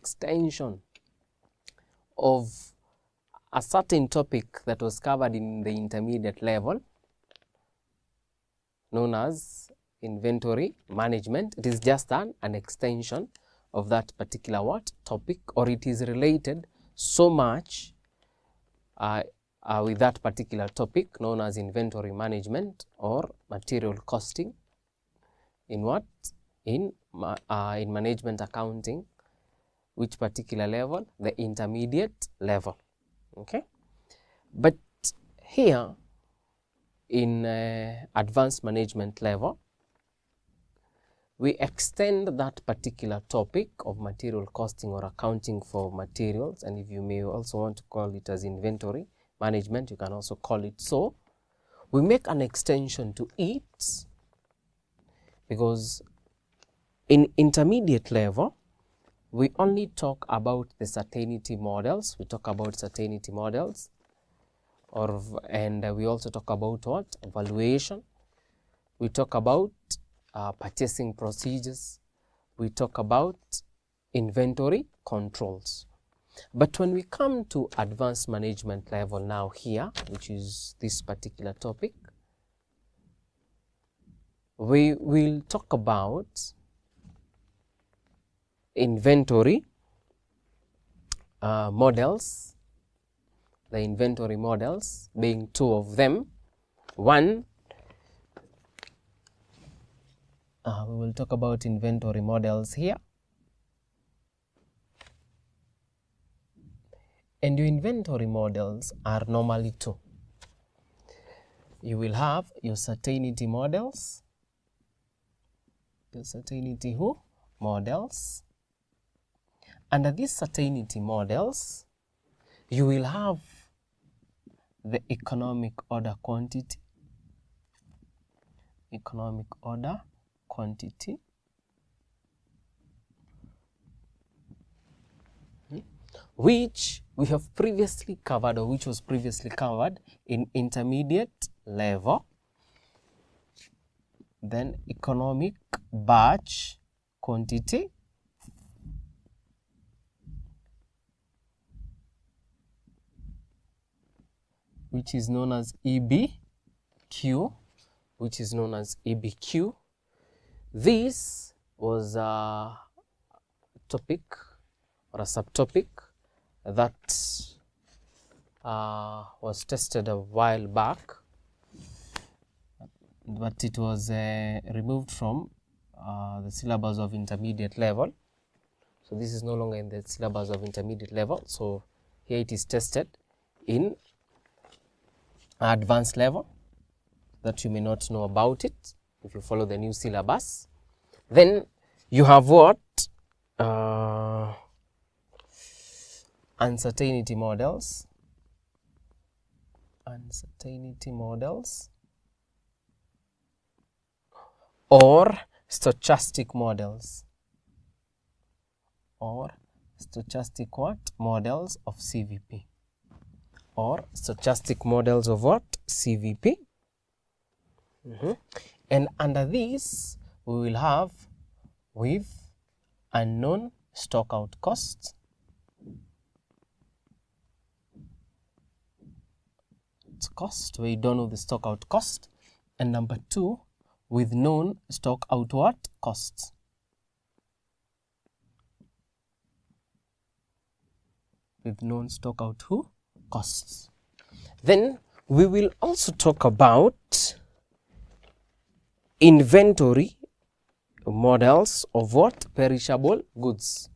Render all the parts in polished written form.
extension of a certain topic that was covered in the intermediate level known as inventory management. It is just an extension of that particular topic, or it is related so much with that particular topic known as inventory management or material costing in in management accounting. Which particular level? The intermediate level. Okay, but here in advanced management level, we extend that particular topic of material costing or accounting for materials, and if you may also want to call it as inventory management, you can also call it so. We make an extension to it because in intermediate level, we only talk about the certainty models. We talk about certainty models, and we also talk about valuation. We talk about purchasing procedures. We talk about inventory controls. But when we come to advanced management level now here, which is this particular topic, we will talk about inventory models, the inventory models being two of them. One, we will talk about inventory models here. And your inventory models are normally two. You will have your certainty models, models. Under these certainty models, you will have the economic order quantity, which we have previously covered, or which was previously covered in intermediate level. Then economic batch quantity, which is known as EBQ, This was a topic or a subtopic that was tested a while back, but it was removed from the syllabus of intermediate level. So this is no longer in the syllabus of intermediate level. So here it is tested in advanced level, that you may not know about it if you follow the new syllabus. Then you have what? Uncertainty models, or stochastic models, models of CVP, or stochastic models of what? CVP. And under this, we will have with unknown stock out costs, we don't know the stock out cost, and number two, with known stock out what? Costs. With known stock out costs. Then we will also talk about inventory models of what? Perishable goods.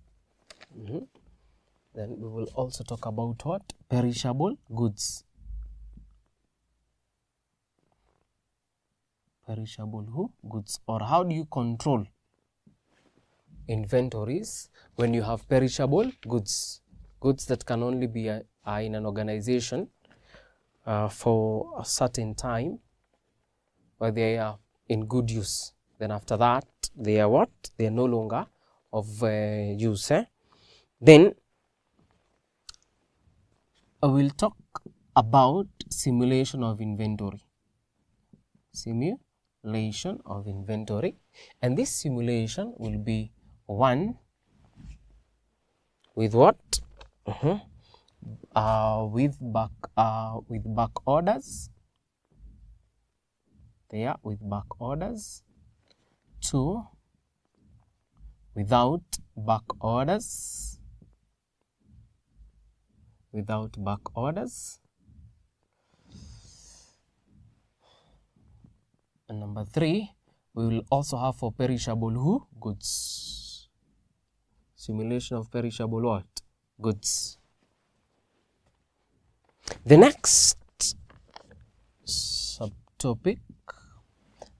Then we will also talk about what? Perishable goods. Or how do you control inventories when you have perishable goods? Goods that can only be in an organization for a certain time, where they are in good use. Then after that, they are what? They are no longer of use. Then I will talk about simulation of inventory. And this simulation will be one with what? With back orders. There, with back orders. 2, without back orders. Without back orders. And number 3, we will also have for perishable goods. Simulation of perishable what? Goods. The next subtopic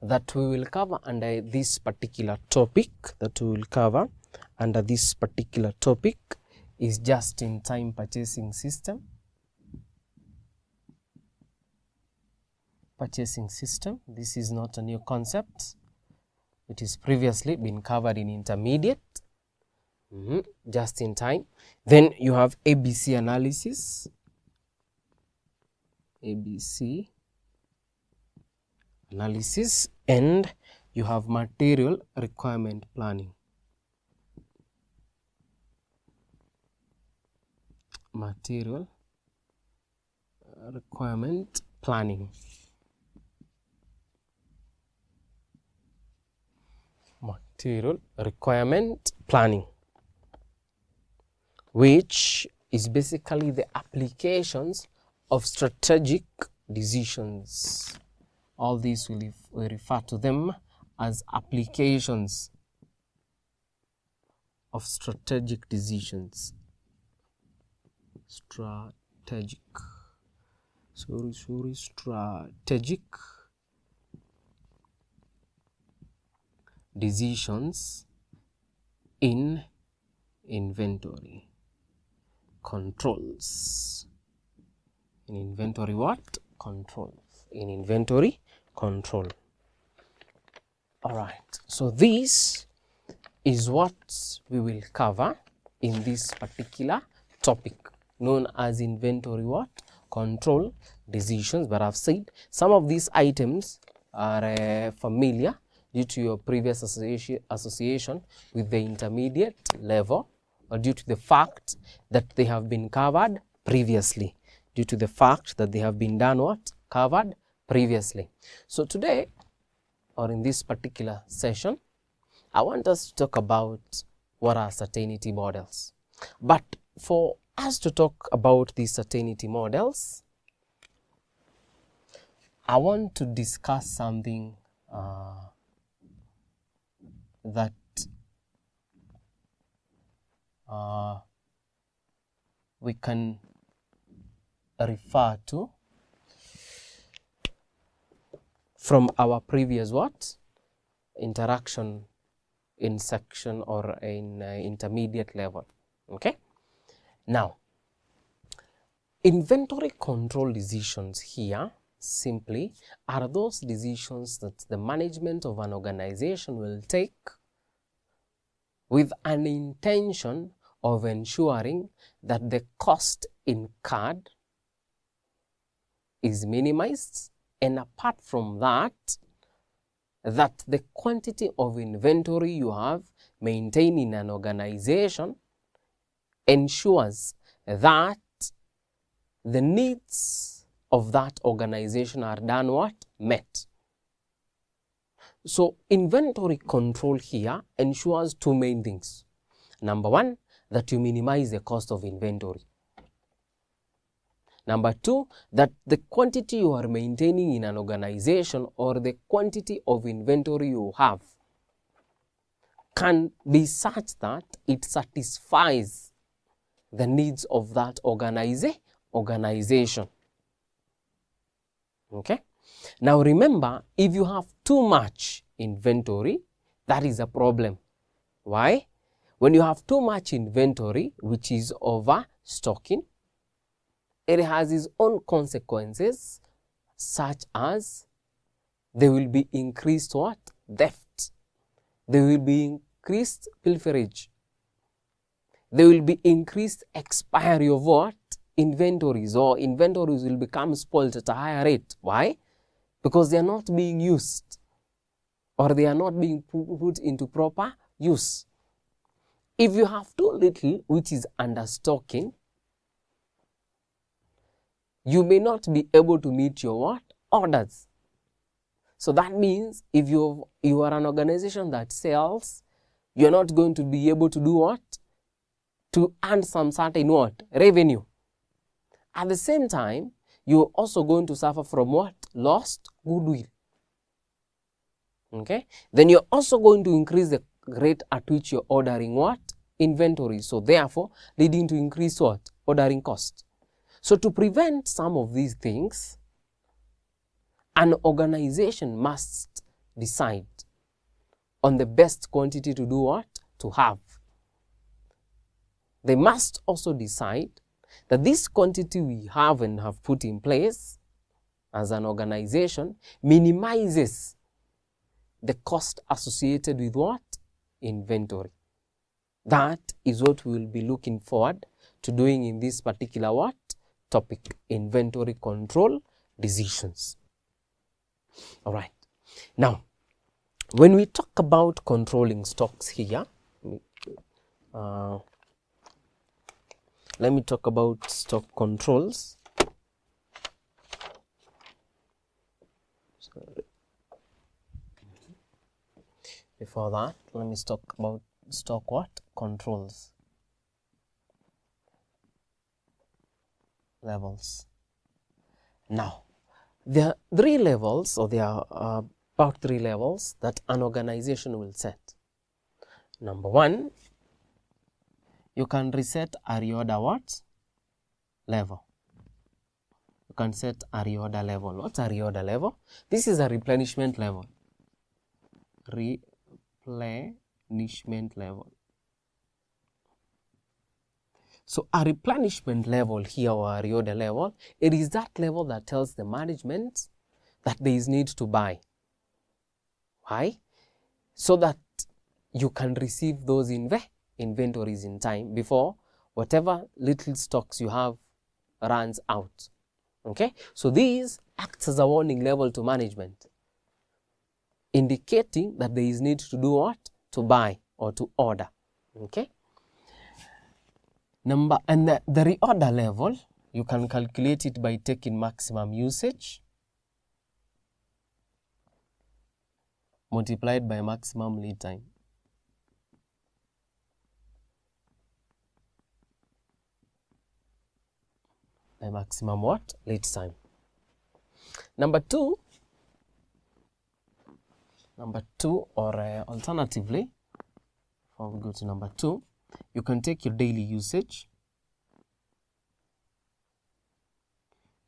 that we will cover under this particular topic, is just-in-time purchasing system. This is not a new concept. It has previously been covered in intermediate. Just in time. Then you have ABC analysis. And you have material requirement planning. Material requirement planning. Which is basically the applications of strategic decisions. All these we refer to them as applications of strategic decisions. Strategic decisions in inventory controls. In inventory what? Controls. In inventory control. All right. So this is what we will cover in this particular topic known as inventory what? Control decisions. But I've said some of these items are familiar due to your previous association with the intermediate level, or due to the fact that they have been covered previously. Covered previously. So today, or in this particular session, I want us to talk about what are certainty models. But for us to talk about these certainty models, I want to discuss something that we can refer to from our previous interaction in section or in intermediate level. Okay. Now, inventory control decisions here simply are those decisions that the management of an organization will take with an intention of ensuring that the cost incurred is minimized, and apart from that, that the quantity of inventory you have maintained in an organization ensures that the needs of that organization are done what? Met. So inventory control here ensures two main things. Number one, that you minimize the cost of inventory. Number two, that the quantity you are maintaining in an organization or the quantity of inventory you have can be such that it satisfies the needs of that organization. Okay. Now remember, if you have too much inventory, that is a problem. Why? When you have too much inventory, which is overstocking, it has its own consequences, such as there will be increased what? Theft. There will be increased pilferage. There will be increased expiry of what? Inventories, or inventories will become spoiled at a higher rate. Why? Because they are not being used, or they are not being put into proper use. If you have too little, which is understocking, you may not be able to meet your what? Orders. So that means if you are an organization that sells, you're not going to be able to do what? To earn some certain what? Revenue. At the same time, you're also going to suffer from what? Lost goodwill. Okay? Then you're also going to increase the rate at which you're ordering what? Inventory. So therefore, leading to increase what? Ordering cost. So to prevent some of these things, an organization must decide on the best quantity to do what? To have. They must also decide that this quantity we have and have put in place as an organization minimizes the cost associated with what? Inventory. That is what we will be looking forward to doing in this particular what? Topic, inventory control decisions. All right. Now, when we talk about controlling stocks here, let me talk about stock controls. Sorry. Before that, let me talk about stock what? Controls. Levels. Now, there are three levels, or there are about three levels that an organization will set. Number one, you can reset a reorder what? Level. You can set a reorder level. What's a reorder level? This is a replenishment level. Replenishment level. So a replenishment level here, or a reorder level, it is that level that tells the management that there is need to buy. Why? So that you can receive those inventories in time before whatever little stocks you have runs out. Okay? So these acts as a warning level to management, indicating that there is need to do what? To buy or to order. Okay? And the reorder level, you can calculate it by taking maximum usage multiplied by maximum lead time. By maximum what? Lead time. Number two, or alternatively, before we go to number two, you can take your daily usage,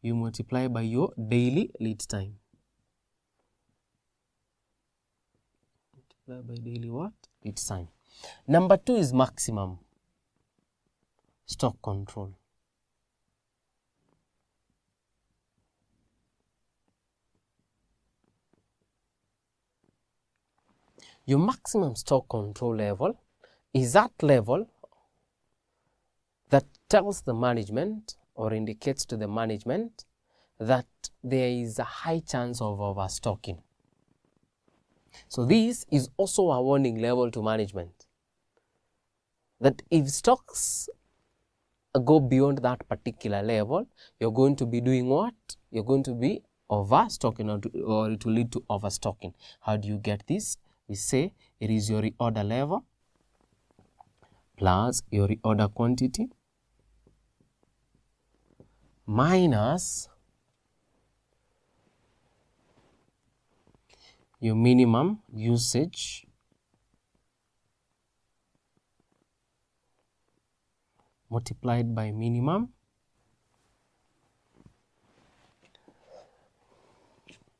you multiply by your daily lead time. Multiply by daily what? Lead time. Number two is maximum stock control. Your maximum stock control level is that level that tells the management or indicates to the management that there is a high chance of overstocking. So this is also a warning level to management that if stocks go beyond that particular level, you're going to be doing what? You're going to be overstocking, or it will lead to overstocking. How do you get this? We say it is your reorder level plus your reorder quantity minus your minimum usage multiplied by minimum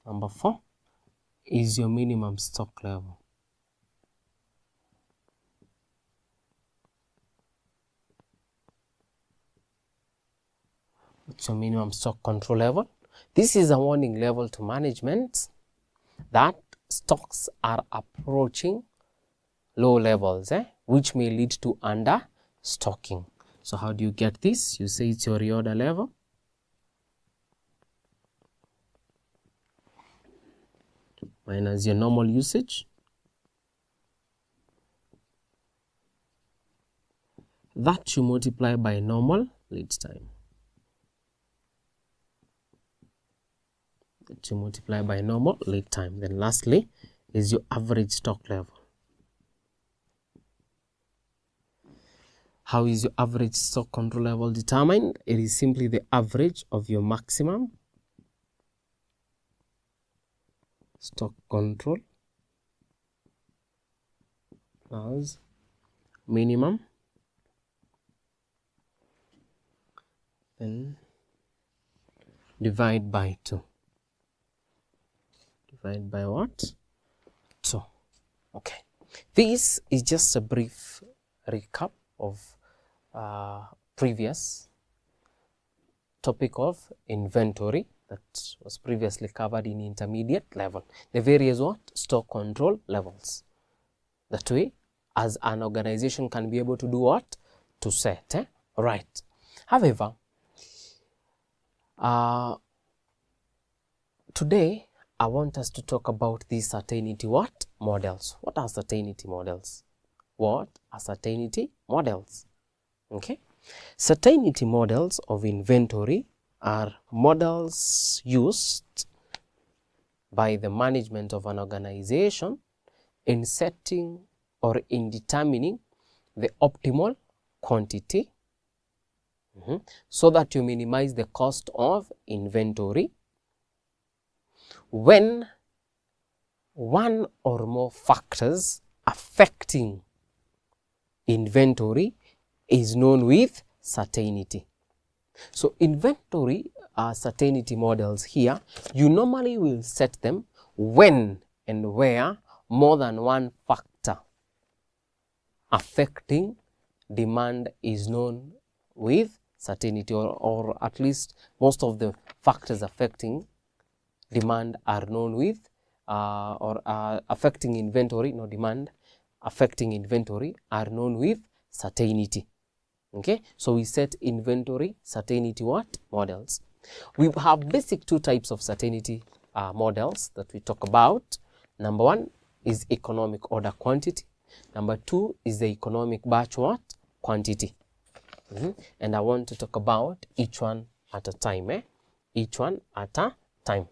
number 4 is your minimum stock level. What's your minimum stock control level? This is a warning level to management that stocks are approaching low levels, which may lead to understocking. So how do you get this? You say it's your reorder level minus your normal usage that you multiply by normal lead time. That you multiply by normal lead time. Then lastly is your average stock level. How is your average stock control level determined? It is simply the average of your maximum stock control plus minimum, then divide by 2. Divide by what? 2. Okay. This is just a brief recap of previous topic of inventory that was previously covered in intermediate level. The various what? Stock control levels. That way, as an organization can be able to do what? To set. Right. However, today I want us to talk about these certainty what? Models. What are certainty models? What are certainty models? Okay. Certainty models of inventory are models used by the management of an organization in setting or in determining the optimal quantity so that you minimize the cost of inventory when one or more factors affecting inventory is known with certainty. So inventory certainty models here, you normally will set them when and where more than one factor affecting demand is known with certainty, or at least most of the factors affecting demand are known with affecting inventory, no demand, affecting inventory are known with certainty. Okay, so we set inventory certainty what? Models. We have basic two types of certainty models that we talk about. Number one is economic order quantity. Number two is the economic batch what? Quantity. And I want to talk about each one at a time. Each one at a time.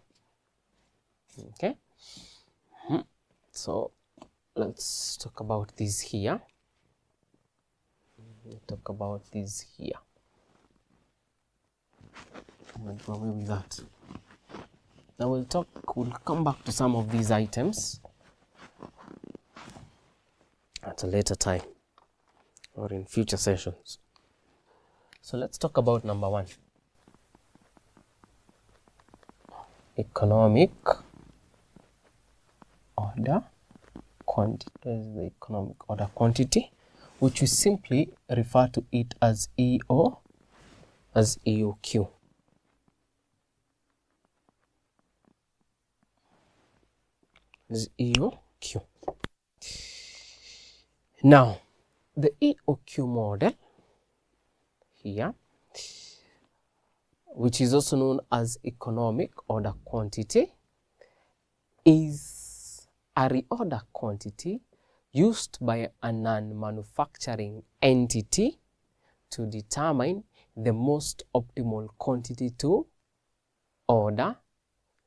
Okay. So let's talk about this here. We'll talk about this here. We'll go away with that. Now we'll come back to some of these items at a later time or in future sessions. So let's talk about number one. Economic order quantity. Is the economic order quantity, which we simply refer to it as EO, as EOQ. As EOQ. Now, the EOQ model here, which is also known as economic order quantity, is a reorder quantity used by a non-manufacturing entity to determine the most optimal quantity to order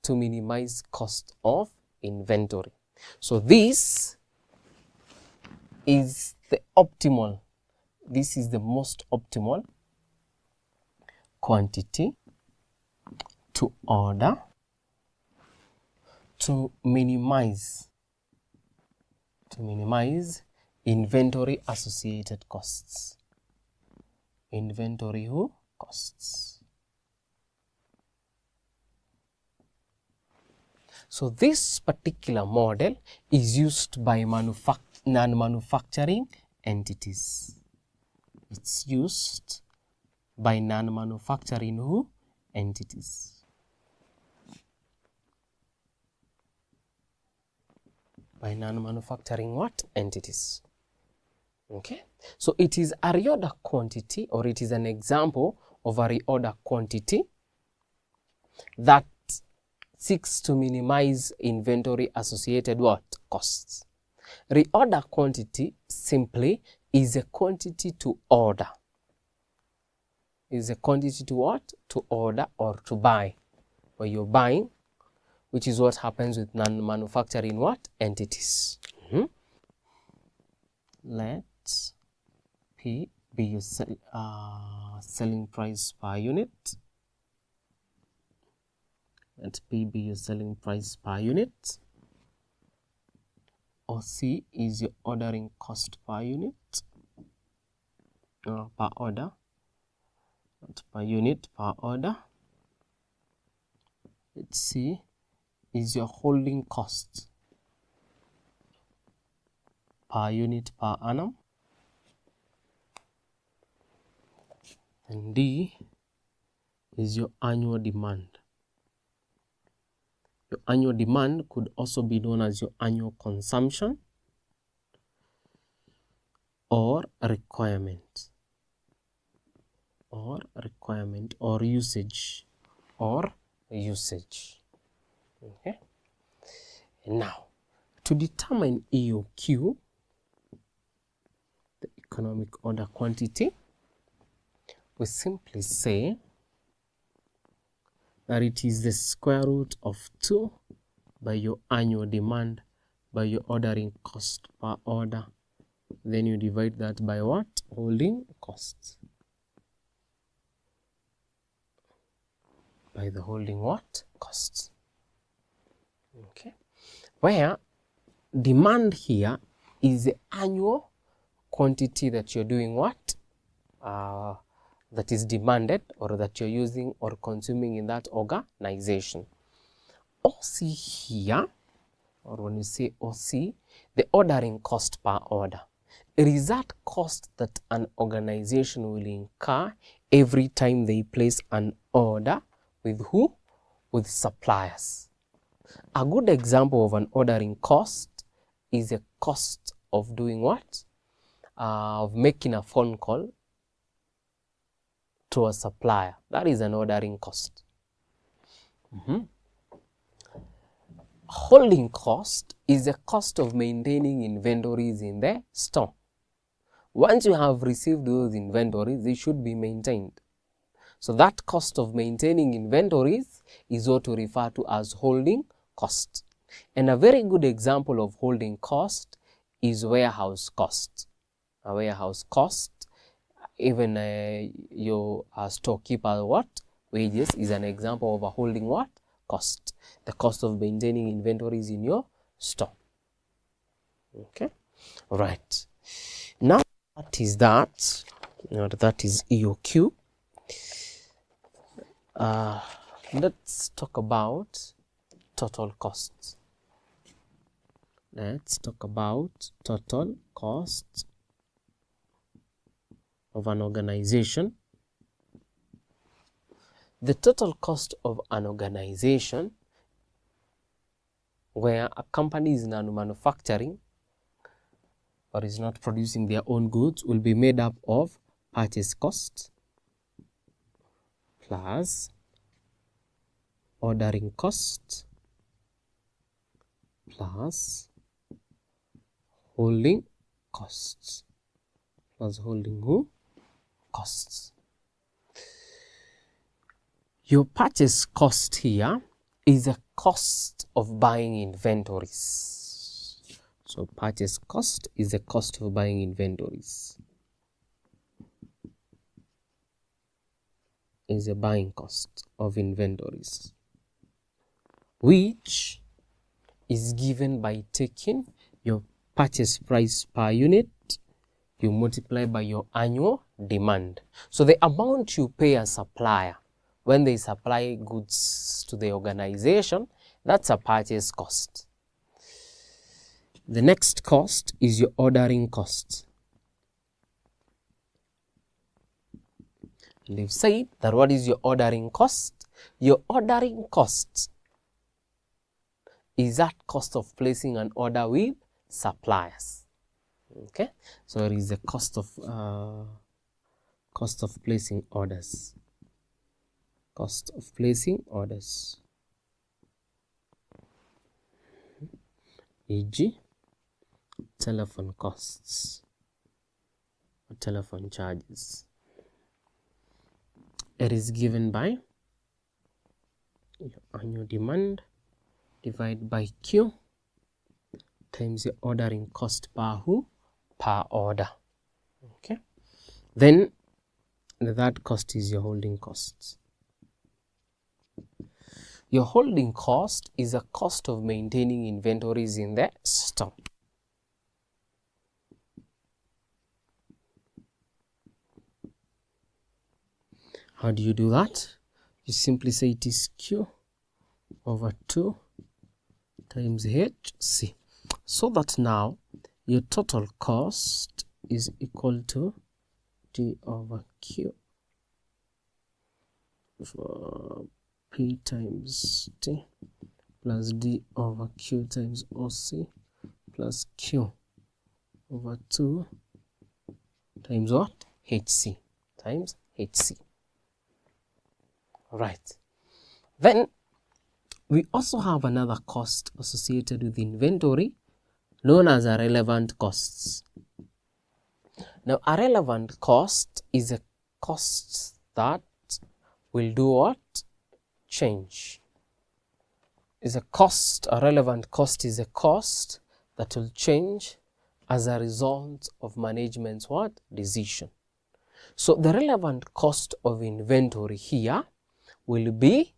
to minimize cost of inventory. So this is the optimal, this is the most optimal quantity to order to minimize inventory associated costs. Inventory costs. So this particular model is used by non-manufacturing entities. It's used by non-manufacturing entities. By non-manufacturing what? Entities. Okay. So it is a reorder quantity, or it is an example of a reorder quantity that seeks to minimize inventory associated what? Costs. Reorder quantity simply is a quantity to order. Is a quantity to what? To order or to buy. Or you're buying, which is what happens with non-manufacturing what? Entities. Let P be your selling price per unit. Let P be your selling price per unit. Or C is your ordering cost per unit. Per order. Not per unit, per order. Let's see, is your holding cost per unit per annum. And D is your annual demand. Your annual demand could also be known as your annual consumption or requirement. Or usage. Okay. And now, to determine EOQ, the economic order quantity, we simply say that it is the square root of 2 by your annual demand by your ordering cost per order. Then you divide that by what? Holding costs. By the holding what? Costs. Okay. Where demand here is the annual quantity that you're doing what? That is demanded or that you're using or consuming in that organization. OC here, or when you say OC, the ordering cost per order. It is that cost that an organization will incur every time they place an order with who? With suppliers. A good example of an ordering cost is a cost of doing what? Of making a phone call to a supplier. That is an ordering cost. Holding cost is the cost of maintaining inventories in the store. Once you have received those inventories, they should be maintained. So that cost of maintaining inventories is what we refer to as holding cost. And a very good example of holding cost is warehouse cost. A warehouse cost, even your storekeeper what? Wages is an example of a holding what? Cost. The cost of maintaining inventories in your store. Okay. Right. Now that is that. Now that is EOQ. Let's talk about total costs. Let's talk about total costs of an organization. The total cost of an organization where a company is non-manufacturing or is not producing their own goods will be made up of purchase cost plus ordering cost plus holding costs plus holding who? Costs. Your purchase cost here is a cost of buying inventories. So purchase cost is the cost of buying inventories. Is a buying cost of inventories, which is given by taking your purchase price per unit, you multiply by your annual demand. So the amount you pay a supplier when they supply goods to the organization, that's a purchase cost. The next cost is your ordering cost. And they've said that what is your ordering cost? Your ordering cost is that cost of placing an order with suppliers. Okay, so it is the cost of placing orders. Cost of placing orders, e.g., telephone costs, or telephone charges. It is given by your annual demand divided by Q times your ordering cost per who? Per order. Okay. Then the third cost is your holding costs. Your holding cost is a cost of maintaining inventories in the store. How do you do that? You simply say it is Q over 2 times HC. So that now your total cost is equal to D over Q for P times T plus D over Q times OC plus Q over 2 times what? HC times HC. Right. Then we also have another cost associated with inventory known as a relevant costs. Now, a relevant cost is a cost that will do what? Change. Is a cost, a relevant cost is a cost that will change as a result of management's what? Decision. So, the relevant cost of inventory here will be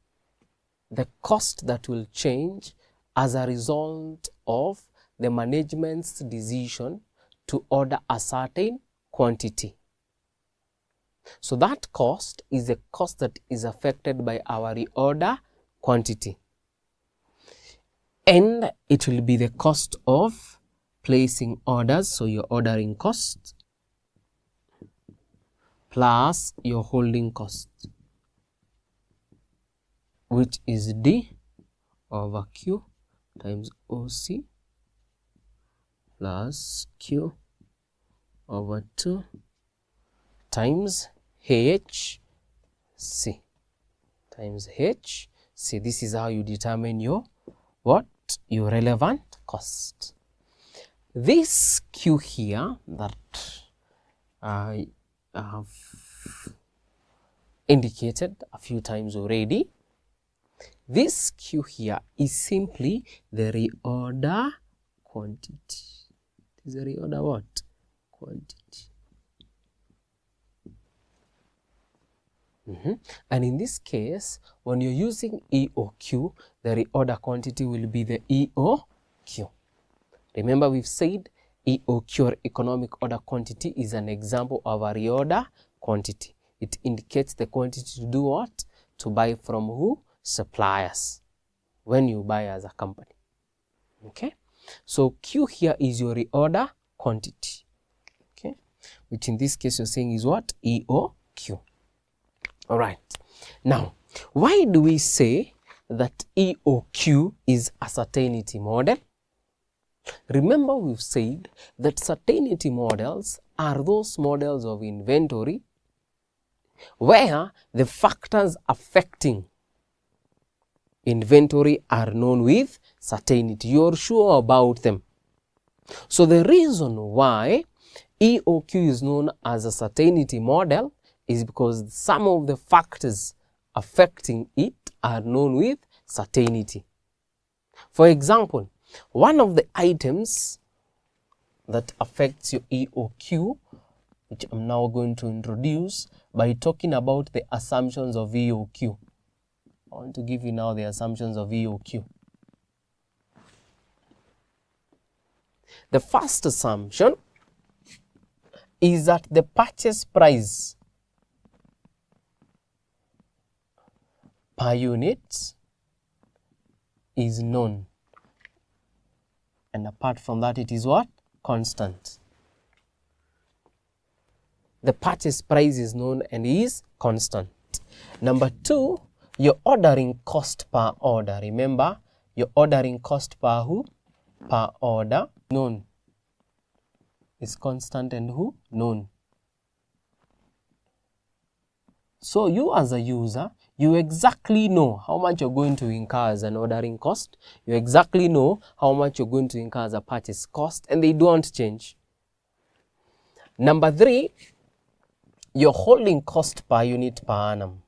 the cost that will change as a result of the management's decision to order a certain quantity. So that cost is a cost that is affected by our reorder quantity. And it will be the cost of placing orders, so your ordering cost, plus your holding cost, which is D over Q times OC plus Q over 2 times HC times HC. This is how you determine your what? Your relevant cost. This Q here that I have indicated a few times already, this Q here is simply the reorder quantity. It is a reorder what? Quantity. And in this case, when you're using EOQ, the reorder quantity will be the EOQ. Remember, we've said EOQ, or economic order quantity, is an example of a reorder quantity. It indicates the quantity to do what? To buy from who? Suppliers, when you buy as a company. Okay, so Q here is your reorder quantity, okay, which in this case you're saying is what? EOQ. All right, now why do we say that EOQ is a certainty model? Remember, we've said that certainty models are those models of inventory where the factors affecting inventory are known with certainty. You're sure about them. So the reason why EOQ is known as a certainty model is because some of the factors affecting it are known with certainty. For example, one of the items that affects your EOQ, which I'm now going to introduce by talking about the assumptions of EOQ. I want to give you now the assumptions of EOQ. The first assumption is that the purchase price per unit is known. And apart from that, it is what? Constant. The purchase price is known and is constant. Number two, your ordering cost per order. Remember, your ordering cost per who? Per order, known. Is constant and who? Known. So you as a user, you exactly know how much you're going to incur as an ordering cost. You exactly know how much you're going to incur as a purchase cost, and they don't change. Number 3, your holding cost per unit per annum.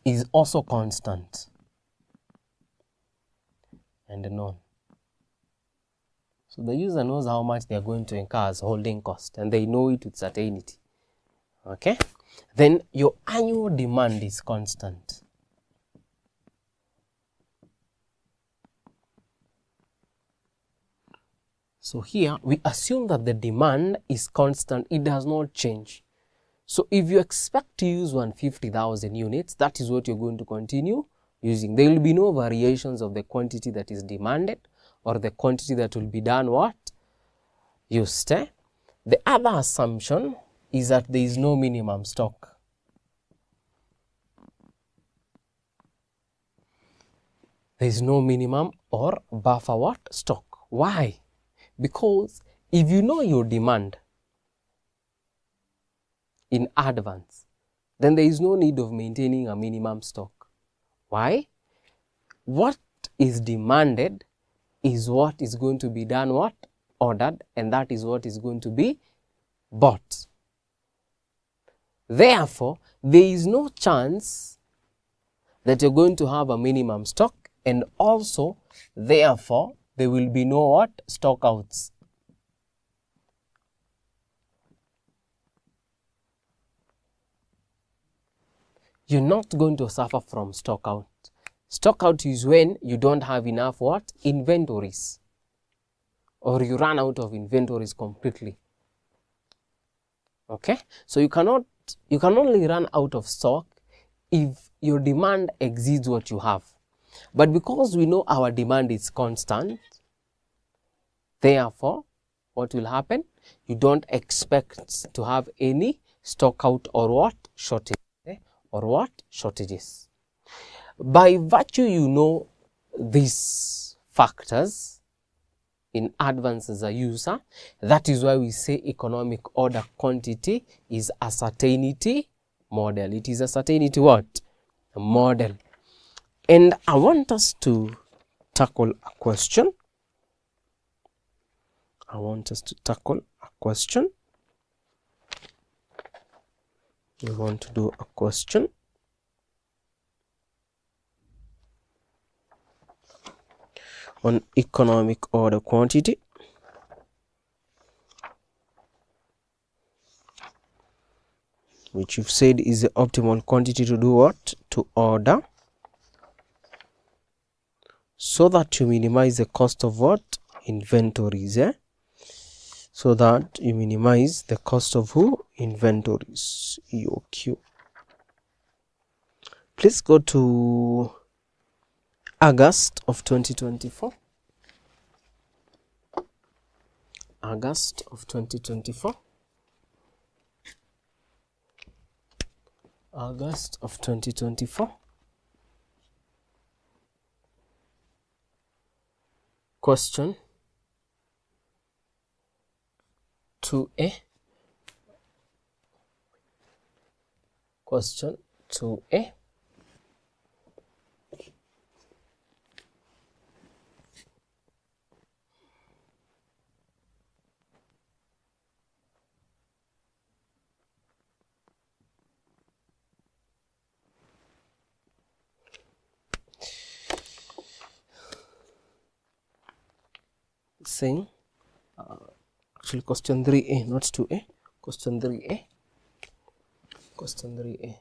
Is also constant and known. So the user knows how much they are going to incur as holding cost, and they know it with certainty. Okay? Then your annual demand is constant. So here we assume that the demand is constant, it does not change. So if you expect to use 150,000 units, that is what you're going to continue using. There will be no variations of the quantity that is demanded or the quantity that will be done what? Used. The other assumption is that there is no minimum stock. There is no minimum or buffer what? Stock. Why? Because if you know your demand in advance, then there is no need of maintaining a minimum stock. Why? What is demanded is what is going to be done what? Ordered, and that is what is going to be bought. Therefore, there is no chance that you're going to have a minimum stock, and also, therefore, there will be no what? Stock outs. You're not going to suffer from stock out. Stock out is when you don't have enough what? Inventories. Or you run out of inventories completely. Okay? So you can only run out of stock if your demand exceeds what you have. But because we know our demand is constant, therefore, what will happen? You don't expect to have any stock out or what? Shortage. Or what? Shortages. By virtue you know these factors in advance as a user, that is why we say economic order quantity is a certainty model. It is a certainty what? A model. And I want us to tackle a question. We want to do a question. On economic order quantity. Which you've said is the optimal quantity to do what? To order. So that you minimize the cost of what? Inventories. So that you minimize the cost of who? Inventories. EOQ. Please go to August of 2024. August of 2024. August of 2024. Question 2A. Question 2A. Saying actually question 3A, not 2A. Question 3A. Question 3A.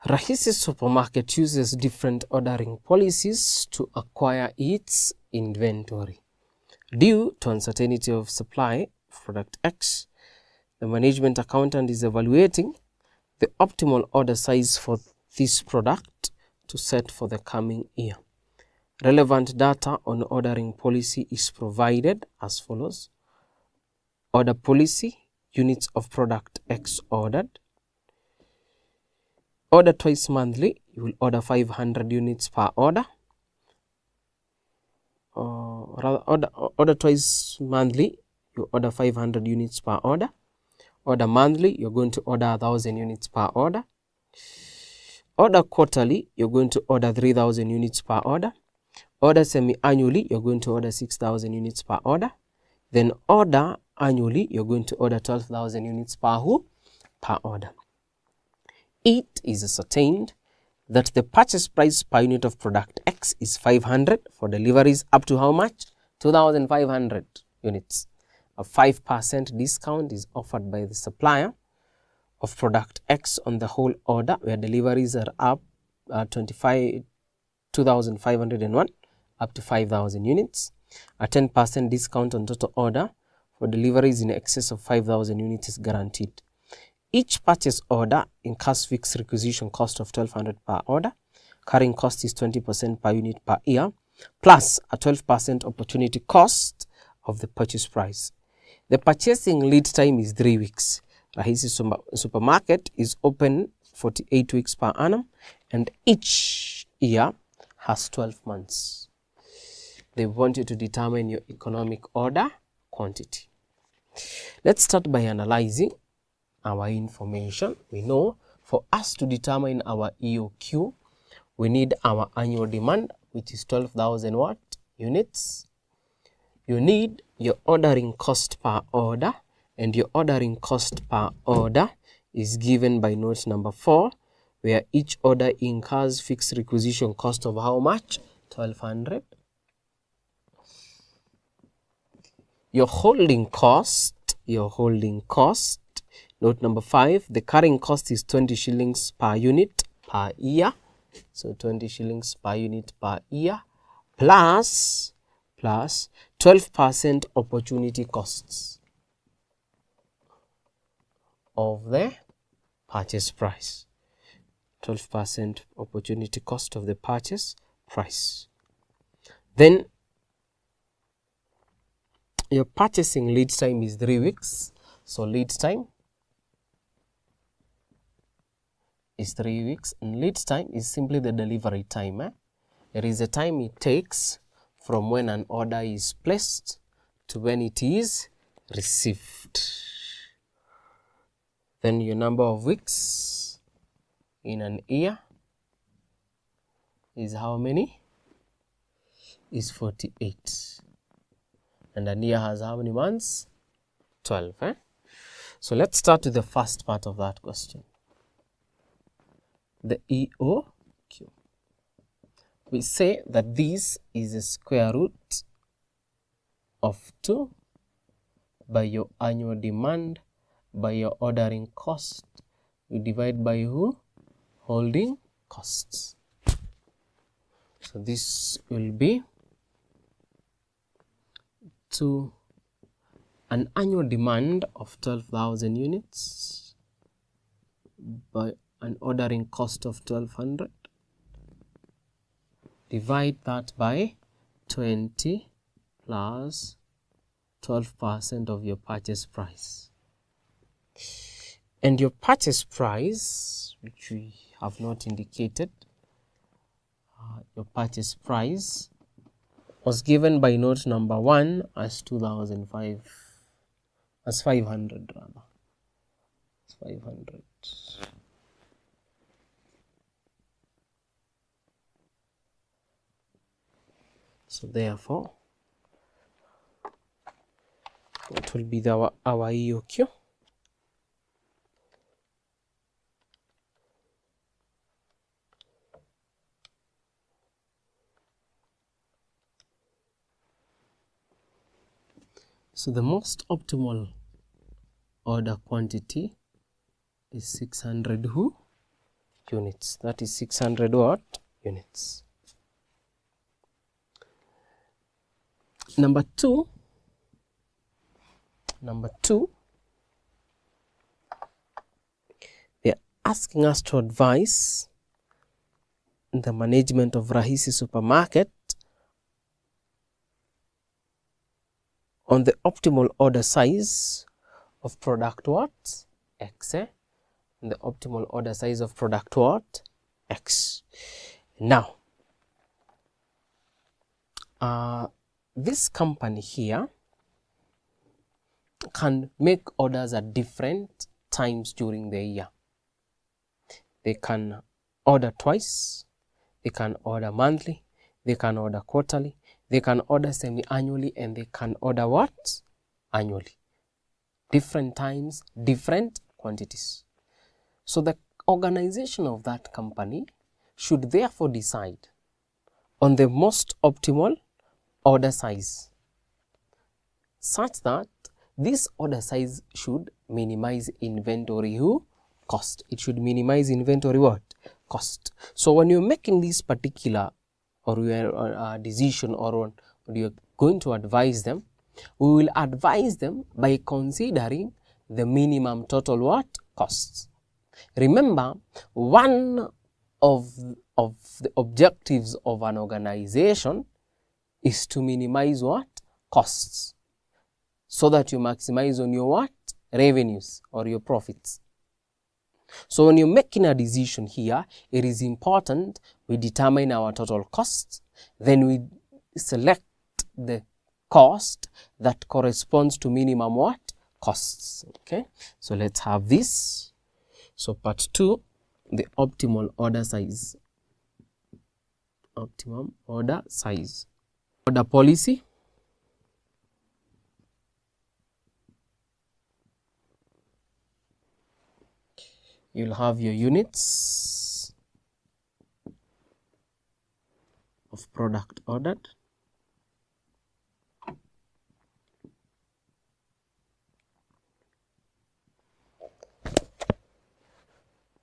Rahisi Supermarket uses different ordering policies to acquire its inventory. Due to uncertainty of supply of product X, the management accountant is evaluating the optimal order size for this product to set for the coming year. Relevant data on ordering policy is provided as follows. Order policy, units of product X ordered. Order twice monthly, you will order 500 units per order. Order twice monthly, you order 500 units per order. Order monthly, you're going to order 1,000 units per order. Order quarterly, you're going to order 3,000 units per order. Order semi-annually, you're going to order 6,000 units per order. Then order annually, you're going to order 12,000 units per order. It is ascertained that the purchase price per unit of product X is 500 for deliveries up to how much? 2,500 units. A 5% discount is offered by the supplier of product X on the whole order, where deliveries are up 2,501 up to 5,000 units. A 10% discount on total order for deliveries in excess of 5,000 units is guaranteed. Each purchase order incurs fixed requisition cost of 1,200 per order. Carrying cost is 20% per unit per year, plus a 12% opportunity cost of the purchase price. The purchasing lead time is 3 weeks. Rahisi Supermarket is open 48 weeks per annum, and each year has 12 months. They want you to determine your economic order quantity. Let's start by analyzing our information. We know for us to determine our EOQ, we need our annual demand, which is 12,000 what? Units. You need your ordering cost per order, and your ordering cost per order is given by note number 4, where each order incurs fixed requisition cost of how much? 1,200. Your holding cost, note number 5, the carrying cost is 20 shillings per unit per year. So 20 shillings per unit per year plus 12% opportunity costs of the purchase price. 12% opportunity cost of the purchase price. Then your purchasing lead time is 3 weeks. So lead time is 3 weeks, and lead time is simply the delivery time. There is a time it takes from when an order is placed to when it is received. Then your number of weeks in an year is how many? Is 48. And a year has how many months? 12. So let's start with the first part of that question. The EOQ. We say that this is a square root of 2 by your annual demand by your ordering cost. We divide by who? Holding costs. So this will be to an annual demand of 12,000 units by an ordering cost of 1,200. Divide that by 20 plus 12% of your purchase price. And your purchase price, which we have not indicated, your purchase price was given by note number 1 as 500 rather. 500. So therefore, what will be our EOQ? So the most optimal order quantity is 600 units. That is 600 what? Units. Number two, they're asking us to advise the management of Rahisi Supermarket on the optimal order size of product what? X. And the optimal order size of product what? X. Now, this company here can make orders at different times during the year. They can order twice, they can order monthly, they can order quarterly, they can order semi-annually, and they can order what? Annually. Different times, different quantities. So the organization of that company should therefore decide on the most optimal order size, such that this order size should minimize inventory cost. It should minimize inventory what? Cost. So when you're making this particular or your decision, or when you're going to advise them, we will advise them by considering the minimum total what? Costs. Remember, one of the objectives of an organization is to minimize what? Costs, so that you maximize on your what? Revenues or your profits. So when you're making a decision here, it is important we determine our total costs, then we select the cost that corresponds to minimum what? Costs. Okay, so let's have this. So part 2, the optimal order size. Optimum order size. Order policy. You'll have your units of product ordered.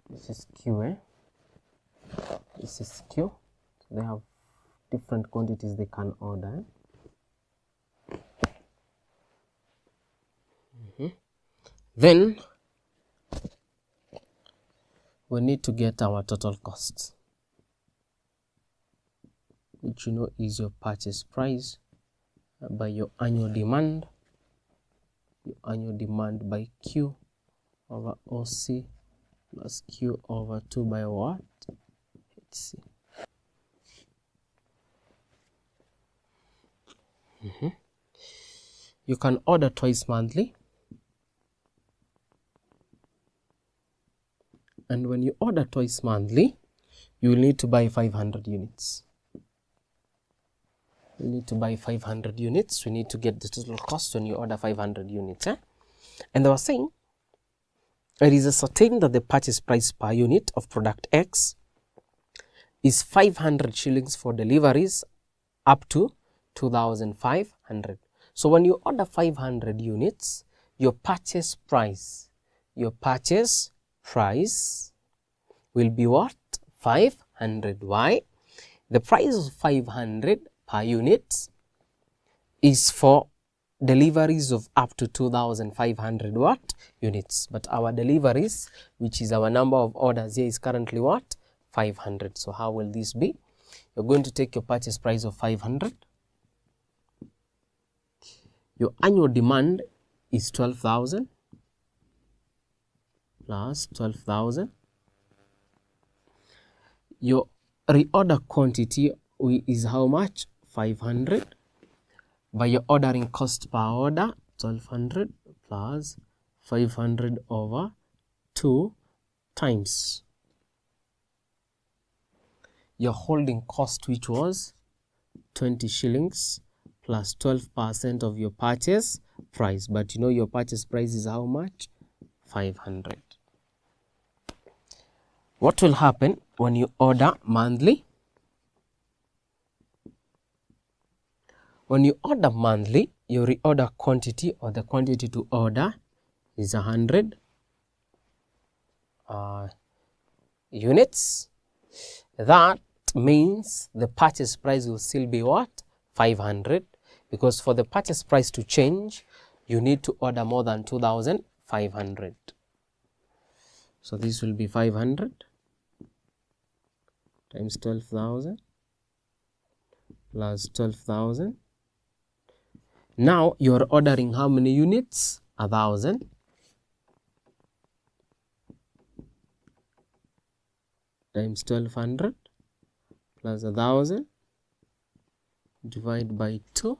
This is Q, This is Q. So they have different quantities they can order. Then we need to get our total costs, which you know is your purchase price by your annual demand. Your annual demand by Q over OC plus Q over 2 by what? HC. You can order twice monthly, and when you order twice monthly, you will need to buy 500 units. You need to buy 500 units. We need to get the total cost when you order 500 units. And they were saying it is ascertained that the purchase price per unit of product X is 500 shillings for deliveries up to 2,500. So when you order 500 units, your purchase price will be what? 500. Why? The price of 500 per unit is for deliveries of up to 2,500 what? Units. But our deliveries, which is our number of orders here, is currently what? 500. So how will this be? You're going to take your purchase price of 500. Your annual demand is 12,000 plus 12,000. Your reorder quantity is how much? 500. By your ordering cost per order, 1,200 plus 500 over 2 times your holding cost, which was 20 shillings plus 12% of your purchase price. But you know your purchase price is how much? 500. What will happen when you order monthly? When you order monthly, your reorder quantity or the quantity to order is 100 units. That means the purchase price will still be what? 500, because for the purchase price to change, you need to order more than 2,500. So this will be 500 times 12,000 plus 12,000. Now you are ordering how many units? 1,000 times 1,200 plus 1,000 divided by 2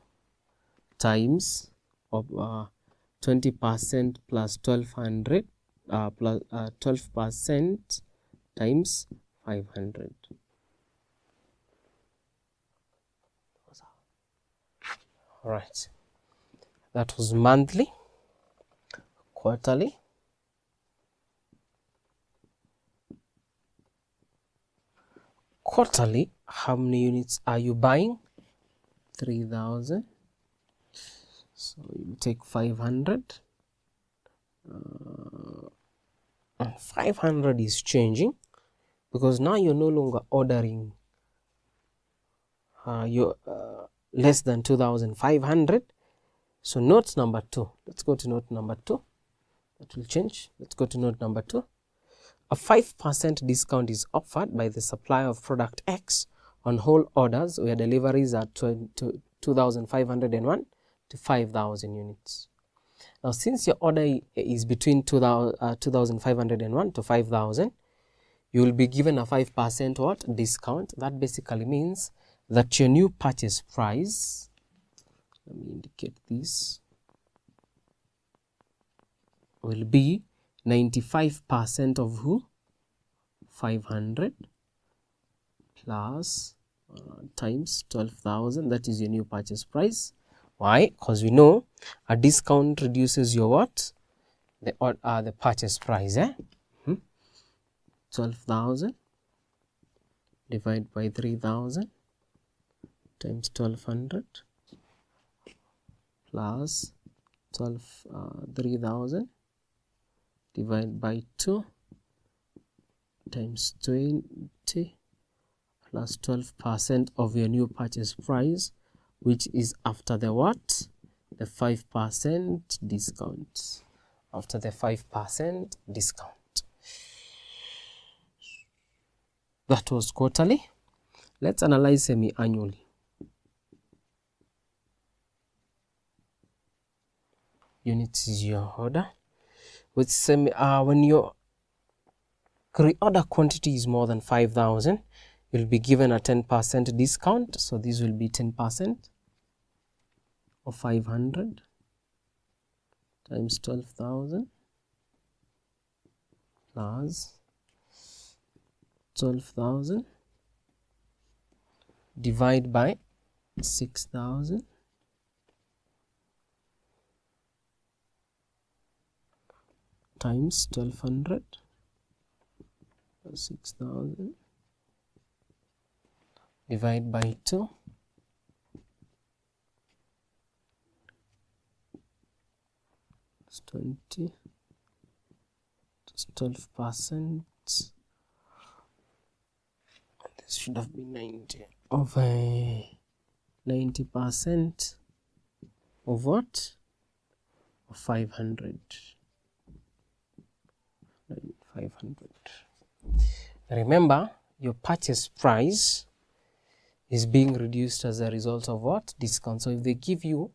times of 20% plus 1,200 plus 12% times 500. All right, that was monthly. Quarterly. Quarterly, how many units are you buying? 3,000. So you take 500. 500 is changing because now you're no longer ordering less than 2,500. So note number 2. Let's go to note number 2. That will change. Let's go to note number 2. A 5% discount is offered by the supplier of product X on whole orders where deliveries are 2,501 to 5,000 units. Now, since your order is between 2,501 to 5,000, you will be given a 5% what? Discount. That basically means that your new purchase price, let me indicate this, will be 95% of who? 500 plus times 12,000. That is your new purchase price. Why? Because we know a discount reduces your what? The purchase price. 12,000 divided by 3,000 times 1,200 plus 3,000 divided by 2 times 20 plus 12% of your new purchase price, which is after the what? The 5% discount. After the 5% discount. That was quarterly. Let's analyze semi-annually. Units is your order. With when your reorder quantity is more than 5,000, you'll be given a 10% discount. So this will be 10% of 500 times 12,000 plus 12,000 divide by 6,000 times 1,200 plus 6,000 divide by 2 20 12%. This should have been 90 of 90% of what? Of 500. 500. Remember, your purchase price is being reduced as a result of what? Discount. So if they give you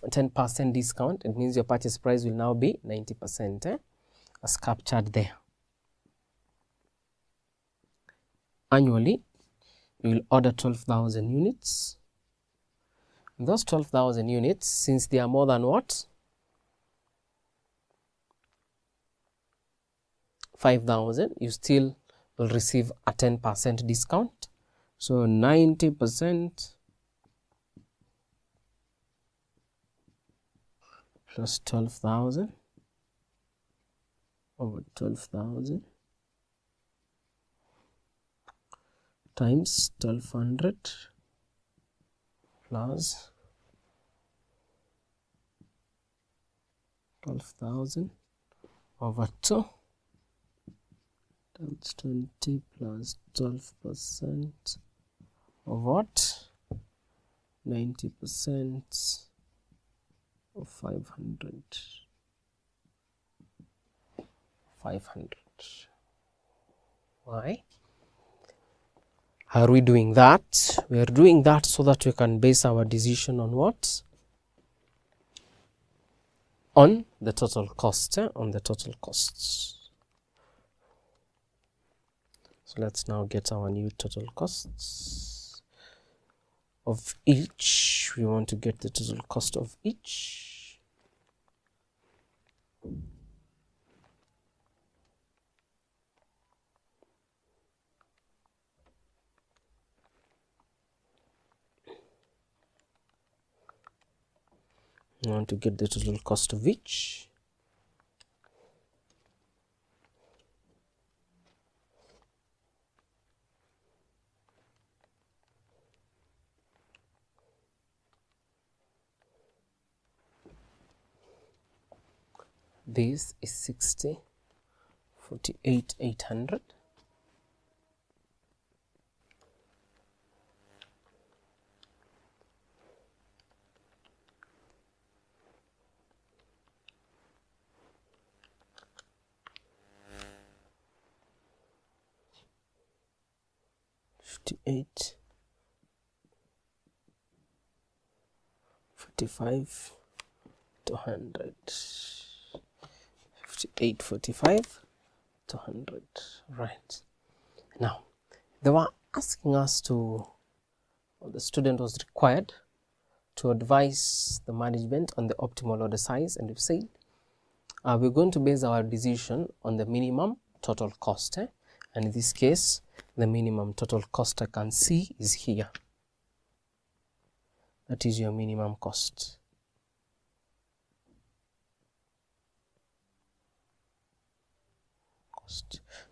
a 10% discount, it means your purchase price will now be 90%, as captured there. Annually, you will order 12,000 units. And those 12,000 units, since they are more than what? 5,000, you still will receive a 10% discount. So 90% plus 12,000 over 12,000 times 1,200 plus 12,000 over 2 times 20 plus 12% of what? 90% of 500. 500. Why are we doing that? We are doing that so that we can base our decision on what? On the total cost. On the total costs. So let's now get our new total costs of each. We want to get the total cost of each. I want to get the total cost of each. This is 60, 48, 800. $58, 45, 200. 58, 45, 200. Right. Now, they were asking us to, or the student was required to advise the management on the optimal order size, and we've said we're going to base our decision on the minimum total cost. And in this case, the minimum total cost I can see is here. That is your minimum cost.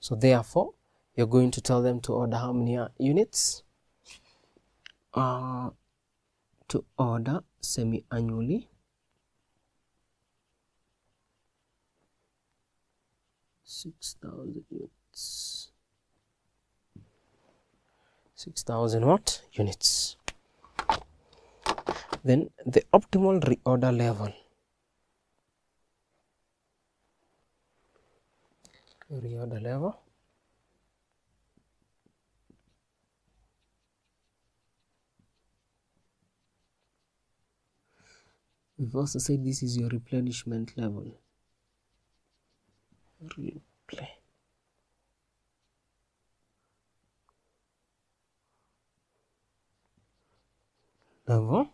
So therefore, you're going to tell them to order how many units? To order semi-annually. 6,000 units. 6,000 what? Units. Then the optimal reorder level. Reorder level. We've also said this is your replenishment level. Replay. Level,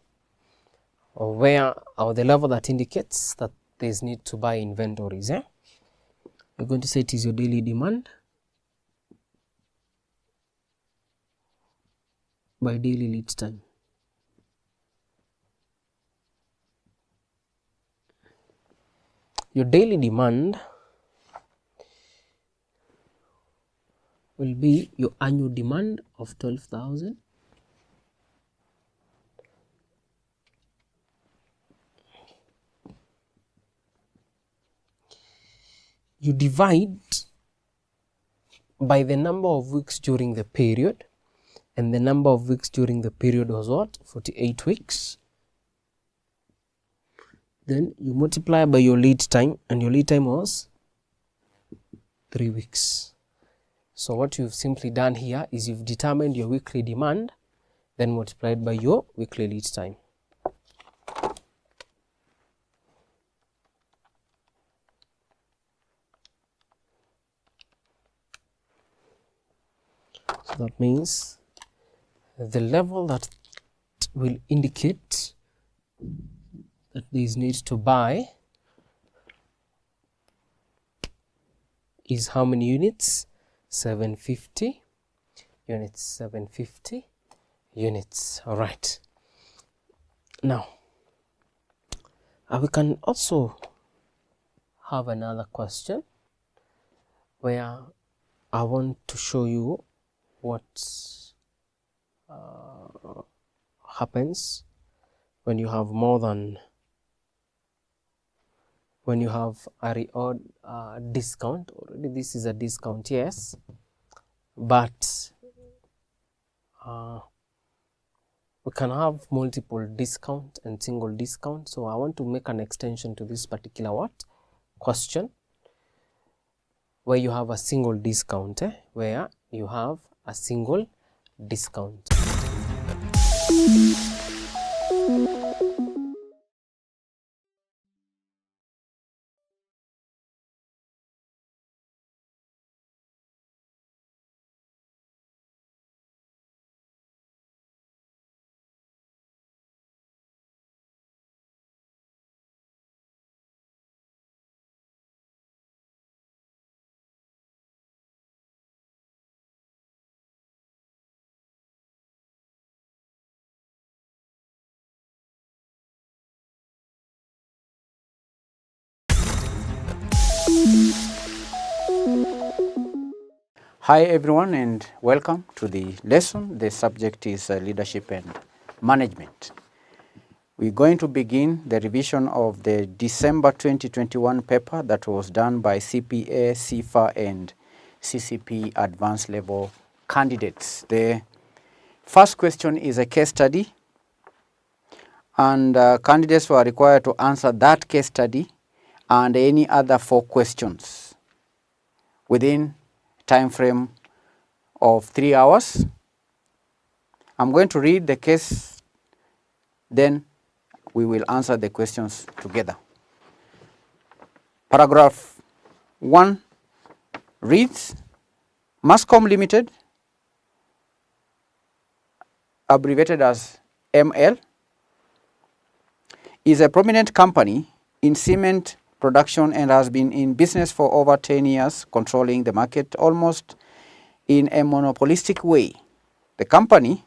or the level that indicates that there is need to buy inventories. We're going to say it is your daily demand by daily lead time. Your daily demand will be your annual demand of 12,000 . You divide by the number of weeks during the period, and the number of weeks during the period was what? 48 weeks. Then you multiply by your lead time, and your lead time was 3 weeks. So what you've simply done here is you've determined your weekly demand, then multiplied by your weekly lead time. So that means the level that will indicate that there is need to buy is how many units? 750 units. 750 units. All right. Now, we can also have another question where I want to show you what happens when you have more than, when you have a reorder discount. Already this is a discount, yes, but we can have multiple discount and single discount. So I want to make an extension to this particular question where you have a single discount, where you have a single discount. Hi everyone and welcome to the lesson. The subject is leadership and management. We're going to begin the revision of the December 2021 paper that was done by CPA, CFA and CCP advanced level candidates. The first question is a case study, and candidates were required to answer that case study and any other 4 questions within time frame of 3 hours. I'm going to read the case, then we will answer the questions together. Paragraph 1 reads, Mascom Limited, abbreviated as ML, is a prominent company in cement production and has been in business for over 10 years, controlling the market almost in a monopolistic way. The company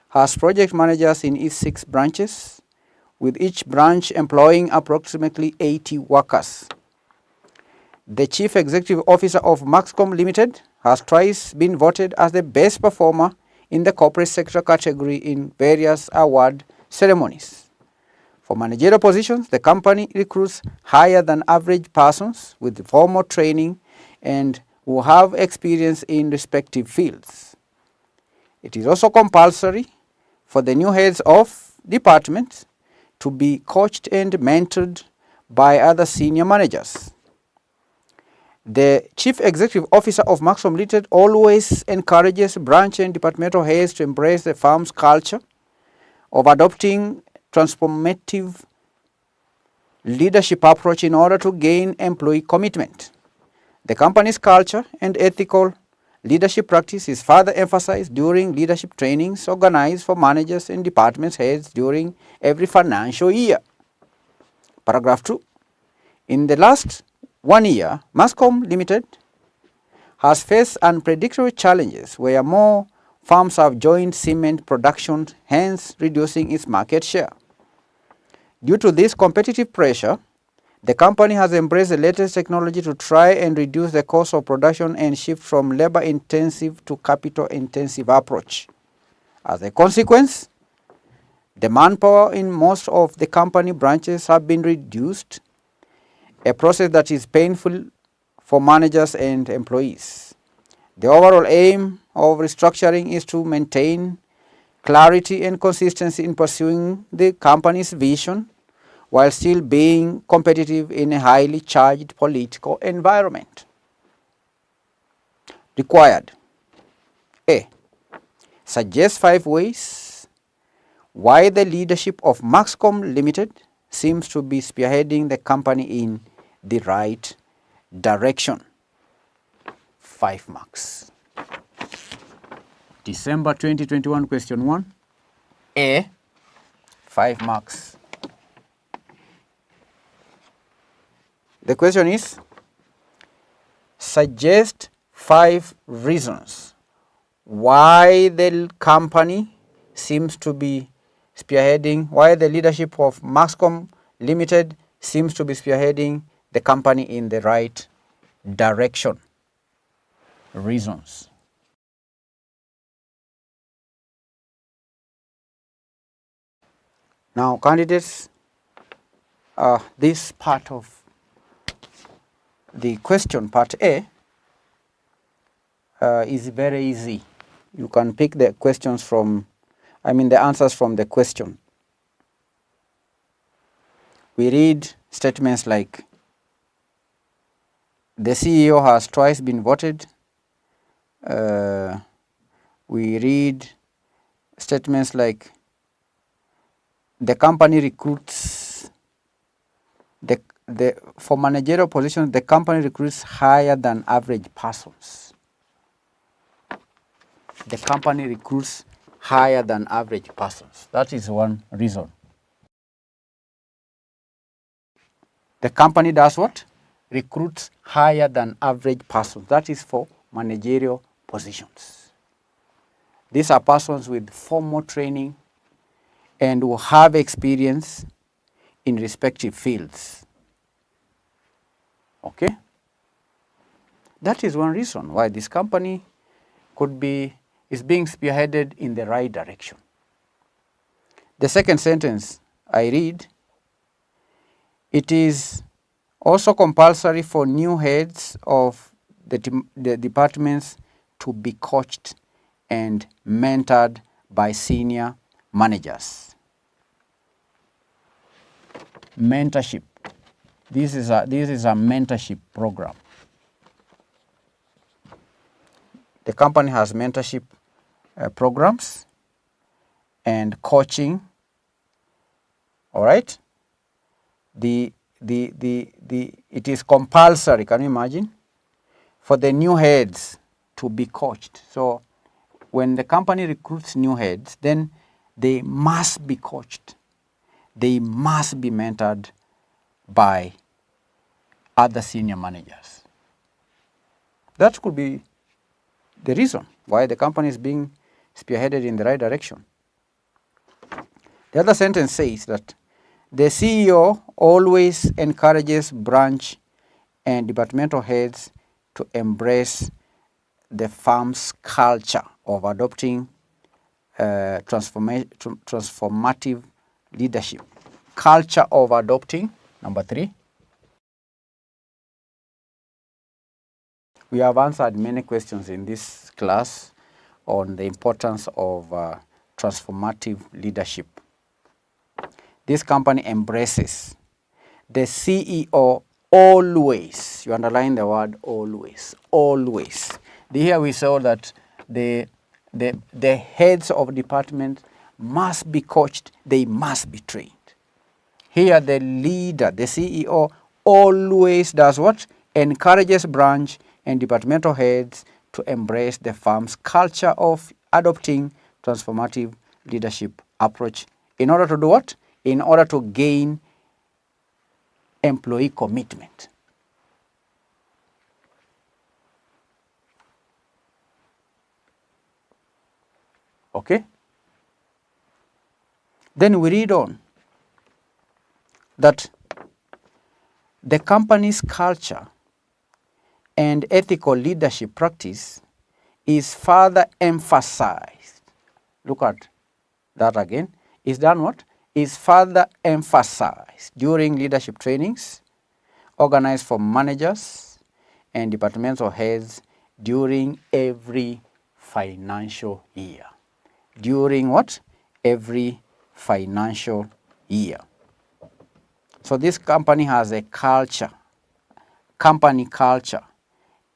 has project managers in its 6 branches, with each branch employing approximately 80 workers. The Chief Executive Officer of Mascom Limited has twice been voted as the best performer in the corporate sector category in various award ceremonies. For managerial positions, the company recruits higher than average persons with formal training and who have experience in respective fields. It is also compulsory for the new heads of departments to be coached and mentored by other senior managers. The Chief Executive Officer of Mascom Limited always encourages branch and departmental heads to embrace the firm's culture of adopting transformative leadership approach in order to gain employee commitment. The company's culture and ethical leadership practice is further emphasized during leadership trainings organized for managers and department heads during every financial year. Paragraph 2. In the last 1 year, Mascom Limited has faced unpredictable challenges where more firms have joined cement production, hence reducing its market share. Due to this competitive pressure, the company has embraced the latest technology to try and reduce the cost of production and shift from labor-intensive to capital-intensive approach. As a consequence, the manpower in most of the company branches have been reduced, a process that is painful for managers and employees. The overall aim of restructuring is to maintain clarity and consistency in pursuing the company's vision while still being competitive in a highly charged political environment. Required. A. Suggest 5 ways why the leadership of Mascom Limited seems to be spearheading the company in the right direction. 5 marks. December 2021 question 1. A. 5 marks. The question is, suggest 5 reasons why the company seems to be spearheading, why the leadership of Mascom Limited seems to be spearheading the company in the right direction. Reasons. Now, candidates, this part of the question, part A, is very easy. You can pick the questions from, the answers from the question. We read statements like, the CEO has twice been voted. We read statements like, the company recruits, for managerial positions, the company recruits higher than average persons. The company recruits higher than average persons. That is one reason. The company does what? Recruits higher than average persons. That is for managerial positions. These are persons with formal training and who have experience in respective fields. Okay? That is one reason why this company is being spearheaded in the right direction. The second sentence I read, it is also compulsory for new heads of the departments to be coached and mentored by senior managers. Mentorship. This is a mentorship program. The company has mentorship programs and coaching. All right. It is compulsory. Can you imagine? For the new heads to be coached. So when the company recruits new heads, then they must be coached. They must be mentored by other senior managers. That could be the reason why the company is being spearheaded in the right direction. The other sentence says that the CEO always encourages branch and departmental heads to embrace the firm's culture of adopting transformative leadership. Culture of adopting, number 3. We have answered many questions in this class on the importance of transformative leadership. This company embraces the CEO always. You underline the word always. Always. Here we saw that the heads of department must be coached. They must be trained. Here the leader, the CEO, always does what? Encourages branch and departmental heads to embrace the firm's culture of adopting transformative leadership approach. In order to do what? In order to gain employee commitment. Okay? Then we read on that the company's culture and ethical leadership practice is further emphasized. Look at that again. Is done what? Is further emphasized during leadership trainings organized for managers and departmental heads during every financial year. During what? Every financial year. So this company has a culture, company culture,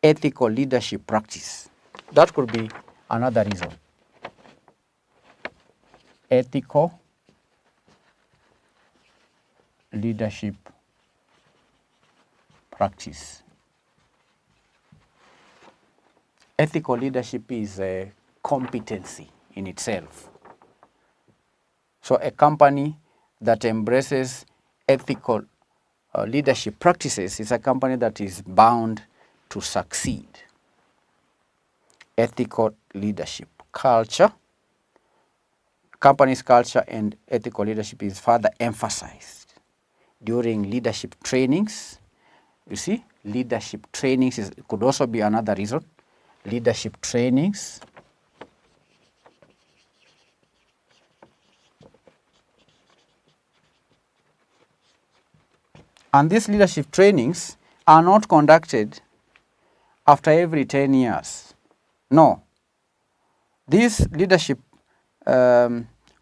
ethical leadership practice. That could be another reason. Ethical leadership practice. Ethical leadership is a competency in itself. So a company that embraces ethical leadership practices is a company that is bound to succeed. Ethical leadership culture. Company's culture and ethical leadership is further emphasized during leadership trainings. You see, leadership trainings could also be another reason. Leadership trainings. And these leadership trainings are not conducted after every 10 years. No. These leadership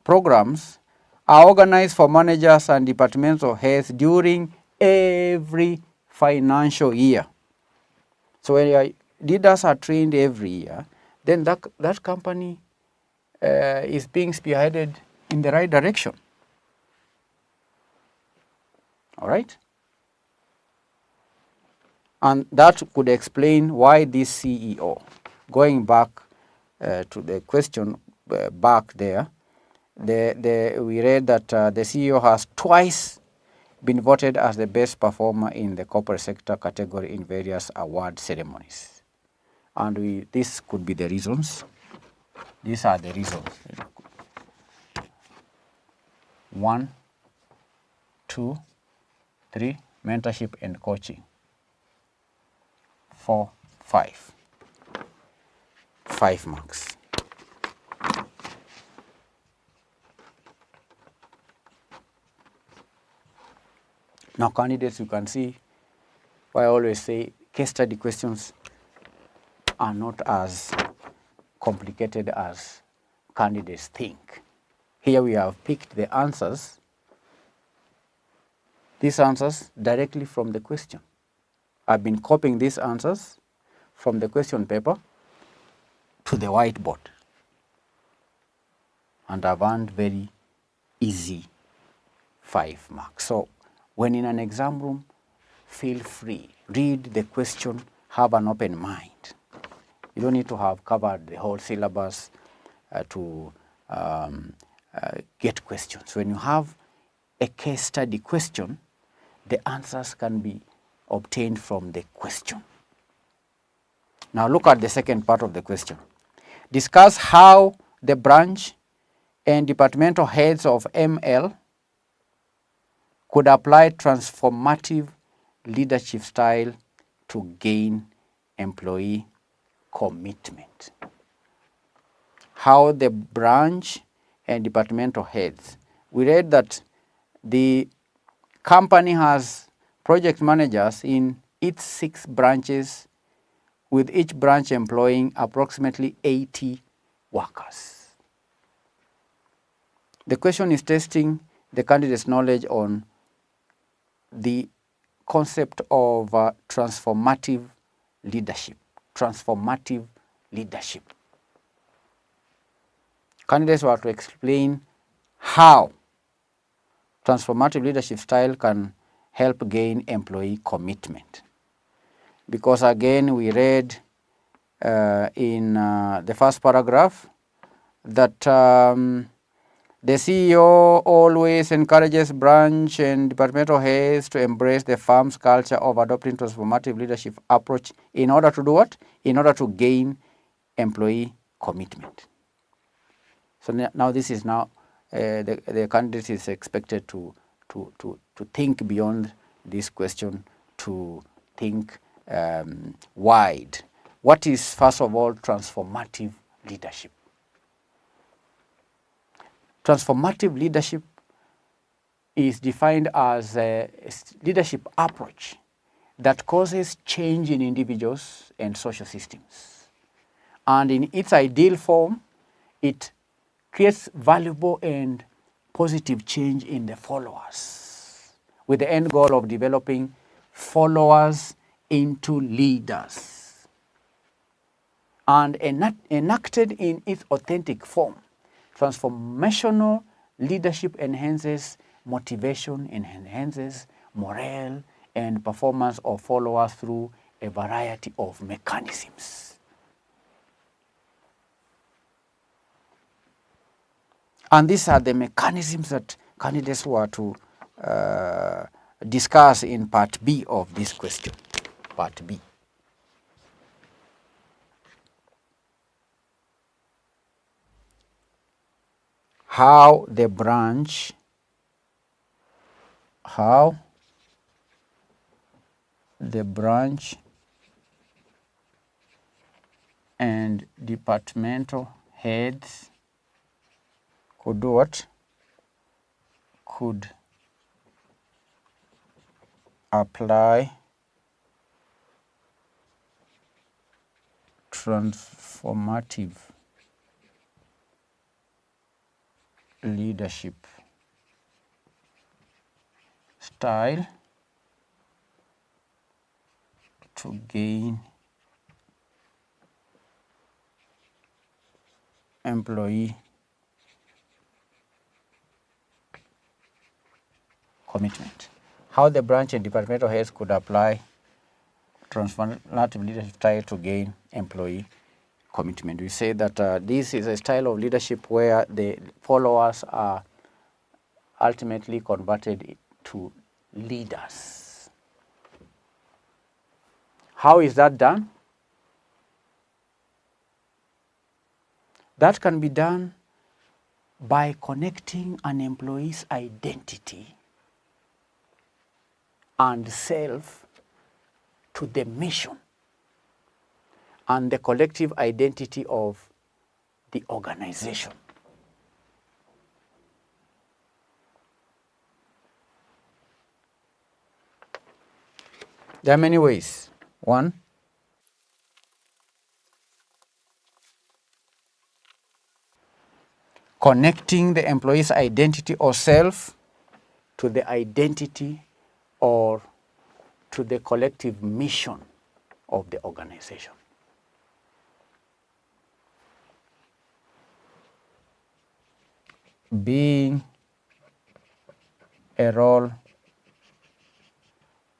programs are organized for managers and departmental heads during every financial year. So when your leaders are trained every year, then that company is being spearheaded in the right direction. All right? And that could explain why this CEO, going back to the question back there, we read that the CEO has twice been voted as the best performer in the corporate sector category in various award ceremonies. And this could be the reasons. These are the reasons. 1, 2, 3, mentorship and coaching. 4, 5. 5 marks. Now, candidates, you can see why I always say case study questions are not as complicated as candidates think. Here we have picked the answers, these answers directly from the question. I've been copying these answers from the question paper to the whiteboard, and I've earned very easy 5 marks. So when in an exam room, feel free, read the question, have an open mind. You don't need to have covered the whole syllabus to get questions. When you have a case study question, the answers can be obtained from the question. Now look at the second part of the question. Discuss how the branch and departmental heads of ML could apply transformative leadership style to gain employee commitment. How the branch and departmental heads. We read that the company has project managers in its 6 branches, with each branch employing approximately 80 workers. The question is testing the candidate's knowledge on the concept of transformative leadership. Transformative leadership. Candidates were to explain how transformative leadership style can help gain employee commitment. Because again, we read in the first paragraph that the CEO always encourages branch and departmental heads to embrace the firm's culture of adopting transformative leadership approach in order to do what? In order to gain employee commitment. So now this is now the candidate is expected to think beyond this question, to think wide. What is, first of all, transformative leadership? Transformative leadership is defined as a leadership approach that causes change in individuals and social systems. And in its ideal form, it creates valuable and positive change in the followers, with the end goal of developing followers into leaders. And enacted in its authentic form, transformational leadership enhances motivation, enhances morale and performance of followers through a variety of mechanisms. And these are the mechanisms that candidates were to discuss in part B of this question. Part B. How the branch and departmental heads could do what? Could apply transformative leadership style to gain employee commitment. How the branch and departmental heads could apply transformative leadership style to gain employee commitment. We say that this is a style of leadership where the followers are ultimately converted to leaders. How is that done? That can be done by connecting an employee's identity and self to the mission and the collective identity of the organization. There are many ways. One, connecting the employee's identity or self to the identity or to the collective mission of the organization. Being a role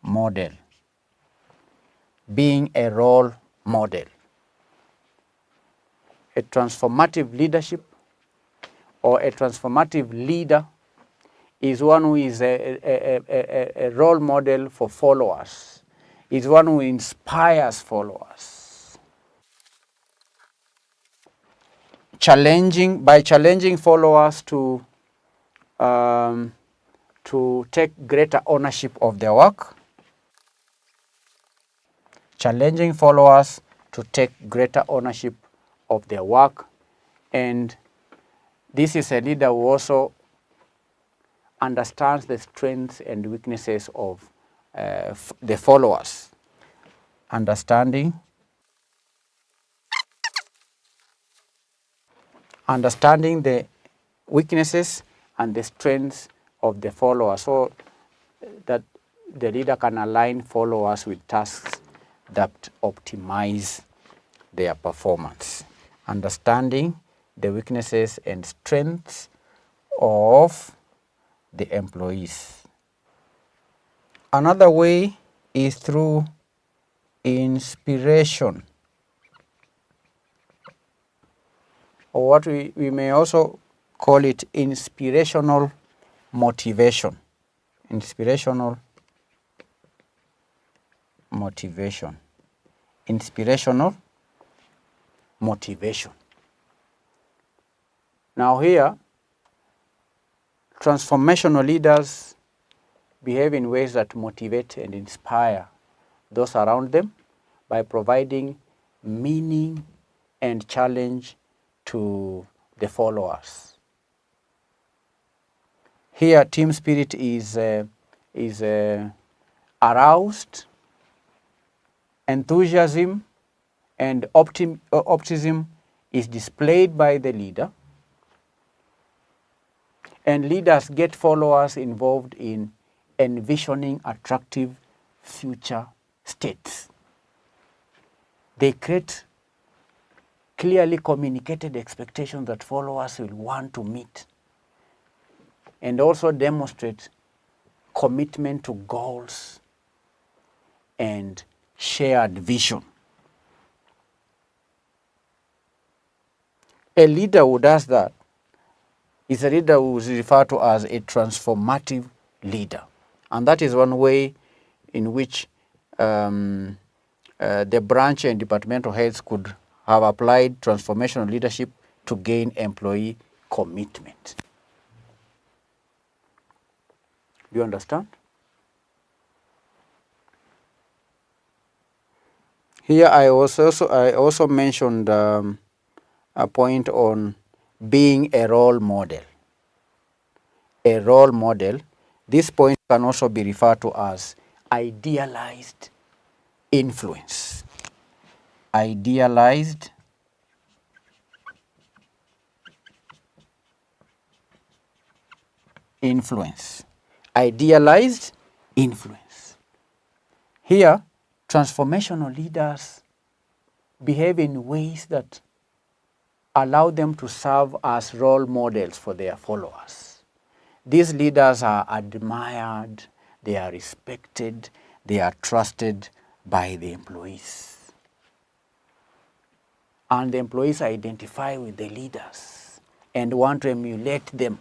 model. Being a role model. A transformative leadership or a transformative leader is one who is a role model for followers, is one who inspires followers. By challenging followers to take greater ownership of their work, challenging followers to take greater ownership of their work, and this is a leader who also understands the strengths and weaknesses of the followers. Understanding the weaknesses and the strengths of the followers, so that the leader can align followers with tasks that optimize their performance. Understanding the weaknesses and strengths of the employees. Another way is through inspiration, or what we may also call it inspirational motivation. Inspirational motivation. Inspirational motivation. Now here, transformational leaders behave in ways that motivate and inspire those around them by providing meaning and challenge to the followers. Here, team spirit is aroused, enthusiasm and optimism is displayed by the leader, and leaders get followers involved in envisioning attractive future states. They create clearly communicated expectations that followers will want to meet, and also demonstrate commitment to goals and shared vision. A leader who does that is a leader who is referred to as a transformative leader. And that is one way in which the branch and departmental heads could have applied transformational leadership to gain employee commitment. Do you understand? Here I also mentioned a point on being a role model. A role model. This point can also be referred to as idealized influence. Idealized influence. Idealized influence. Here, transformational leaders behave in ways that allow them to serve as role models for their followers. These leaders are admired, they are respected, they are trusted by the employees. And the employees identify with the leaders and want to emulate them.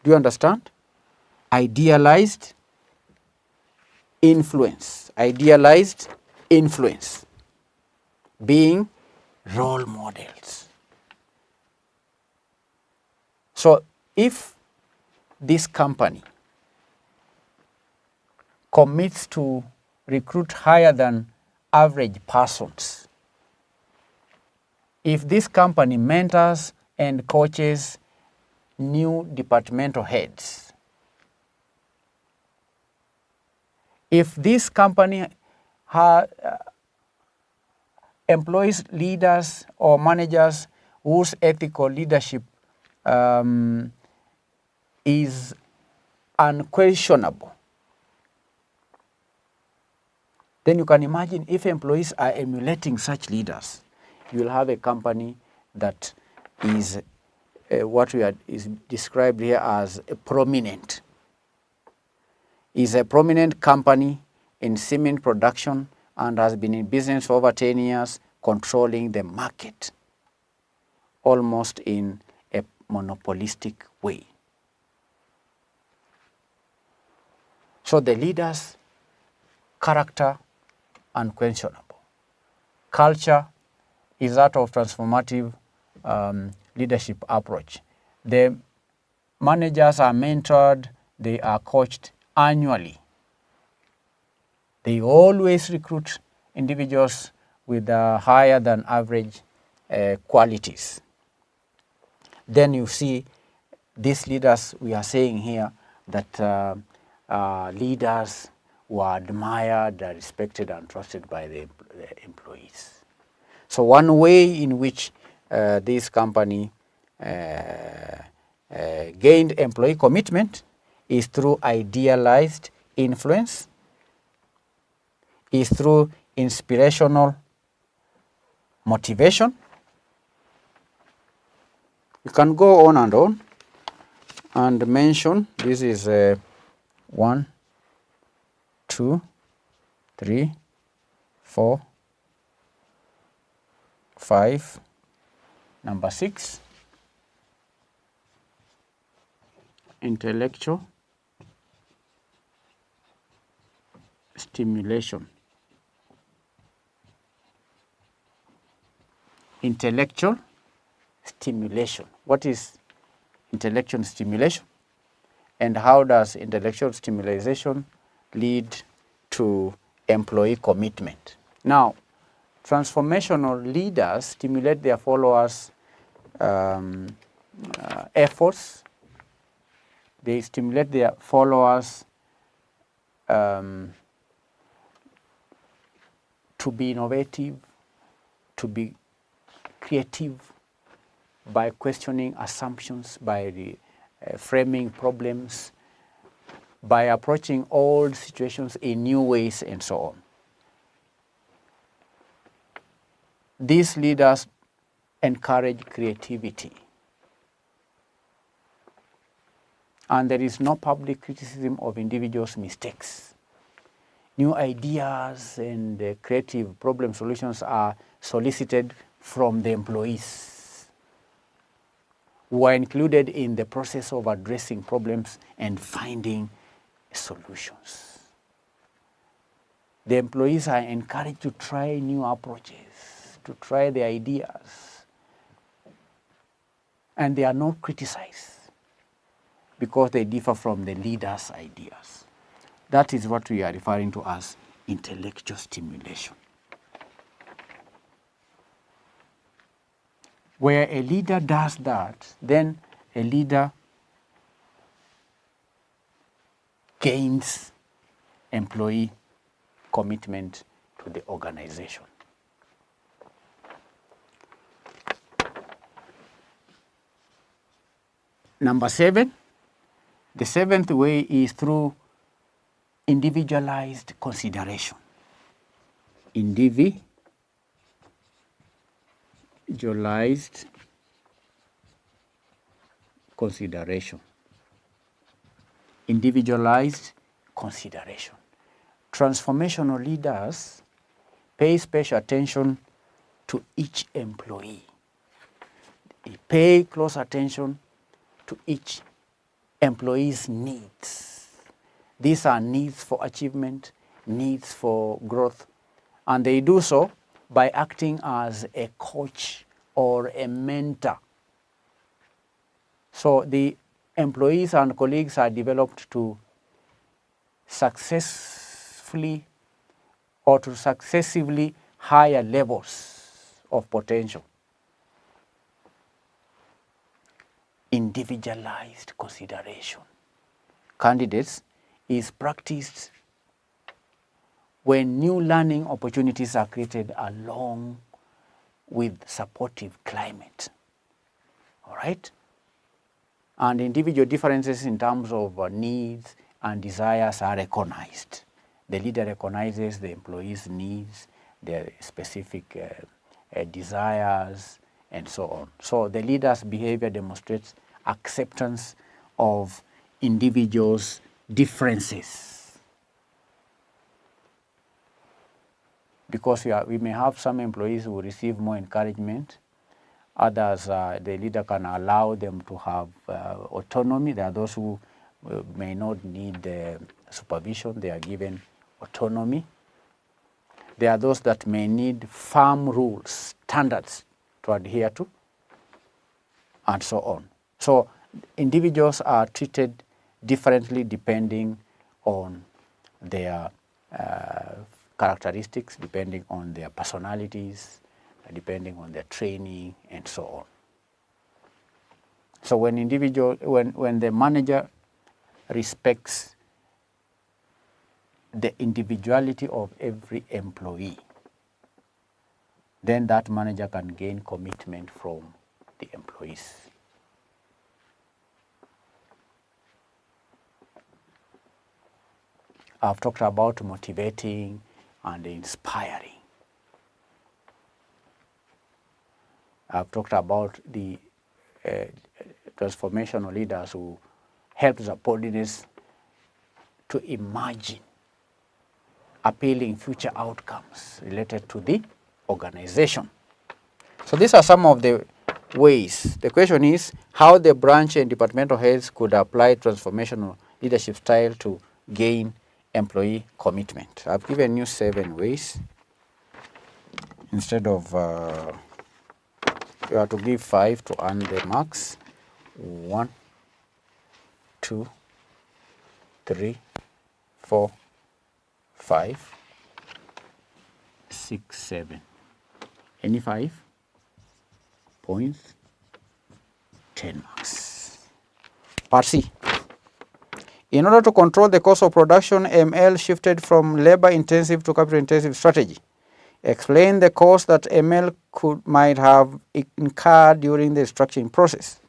Do you understand? Idealized influence. Idealized influence. Being role models. So if this company commits to recruit higher than average persons, if this company mentors and coaches new departmental heads, if this company employs leaders or managers whose ethical leadership is unquestionable, then you can imagine if employees are emulating such leaders, you will have a company that is what is described here as a prominent. Is a prominent company in cement production and has been in business for over 10 years, controlling the market almost in a monopolistic way. So the leaders' character unquestionable. Culture is that of transformative leadership approach. The managers are mentored, they are coached annually. They always recruit individuals with higher than average qualities. Then you see these leaders, we are saying here that leaders who are admired, are respected and trusted by the employees. So one way in which this company gained employee commitment is through idealized influence, is through inspirational motivation. You can go on and mention, this is 1, 2, 3, 4, 5, number 6, intellectual stimulation. Intellectual stimulation. What is intellectual stimulation? And how does intellectual stimulation lead to employee commitment? Now, transformational leaders stimulate their followers' efforts. They stimulate their followers to be innovative, to be creative, by questioning assumptions, by framing problems, by approaching old situations in new ways, and so on. These leaders encourage creativity. And there is no public criticism of individuals' mistakes. New ideas and creative problem solutions are solicited from the employees, who are included in the process of addressing problems and finding solutions. The employees are encouraged to try new approaches, to try the ideas, and they are not criticized because they differ from the leaders' ideas. That is what we are referring to as intellectual stimulation. Where a leader does that, then a leader gains employee commitment to the organization. Number 7, the 7th way is through individualized consideration. Individualized consideration. Individualized consideration. Transformational leaders pay special attention to each employee. They pay close attention to each employee's needs. These are needs for achievement, needs for growth, and they do so by acting as a coach or a mentor. So the employees and colleagues are developed to successfully or to successively higher levels of potential. Individualized consideration. Candidates is practiced when new learning opportunities are created along with supportive climate. All right? And individual differences in terms of needs and desires are recognized. The leader recognizes the employees' needs, their specific desires, and so on. So the leader's behavior demonstrates acceptance of individuals' differences. Because we may have some employees who receive more encouragement. Others, the leader can allow them to have autonomy. There are those who may not need supervision. They are given autonomy. There are those that may need firm rules, standards to adhere to, and so on. So individuals are treated differently depending on their characteristics, depending on their personalities, depending on their training, and so on. So when the manager respects the individuality of every employee, then that manager can gain commitment from the employees. I've talked about motivating and inspiring. I've talked about the transformational leaders who help the subordinates to imagine appealing future outcomes related to the organization. So these are some of the ways. The question is how the branch and departmental heads could apply transformational leadership style to gain employee commitment. I've given you 7 ways. Instead of you have to give 5 to earn the marks. 1, 2, 3, 4, 5, 6, 7. Any 5 points, 10 marks. Part C. In order to control the cost of production, ML shifted from labor-intensive to capital-intensive strategy. Explain the cost that ML might have incurred during the restructuring process.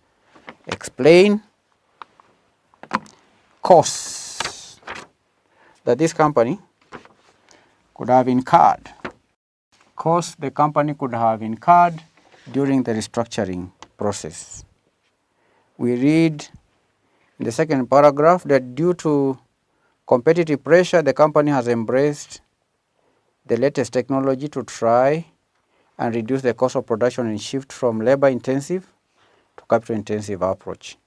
Explain costs that this company could have incurred. Costs the company could have incurred during the restructuring process. We read in the second paragraph that due to competitive pressure, the company has embraced the latest technology to try and reduce the cost of production and shift from labor-intensive to capital-intensive approach.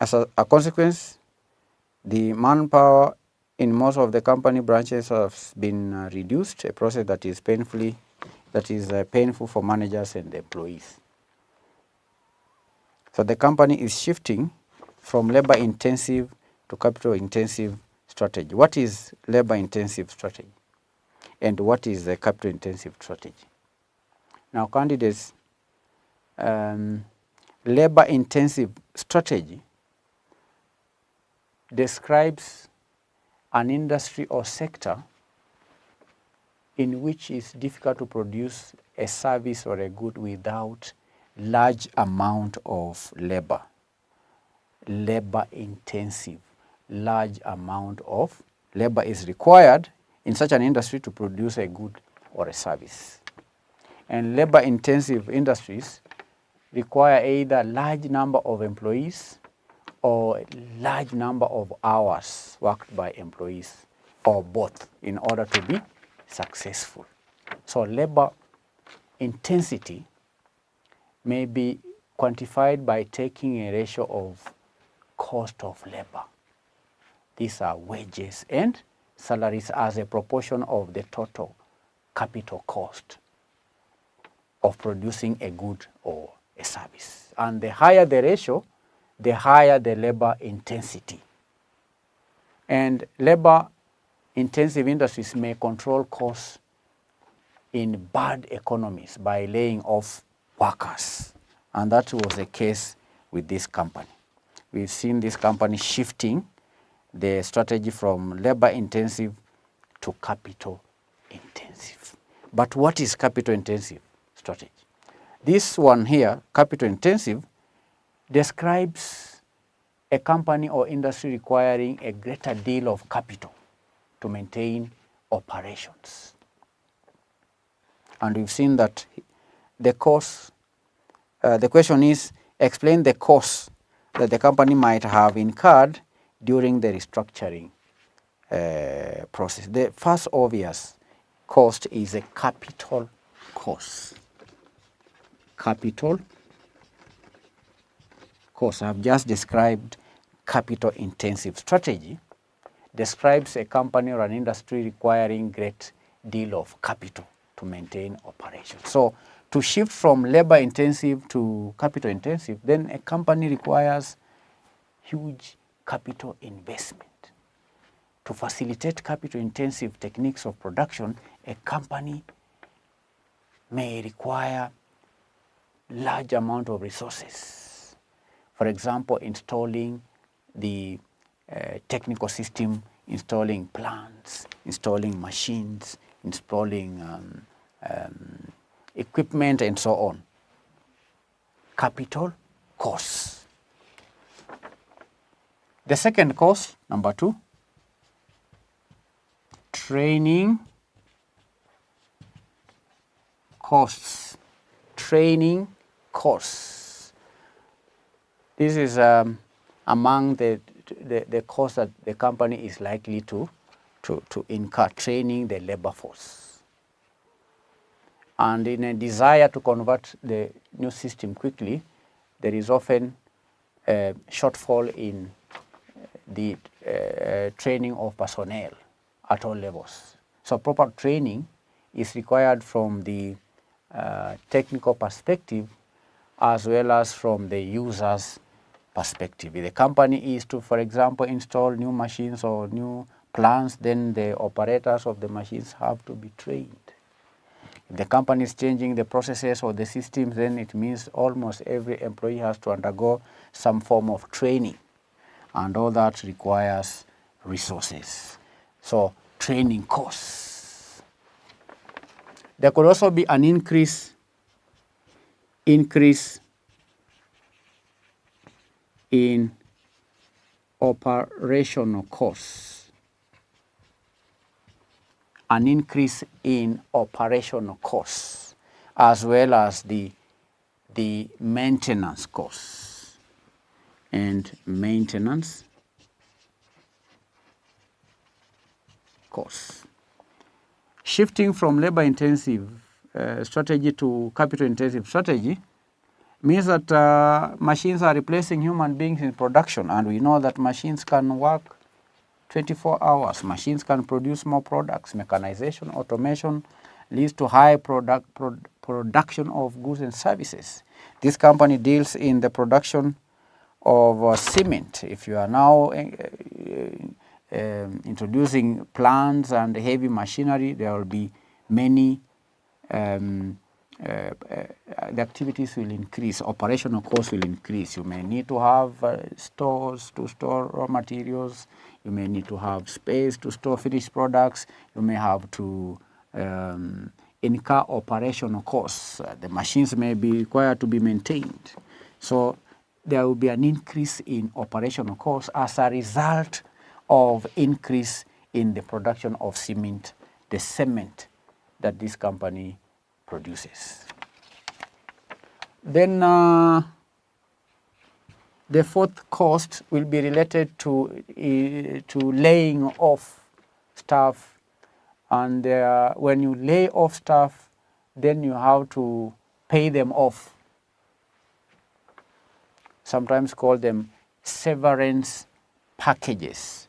As a consequence, the manpower in most of the company branches has been reduced, a process that is painful for managers and employees. So the company is shifting from labor-intensive to capital-intensive strategy. What is labor-intensive strategy? And what is the capital-intensive strategy? Now, candidates, labor-intensive strategy describes an industry or sector in which it's difficult to produce a service or a good without large amount of labor. Labor-intensive, large amount of labor is required in such an industry to produce a good or a service. And labor-intensive industries require either large number of employees or large number of hours worked by employees, or both, in order to be successful. So labor intensity may be quantified by taking a ratio of cost of labor. These are wages and salaries as a proportion of the total capital cost of producing a good or a service. And the higher the ratio, the higher the labor intensity. And labor-intensive industries may control costs in bad economies by laying off workers. And that was the case with this company. We've seen this company shifting the strategy from labor-intensive to capital-intensive. But what is capital-intensive strategy? This one here, capital-intensive, describes a company or industry requiring a greater deal of capital to maintain operations. And we've seen that the cost, the question is, explain the costs that the company might have incurred during the restructuring process. The first obvious cost is a capital cost. Capital cost. I've just described capital intensive strategy. Describes a company or an industry requiring great deal of capital to maintain operations. So to shift from labor intensive to capital intensive, then a company requires huge capital investment. To facilitate capital intensive techniques of production, a company may require large amount of resources. For example, installing the technical system, installing plants, installing machines, installing equipment, and so on. Capital costs. The second cost, number 2, training costs. Training costs. This is among the costs that the company is likely to incur, training the labor force. And in a desire to convert the new system quickly, there is often a shortfall in the training of personnel at all levels. So proper training is required from the technical perspective as well as from the user's perspective. If the company is to, for example, install new machines or new plants, then the operators of the machines have to be trained. If the company is changing the processes or the systems, then it means almost every employee has to undergo some form of training, and all that requires resources. So training costs. There could also be an increase in operational costs. An increase in operational costs as well as the maintenance costs and maintenance costs. Shifting from labor-intensive strategy to capital-intensive strategy means that machines are replacing human beings in production, and we know that machines can work 24 hours. Machines can produce more products. Mechanization, automation leads to high production of goods and services. This company deals in the production of cement. If you are now introducing plants and heavy machinery, there will be many the activities will increase, operational costs will increase. You may need to have stores to store raw materials. You may need to have space to store finished products. You may have to incur operational costs. The machines may be required to be maintained. So there will be an increase in operational costs as a result of increase in the production of cement, the cement that this company produces. Then the fourth cost will be related to laying off staff, and when you lay off staff, then you have to pay them off. Sometimes call them severance packages.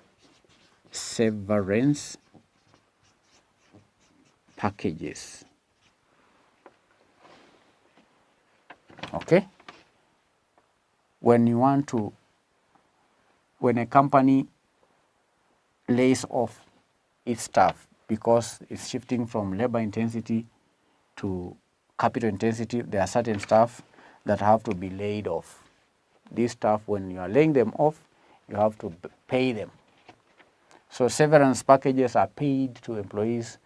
Severance packages. Okay? When a company lays off its staff because it's shifting from labor intensity to capital intensity. There are certain staff that have to be laid off. These staff, when you are laying them off, you have to pay them. So severance packages are paid to employees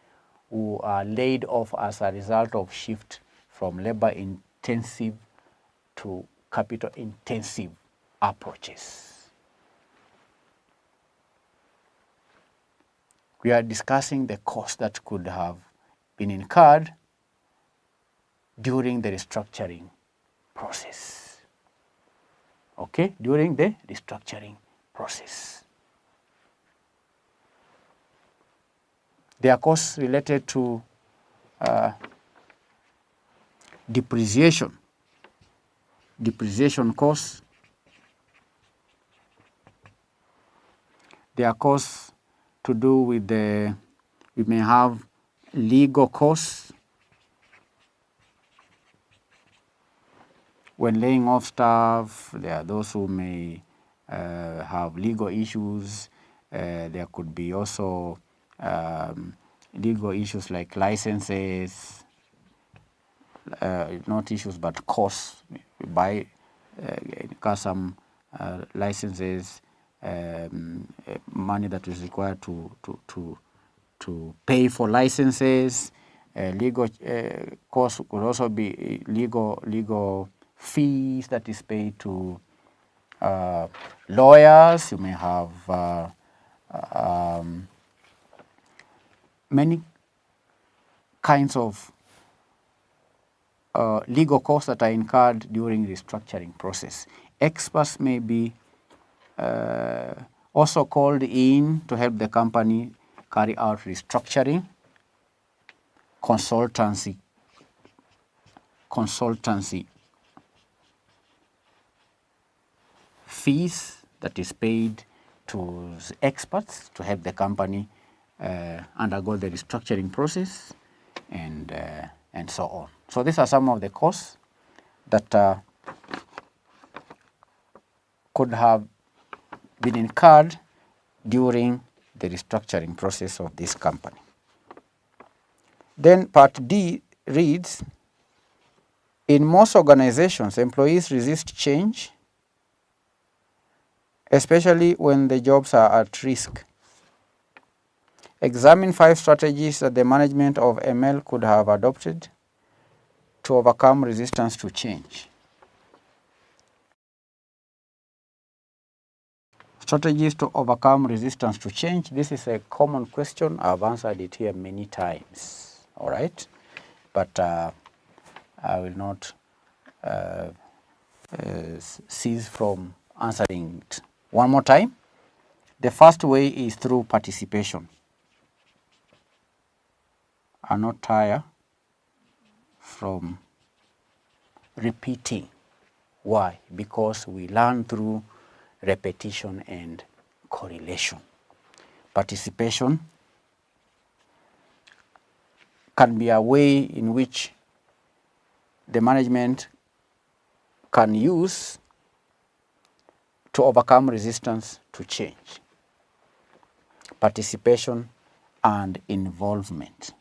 who are laid off as a result of shift from labor intensive to capital intensive approaches. We are discussing the cost that could have been incurred during the restructuring process. Okay, during the restructuring process. There are costs related to depreciation costs. There are costs to do with we may have legal costs when laying off staff. There are those who may have legal issues. There could be also legal issues like licenses, not issues but costs. Buy some licenses, money that is required to pay for licenses. Legal costs could also be legal fees that is paid to lawyers. You may have many kinds of legal costs that are incurred during the restructuring process. Experts may be also called in to help the company carry out restructuring. Consultancy fees that is paid to experts to help the company undergo the restructuring process, and so on. So these are some of the costs that could have been incurred during the restructuring process of this company. Then part D reads, in most organizations, employees resist change, especially when the jobs are at risk. Examine 5 strategies that the management of ML could have adopted to overcome resistance to change. Strategies to overcome resistance to change. This is a common question. I've answered it here many times. All right, but I will not cease from answering it one more time. The first way is through participation. I'm not tired from repeating. Why? Because we learn through repetition and correlation. Participation can be a way in which the management can use to overcome resistance to change. Participation and involvement.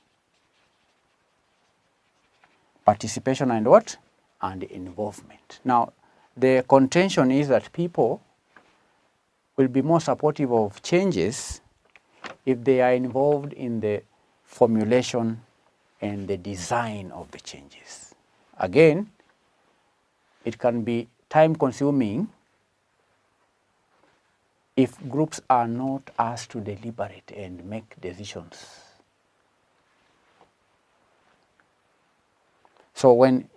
Participation and what? And involvement. Now, the contention is that people will be more supportive of changes if they are involved in the formulation and the design of the changes. Again, it can be time-consuming if groups are not asked to deliberate and make decisions. So when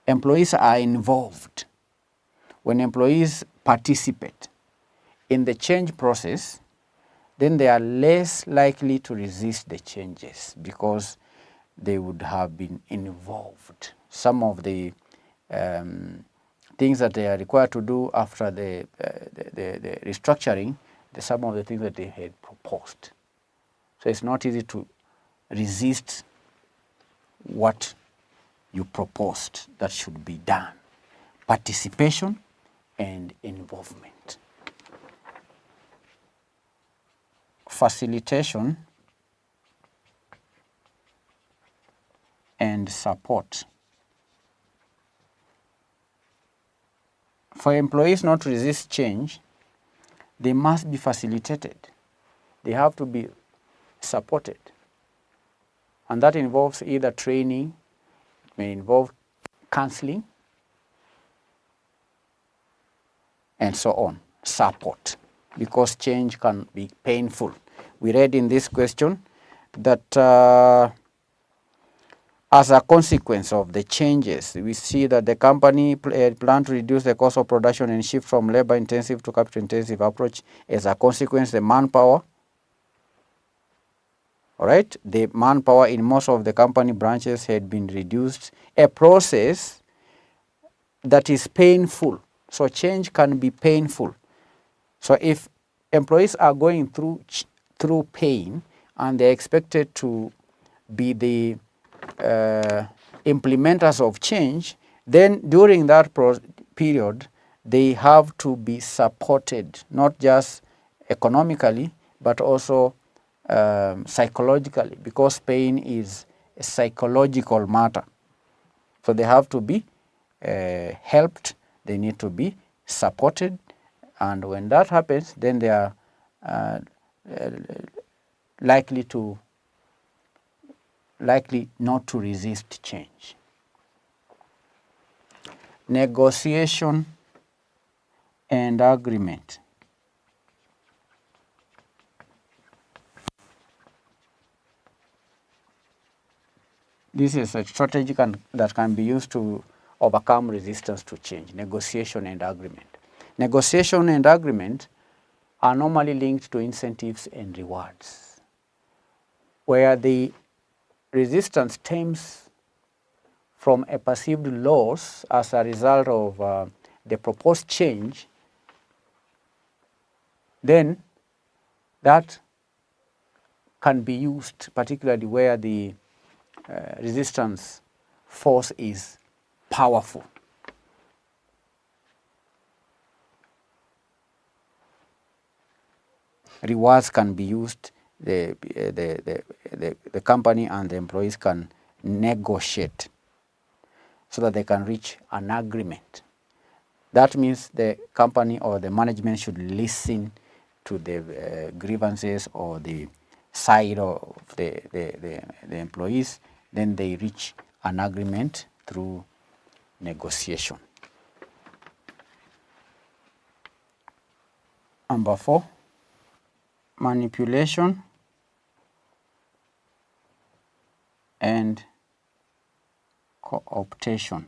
employees are involved, when employees participate in the change process, then they are less likely to resist the changes because they would have been involved. Some of the things that they are required to do after the restructuring, some of the things that they had proposed. So it's not easy to resist what you proposed that should be done. Participation and involvement. facilitation and support. For employees not to resist change, they must be facilitated. They have to be supported. And that involves either training, it may involve counseling, and so on, support, because change can be painful. We read in this question that as a consequence of the changes, we see that the company plan to reduce the cost of production and shift from labor-intensive to capital-intensive approach. As a consequence, the manpower, all right, the manpower in most of the company branches had been reduced, a process that is painful. So change can be painful. So if employees are going through pain and they're expected to be the implementers of change, then during that period, they have to be supported, not just economically, but also psychologically, because pain is a psychological matter. So they have to be helped, they need to be supported, and when that happens, then they are likely not to resist change. Negotiation and agreement. This is a strategy that can be used to overcome resistance to change, negotiation and agreement. Negotiation and agreement are normally linked to incentives and rewards, where the resistance stems from a perceived loss as a result of the proposed change. Then that can be used, particularly where the resistance force is powerful. Rewards can be used. The company and the employees can negotiate so that they can reach an agreement. That means the company or the management should listen to the grievances or the side of the employees. Then they reach an agreement through negotiation. Number 4, manipulation and co-optation.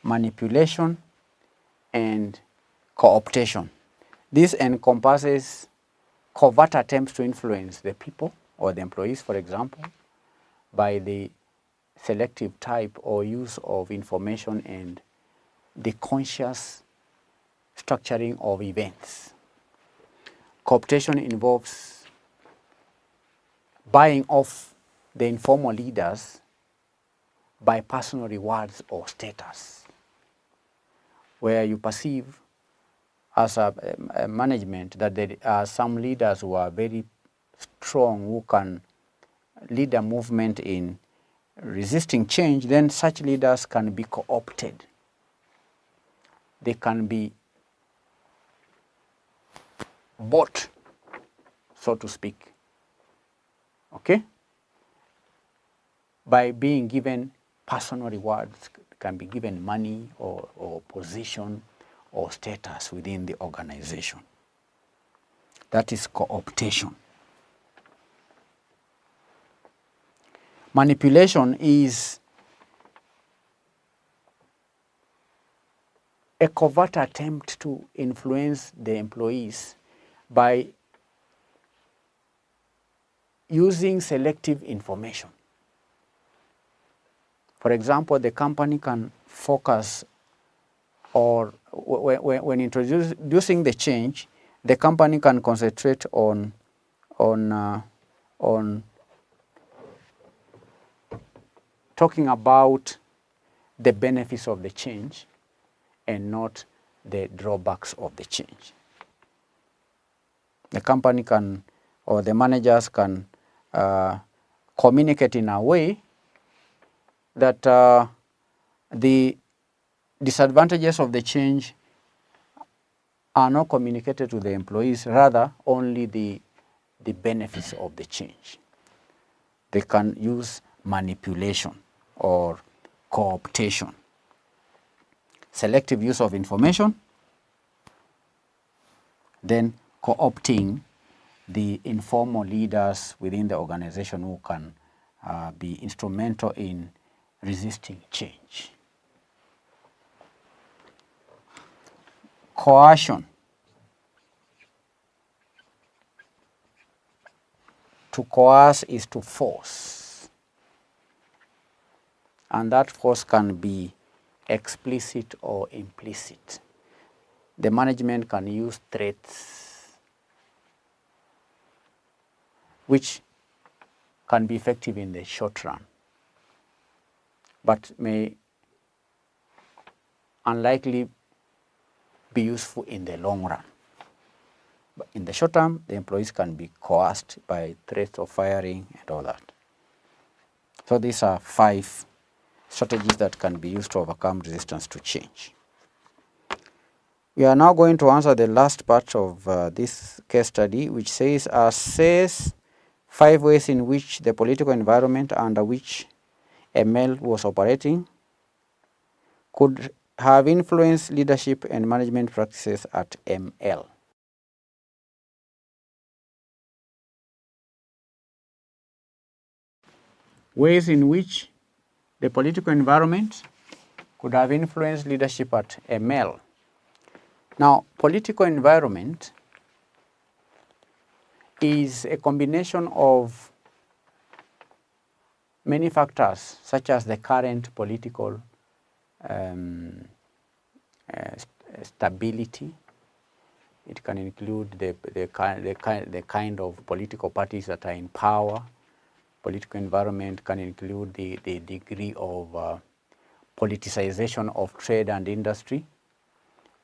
Manipulation and co-optation. This encompasses covert attempts to influence the people or the employees, for example, by the selective type or use of information and the conscious structuring of events. Co-optation involves buying off the informal leaders by personal rewards or status, where you perceive as a management that there are some leaders who are very strong, who can lead a movement in resisting change, then such leaders can be co-opted. They can be bought, so to speak, okay, by being given personal rewards. Can be given money or position or status within the organization. That is co-optation. Manipulation is a covert attempt to influence the employees by using selective information. For example, the company can focus, or when introducing the change, the company can concentrate on talking about the benefits of the change and not the drawbacks of the change. The company can, or the managers can communicate in a way that the disadvantages of the change are not communicated to the employees, rather only the benefits of the change. They can use manipulation or co-optation, selective use of information, then co-opting the informal leaders within the organization who can be instrumental in resisting change. Coercion. To coerce is to force, and that force can be explicit or implicit. The management can use threats which can be effective in the short run, but may unlikely be useful in the long run. But in the short term, the employees can be coerced by threats of firing and all that. So these are 5 strategies that can be used to overcome resistance to change. We are now going to answer the last part of this case study, which says, assess 5 ways in which the political environment under which ML was operating could have influenced leadership and management practices at ML. Ways in which the political environment could have influenced leadership at ML. Now, political environment is a combination of many factors, such as the current political stability. It can include the kind of political parties that are in power. Political environment can include the degree of politicization of trade and industry.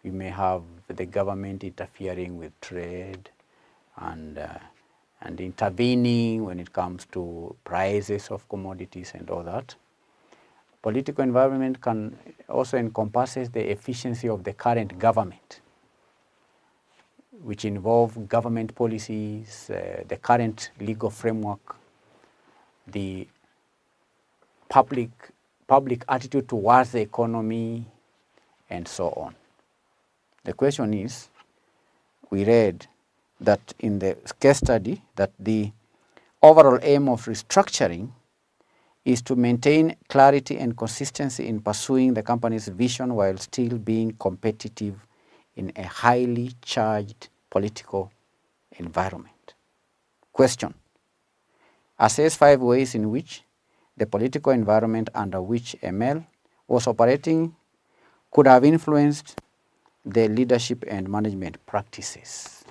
We may have the government interfering with trade and intervening when it comes to prices of commodities and all that. Political environment can also encompasses the efficiency of the current government, which involve government policies, the current legal framework, the public attitude towards the economy, and so on. The question is, we read that in the case study that the overall aim of restructuring is to maintain clarity and consistency in pursuing the company's vision while still being competitive in a highly charged political environment. Question: assess 5 ways in which the political environment under which ML was operating could have influenced the leadership and management practices.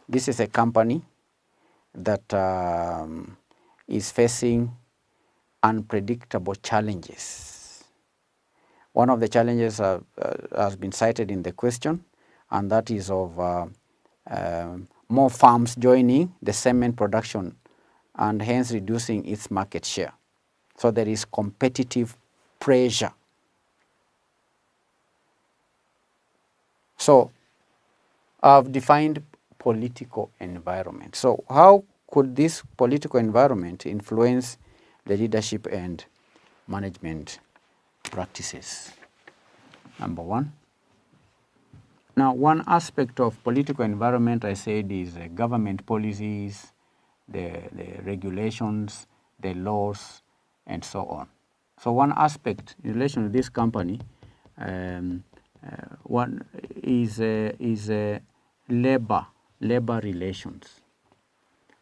This is a company that is facing unpredictable challenges. One of the challenges has been cited in the question, and that is of more farms joining the cement production and hence reducing its market share. So there is competitive pressure. So I've defined political environment. So how could this political environment influence the leadership and management practices? Number 1. Now, one aspect of political environment, I said, is government policies, the regulations, the laws, and so on. So one aspect in relation to this company, one is labor relations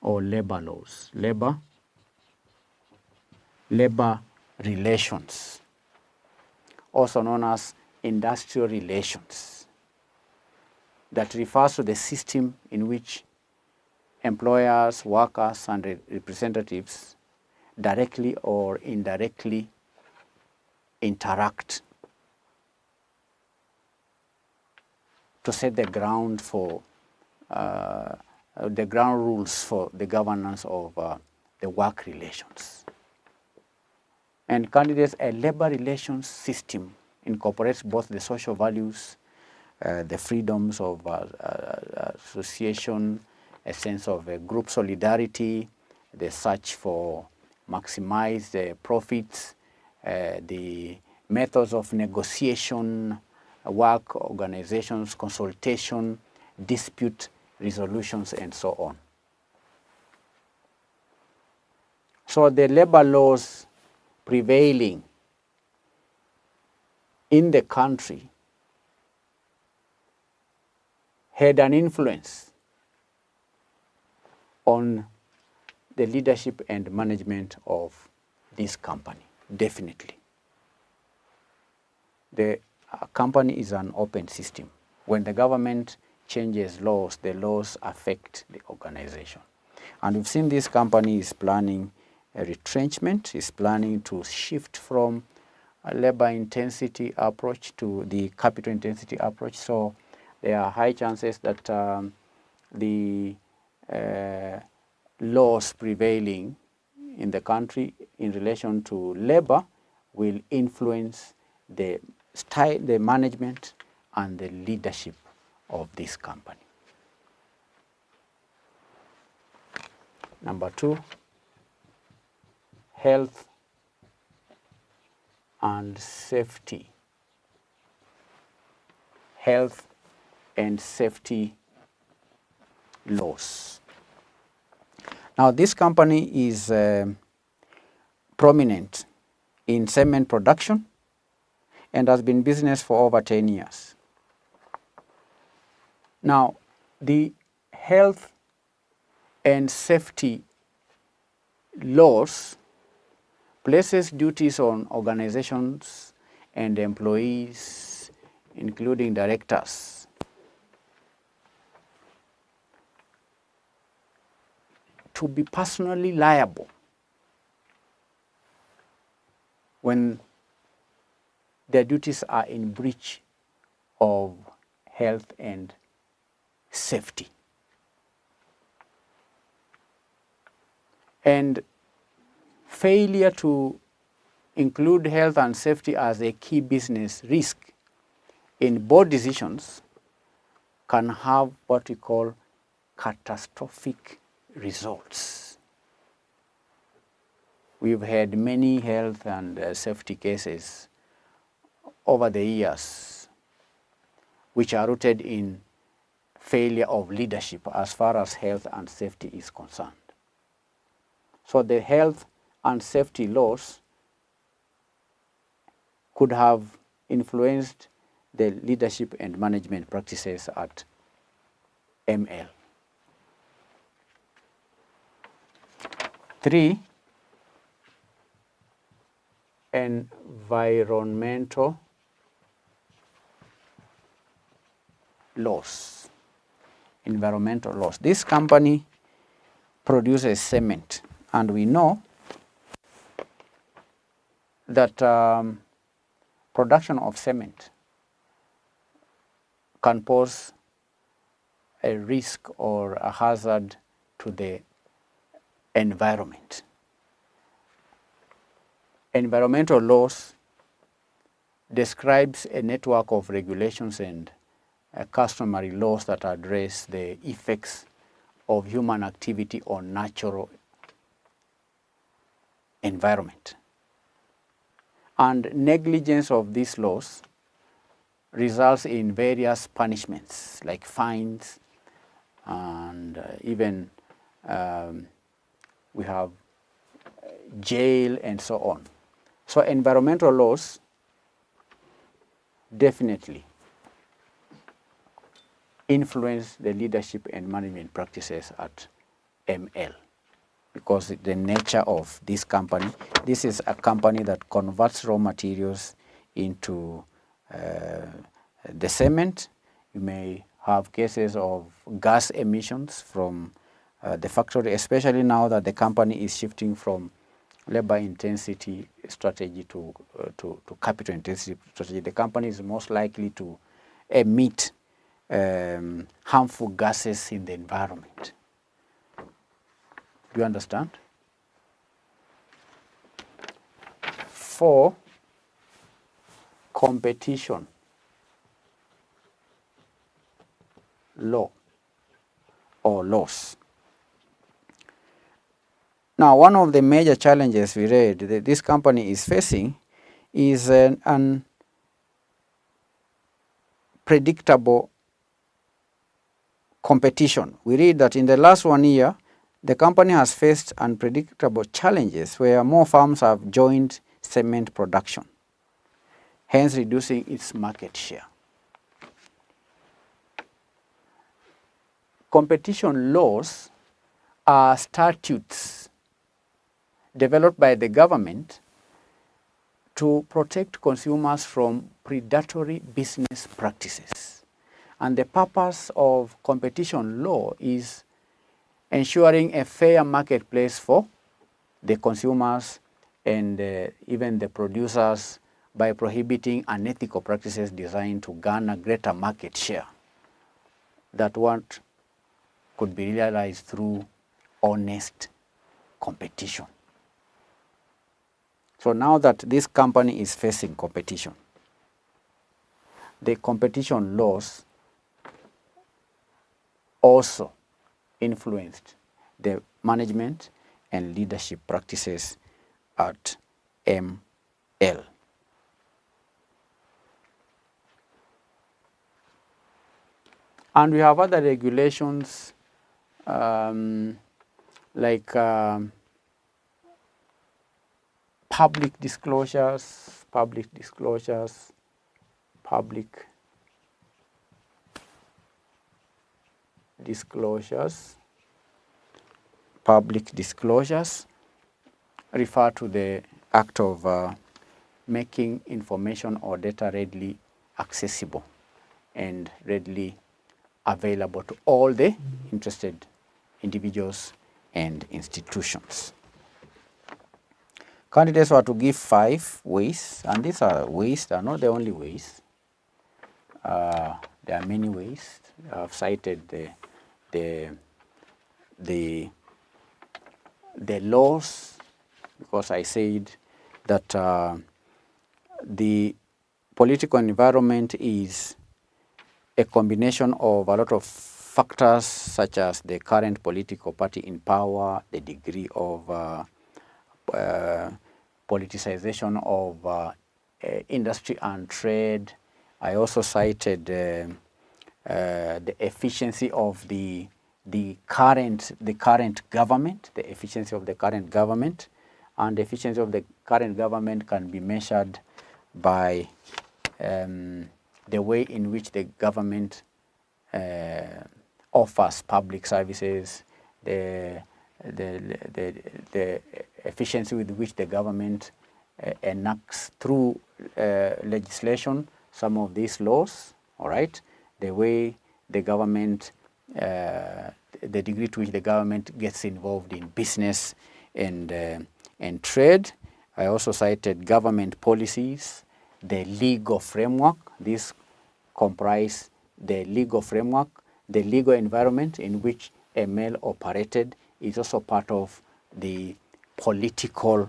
or labor laws. Labor relations, also known as industrial relations, that refers to the system in which employers, workers, and representatives directly or indirectly interact to set the ground for the ground rules for the governance of the work relations. And candidates, a labor relations system incorporates both the social values, the freedoms of association, a sense of group solidarity, the search for maximize the profits, the methods of negotiation, work organizations, consultation, dispute resolutions, and so on. So the labor laws prevailing in the country had an influence on the leadership and management of this company, definitely. The company is an open system. When the government changes laws, the laws affect the organization. And we've seen this company is planning a retrenchment, is planning to shift from a labor intensity approach to the capital intensity approach. So there are high chances that the laws prevailing in the country in relation to labor will influence the style, the management, and the leadership of this company. Number 2, health and safety. Health and safety laws. Now, this company is prominent in cement production and has been in business for over 10 years. Now, the health and safety laws places duties on organizations and employees, including directors, to be personally liable when their duties are in breach of health and safety. And failure to include health and safety as a key business risk in board decisions can have what we call catastrophic results. We've had many health and safety cases over the years which are rooted in failure of leadership as far as health and safety is concerned. So the health and safety laws could have influenced the leadership and management practices at ML. 3, environmental laws. Environmental laws. This company produces cement, and we know that production of cement can pose a risk or a hazard to the environment. Environmental laws describes a network of regulations and customary laws that address the effects of human activity on natural environment. And negligence of these laws results in various punishments like fines, and even we have jail and so on. So environmental laws definitely influence the leadership and management practices at ML, because the nature of this company, this is a company that converts raw materials into the cement. You may have cases of gas emissions from the factory, especially now that the company is shifting from labor intensity strategy to capital intensity strategy. The company is most likely to emit harmful gases in the environment. Do you understand? 4, competition law or laws. Now, one of the major challenges we read that this company is facing is an unpredictable competition. We read that in the last 1 year, the company has faced unpredictable challenges where more firms have joined cement production, hence reducing its market share. Competition laws are statutes developed by the government to protect consumers from predatory business practices. And the purpose of competition law is ensuring a fair marketplace for the consumers and even the producers by prohibiting unethical practices designed to garner greater market share that what could be realized through honest competition. So now that this company is facing competition, the competition laws also influenced the management and leadership practices at ML. And we have other regulations like public disclosures, refer to the act of making information or data readily accessible and readily available to all the interested individuals and institutions. Candidates were to give 5 ways, and these are ways, they are not the only ways. There are many ways. I've cited the laws because I said that the political environment is a combination of a lot of factors such as the current political party in power, the degree of politicization of industry and trade. I also cited the efficiency of the current government, the efficiency of the current government, and the efficiency of the current government can be measured by the way in which the government offers public services, the efficiency with which the government enacts through legislation some of these laws, all right? The way the government, the degree to which the government gets involved in business and trade. I also cited government policies, the legal framework. These comprise the legal framework, the legal environment in which ML operated is also part of the political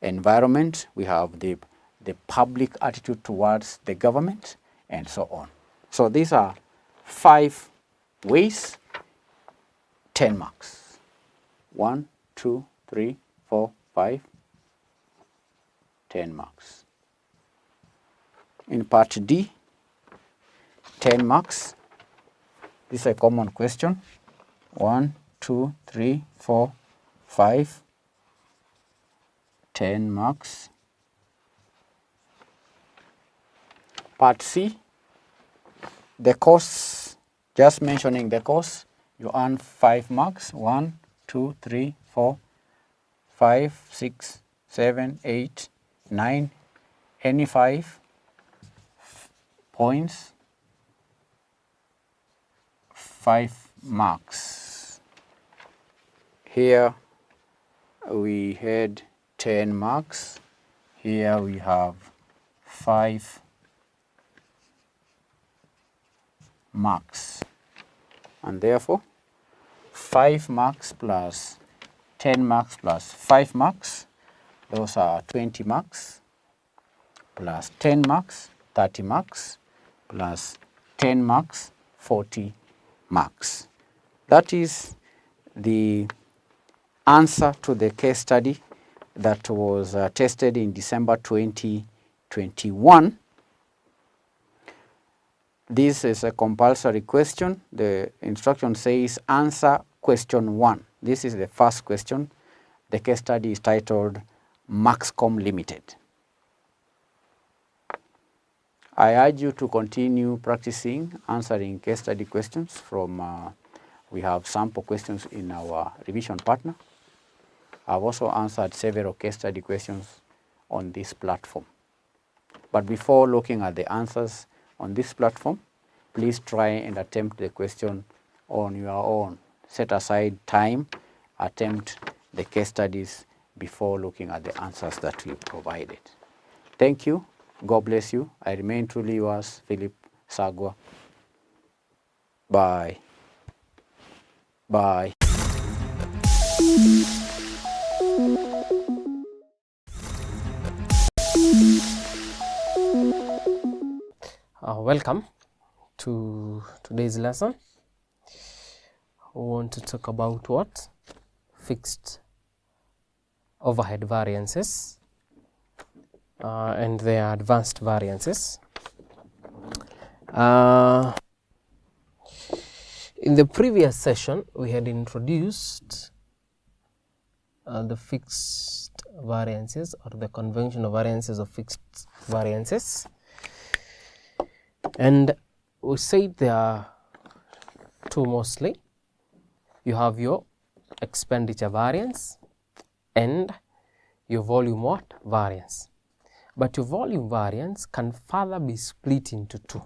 environment. We have the public attitude towards the government and so on. So these are 5 ways, 10 marks. 1, 2, 3, 4, 5, 10 marks. In part D, 10 marks. This is a common question. 1, 2, 3, 4, 5, 10 marks. Part C, the course, just mentioning the course, you earn 5 marks. 1, 2, 3, 4, 5, 6, 7, 8, 9, any 5 points, 5 marks. Here we had 10 marks. Here we have 5 marks. And therefore, 5 marks plus 10 marks plus 5 marks, those are 20 marks, plus 10 marks, 30 marks, plus 10 marks, 40 marks. That is the answer to the case study that was tested in December 2021. This is a compulsory question. The instruction says answer question 1. This is the first question. The case study is titled Maxcom Limited. I urge you to continue practicing answering case study questions from, we have sample questions in our revision partner. I've also answered several case study questions on this platform. But before looking at the answers on this platform, please try and attempt the question on your own. Set aside time, attempt the case studies before looking at the answers that we provided. Thank you. God bless you. I remain truly yours, Philip Sagwa. Bye. Bye. Welcome to today's lesson. We want to talk about what? Fixed overhead variances and their advanced variances. In the previous session, we had introduced the fixed variances or the conventional variances of fixed variances. And we said there are two mostly. You have your expenditure variance and your volume what? Variance. But your volume variance can further be split into two,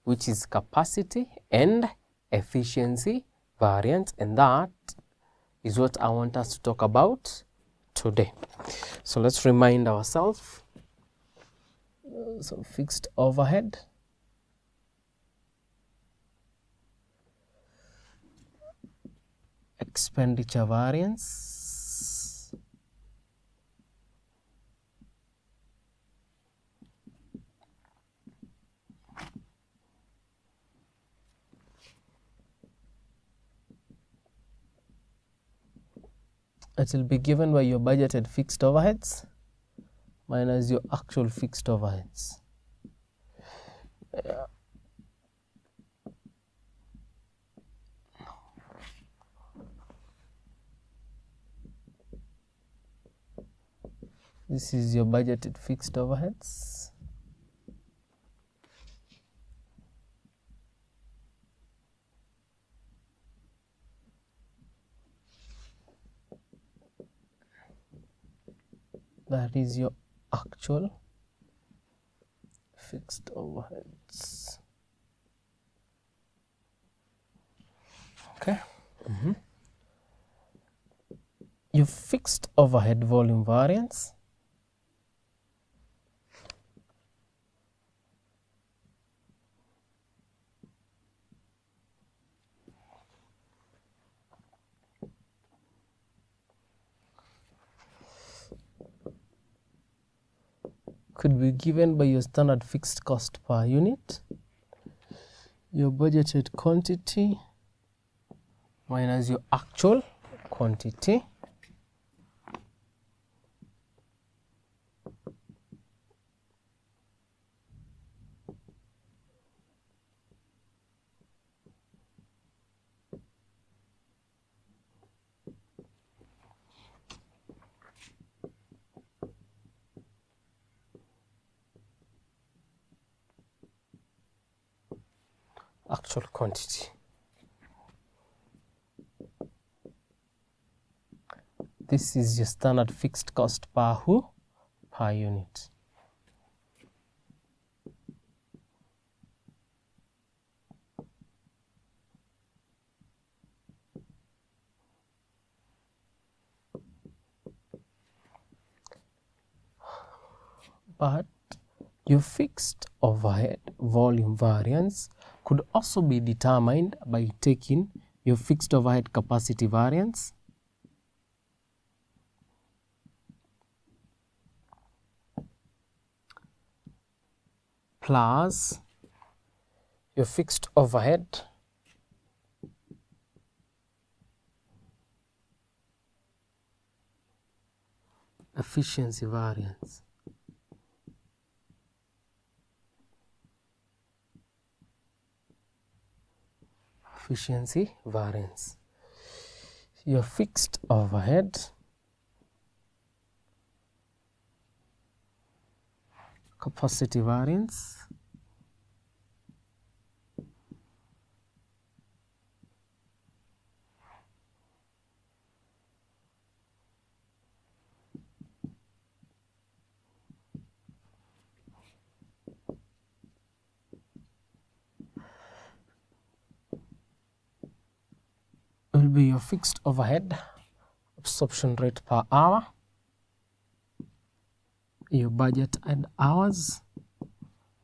which is capacity and efficiency variance, and that is what I want us to talk about today. So let's remind ourselves. So fixed overhead, expenditure variance, it will be given by your budgeted fixed overheads minus your actual fixed overheads. This is your budgeted fixed overheads. That is your actual fixed overheads. Okay. Your fixed overhead volume variance could be given by your standard fixed cost per unit, your budgeted quantity minus your actual quantity, actual quantity. This is your standard fixed cost per who? Per unit. But your fixed overhead volume variance could also be determined by taking your fixed overhead capacity variance plus your fixed overhead efficiency variance. Efficiency variance. Your fixed overhead capacity variance will be your fixed overhead absorption rate per hour, your budgeted hours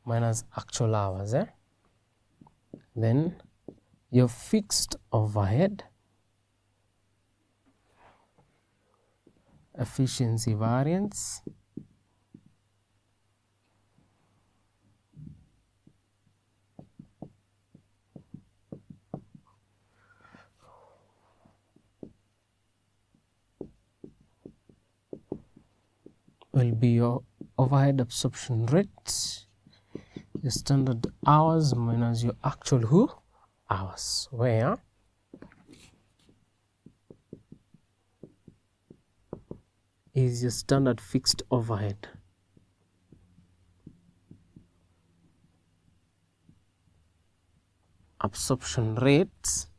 minus actual hours, then your fixed overhead efficiency variance will be your overhead absorption rate, your standard hours minus your actual hours, where is your standard fixed overhead absorption rate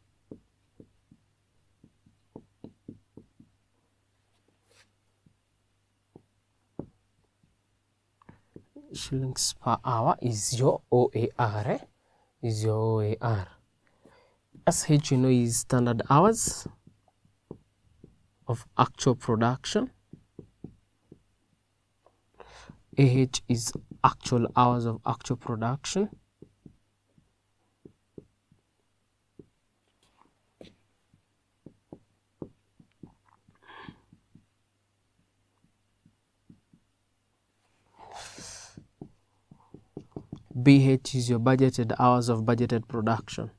shillings per hour is your OAR, is your OAR. SH, you know, is standard hours of actual production. AH is actual hours of actual production. BH is your budgeted hours of budgeted production.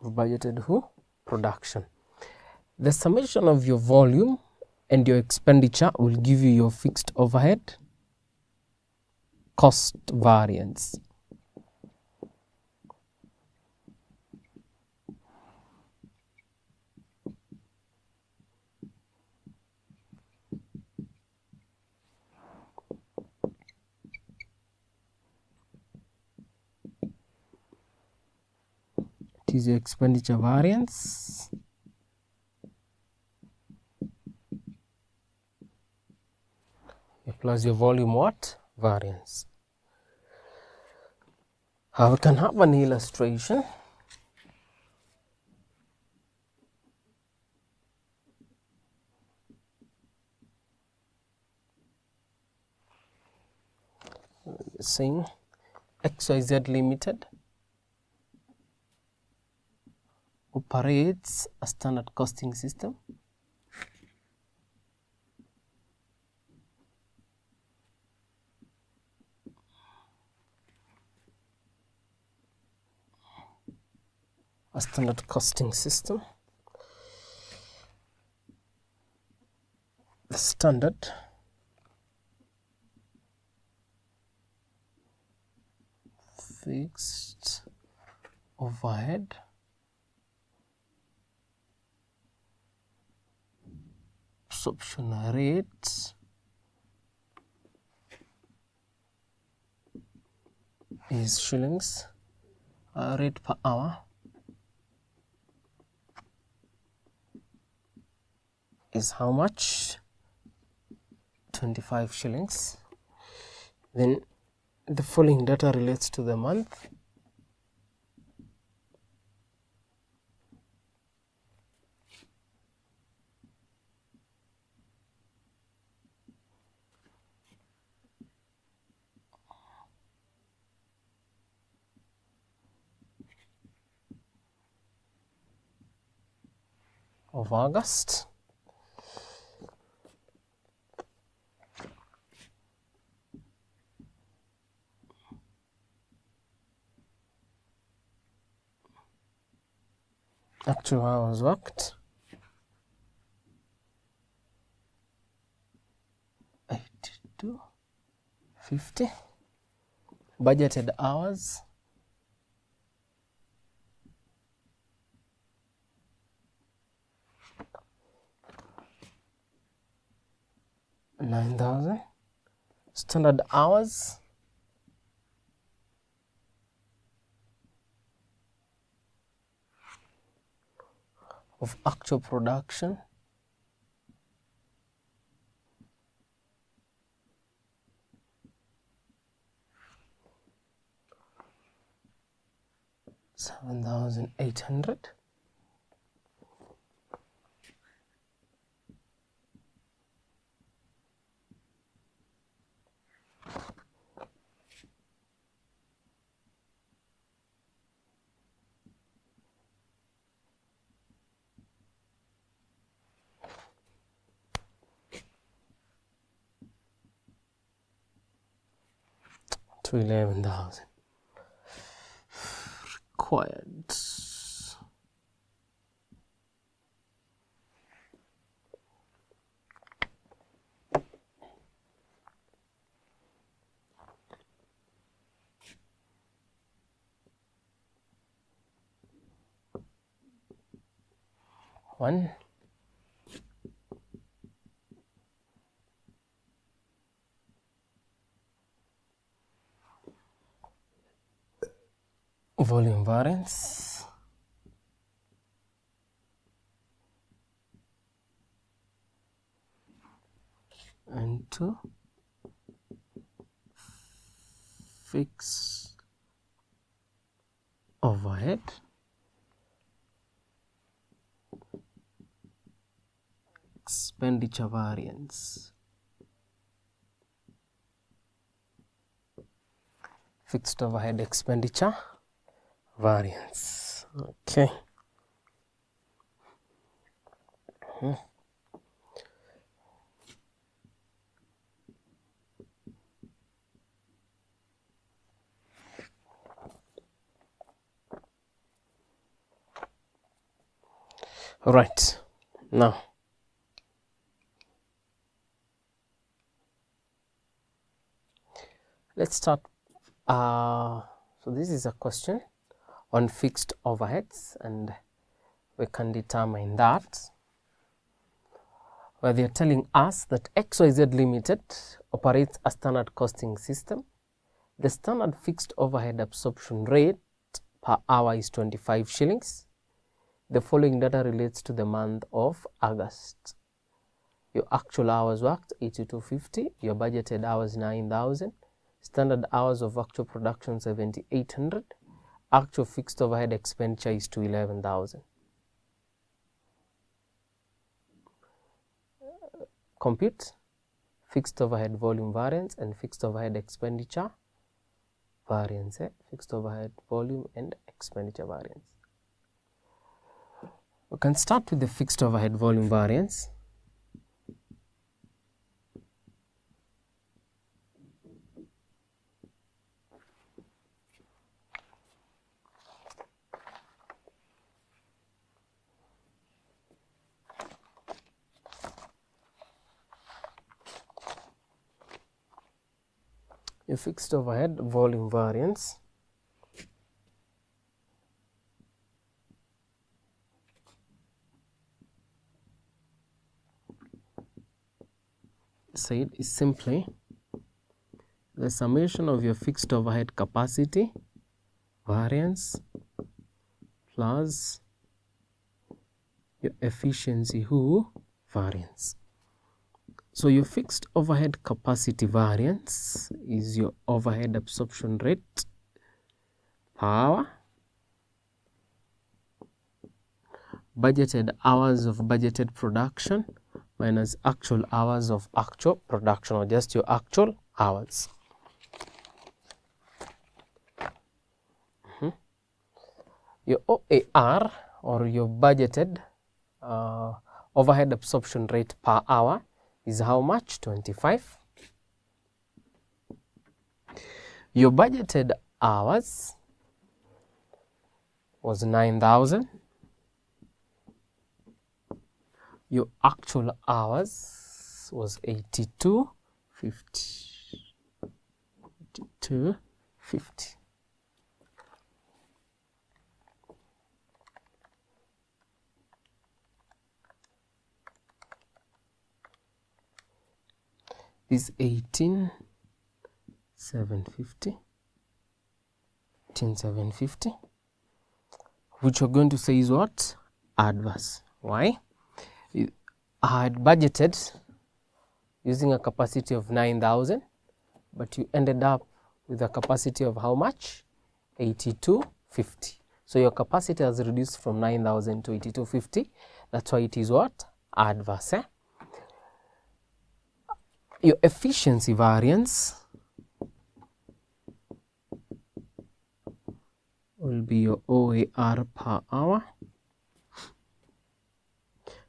Budgeted production. The summation of your volume and your expenditure will give you your fixed overhead cost variance. It is your expenditure variance plus your volume variance. We can have an illustration. Saying XYZ Limited operates a standard costing system The standard fixed overhead absorption rate is shillings rate per hour is how much? 25 shillings. Then the following data relates to the month. of August. Actual hours worked 82.50. Budgeted hours 9,000. Standard hours of actual production 7,800. To 11,000 required. One. Volume variance and 2 fixed overhead expenditure variance. Fixed overhead expenditure variance. Okay. All right. Now, let's start. So this is a question on fixed overheads, and we can determine that where they are telling us that XYZ Limited operates a standard costing system. The standard fixed overhead absorption rate per hour is 25 shillings. The following data relates to the month of August. Your actual hours worked 82.50, your budgeted hours 9,000, standard hours of actual production 7,800, actual fixed overhead expenditure is to 11,000. Compute fixed overhead volume variance and fixed overhead expenditure variance. Fixed overhead volume and expenditure variance. We can start with the fixed overhead volume variance. Your fixed overhead volume variance said is simply the summation of your fixed overhead capacity variance plus your efficiency variance. So your fixed overhead capacity variance is your overhead absorption rate per hour, budgeted hours of budgeted production minus actual hours of actual production, or just your actual hours. Your OAR, or your budgeted overhead absorption rate per hour is how much? 25. Your budgeted hours was 9,000. Your actual hours was 82.50. 82.50. This 18,750. 18,750, which we're going to say is what? Adverse. Why? I had budgeted using a capacity of 9,000, but you ended up with a capacity of how much? 82.50. So your capacity has reduced from 9,000 to 82.50. That's why it is what? Adverse. Your efficiency variance will be your OAR per hour,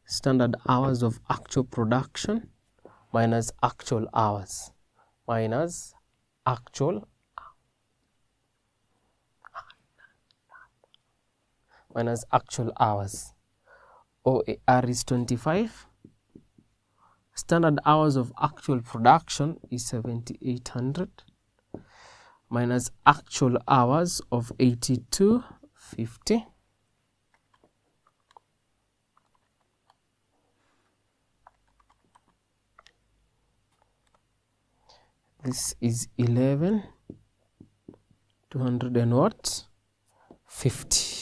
standard hours of actual production minus actual hours, minus actual hours. OAR is 25. Standard hours of actual production is 7,800 minus actual hours of 82.50. This is 11,200 and what? 50.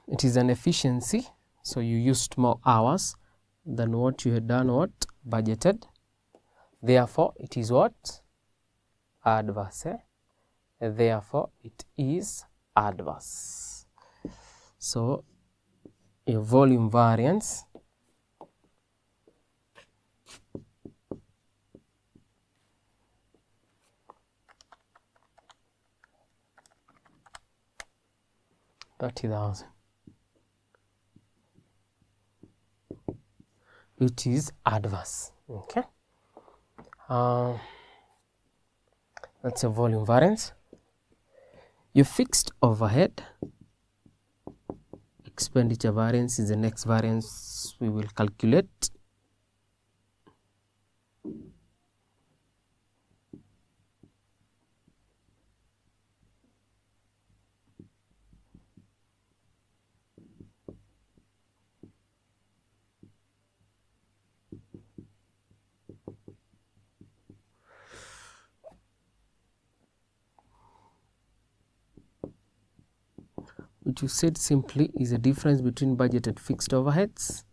It is an efficiency, so you used more hours than what you had done what? Budgeted. Therefore, it is what? Adverse. Therefore, it is adverse. So, your volume variance $30,000. It is adverse. Okay, that's a volume variance. Your fixed overhead expenditure variance is the next variance we will calculate. Which you said simply is the difference between budgeted fixed overheads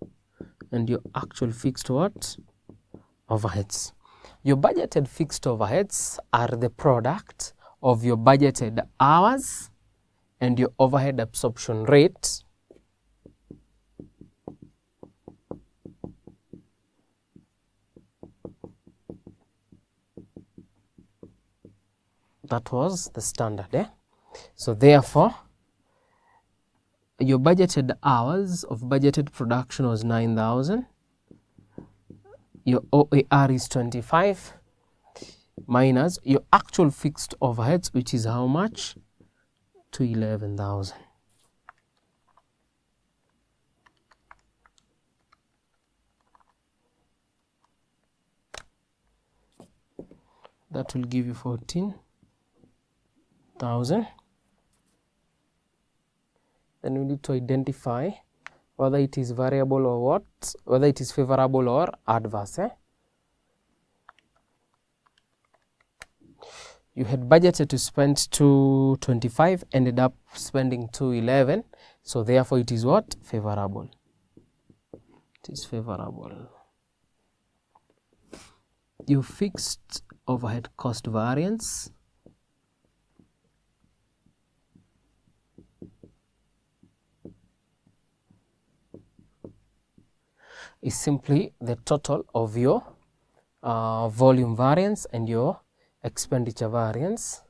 and your actual fixed what? Overheads. Your budgeted fixed overheads are the product of your budgeted hours and your overhead absorption rate that was the standard. So therefore, your budgeted hours of budgeted production was 9,000. Your OAR is 25 minus your actual fixed overheads, which is how much? To 11,000. That will give you 14,000. Then we need to identify whether it is variable or what, whether it is favorable or adverse. You had budgeted to spend 225, ended up spending 211, so therefore it is what? Favorable. It is favorable. Your fixed overhead cost variance is simply the total of your volume variance and your expenditure variance.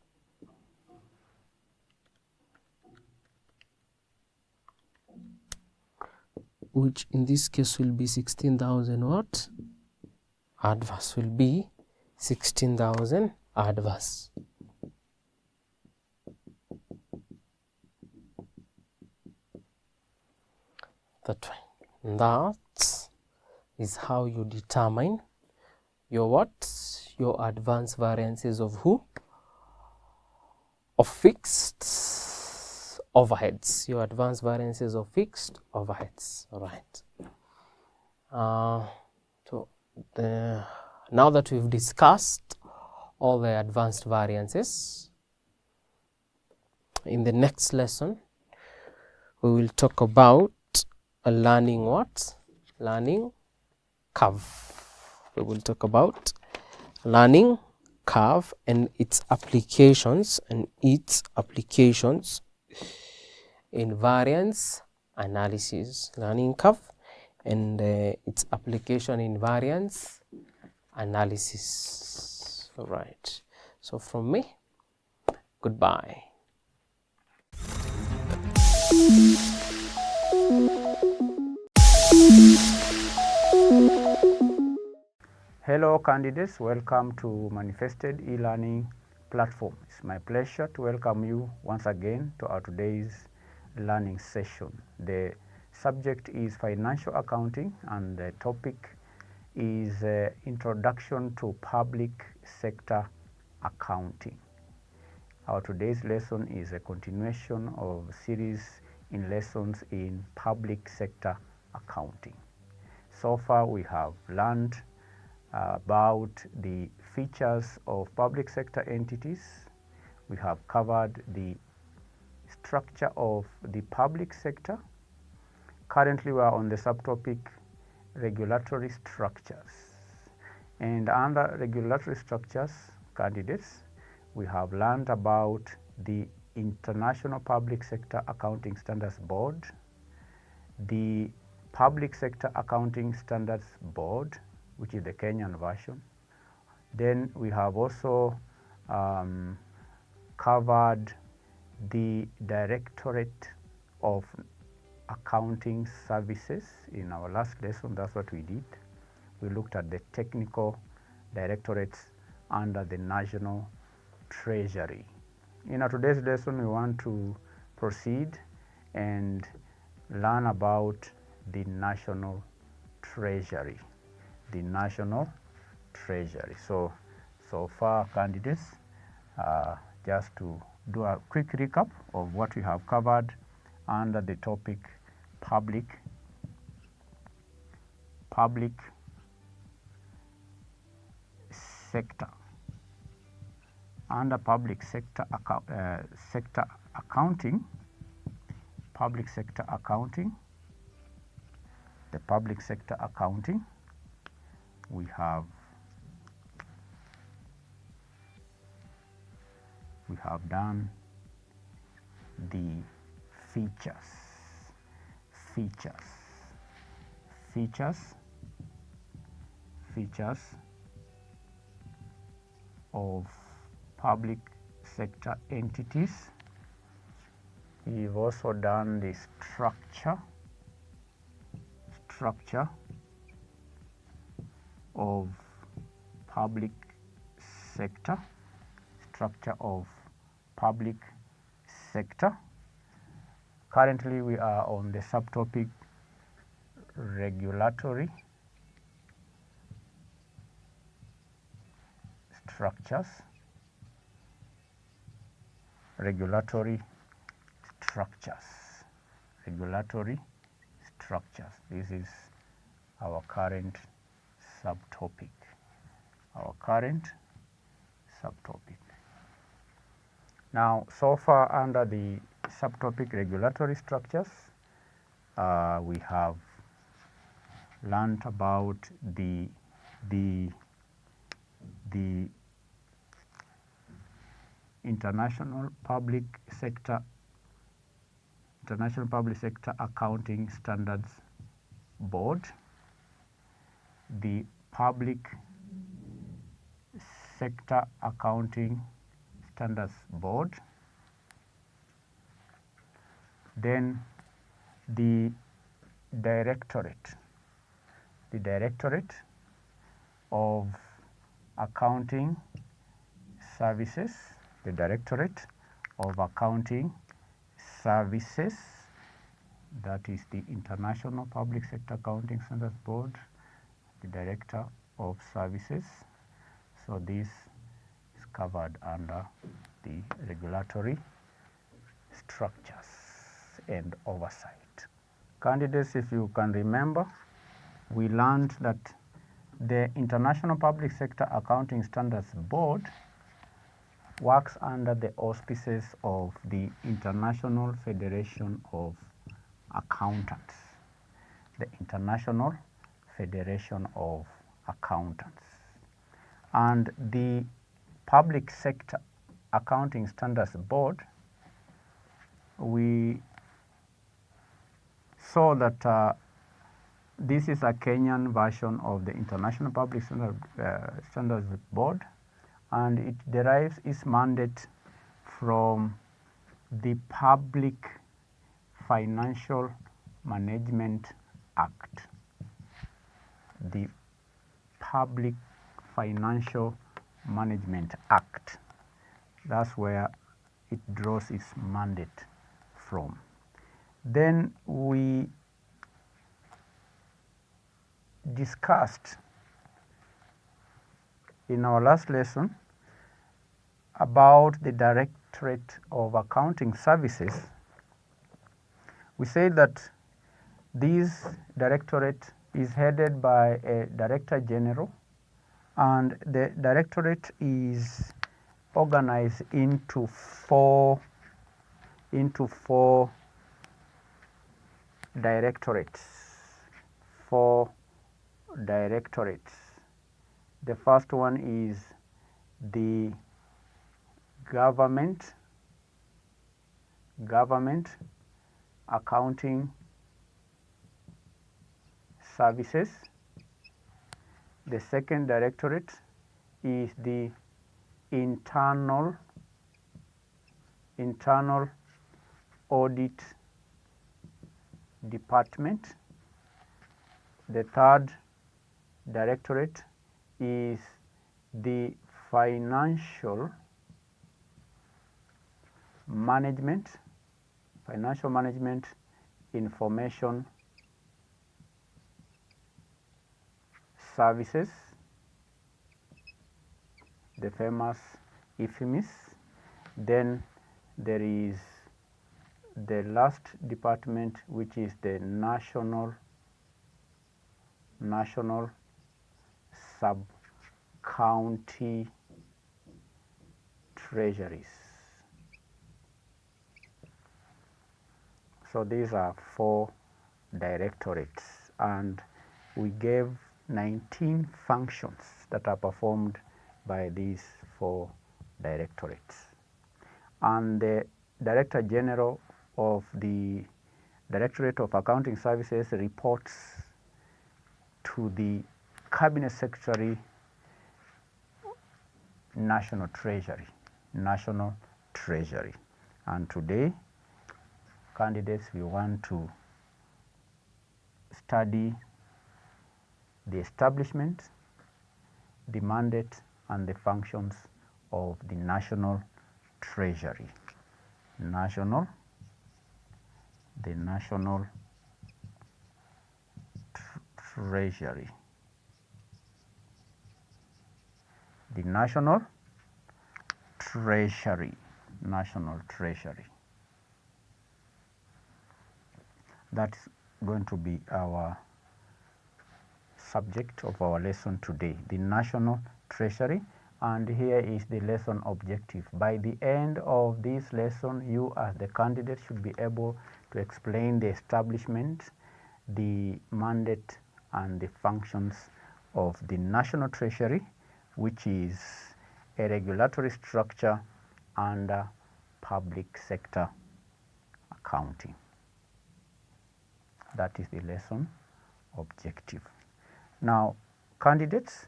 which in this case will be 16,000 what? Adverse will be 16,000 adverse. That is how you determine your what? Your advance variances of who? Of fixed overheads. Your advance variances of fixed overheads. All right. Now that we've discussed all the advanced variances, in the next lesson we will talk about a learning what? Learning curve. We will talk about learning curve and its applications in variance analysis. Learning curve and its application in variance analysis. All right. So from me, goodbye. Hello candidates, welcome to Manifested e-learning platform. It's my pleasure to welcome you once again to our today's learning session. The subject is financial accounting and the topic is introduction to public sector accounting. Our today's lesson is a continuation of series in lessons in public sector accounting. So far we have learned about the features of public sector entities. We have covered the structure of the public sector. Currently we are on the subtopic regulatory structures, and under regulatory structures, candidates, we have learned about the International Public Sector Accounting Standards Board, the Public Sector Accounting Standards Board, which is the Kenyan version. Then we have also covered the Directorate of Accounting Services in our last lesson. That's what we did. We looked at the technical directorates under the National Treasury. In our today's lesson, we want to proceed and learn about the National Treasury. The National Treasury. So far, candidates, just to do a quick recap of what we have covered under the topic public sector. Under public sector accounting, public sector accounting, the public sector accounting, we have done the features of public sector entities. We've also done the structure of public sector, Currently we are on the subtopic regulatory structures. This is our current subtopic. Now, so far under the subtopic regulatory structures, we have learned about the International Public Sector Accounting Standards Board, the Public Sector Accounting Standards Board, then the Directorate of Accounting Services, the Directorate of Accounting Services, that is the International Public Sector Accounting Standards Board, the Director of Services. So this is covered under the regulatory structures and oversight. Candidates, if you can remember, we learned that the International Public Sector Accounting Standards Board works under the auspices of the International Federation of Accountants, the International Federation of Accountants. And the Public Sector Accounting Standards Board, we saw that this is a Kenyan version of the International Public Standards Board, and it derives its mandate from the Public Financial Management Act. The Public Financial Management Act. That's where it draws its mandate from. Then we discussed in our last lesson about the Directorate of Accounting Services. We said that this directorate is headed by a Director General, and the directorate is organized into four directorates. The first one is the government accounting services. The second directorate is the internal audit department. The third directorate is the financial management information services, the famous IFMIS. Then there is the last department, which is the national sub-county treasuries. So these are four directorates, and we gave 19 functions that are performed by these four directorates. And the Director General of the Directorate of Accounting Services reports to the Cabinet Secretary, National Treasury. And today, candidates, we want to study the establishment, the mandate, and the functions of the National Treasury. The National Treasury. The National Treasury. That's going to be our subject of our lesson today, the National Treasury. And here is the lesson objective. By the end of this lesson, you as the candidate should be able to explain the establishment, the mandate, and the functions of the National Treasury, which is a regulatory structure under public sector accounting. That is the lesson objective. Now, candidates,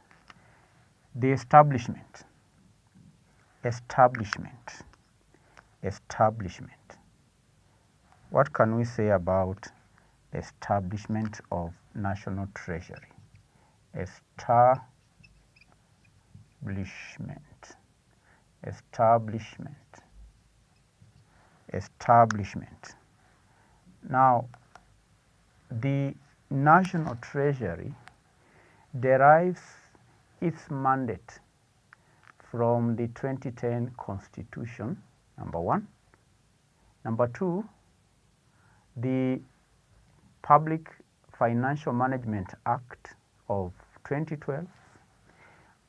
the establishment. What can we say about establishment of national treasury. Establishment. Now, the national treasury derives its mandate from the 2010 Constitution, number one. Number two, the Public Financial Management Act of 2012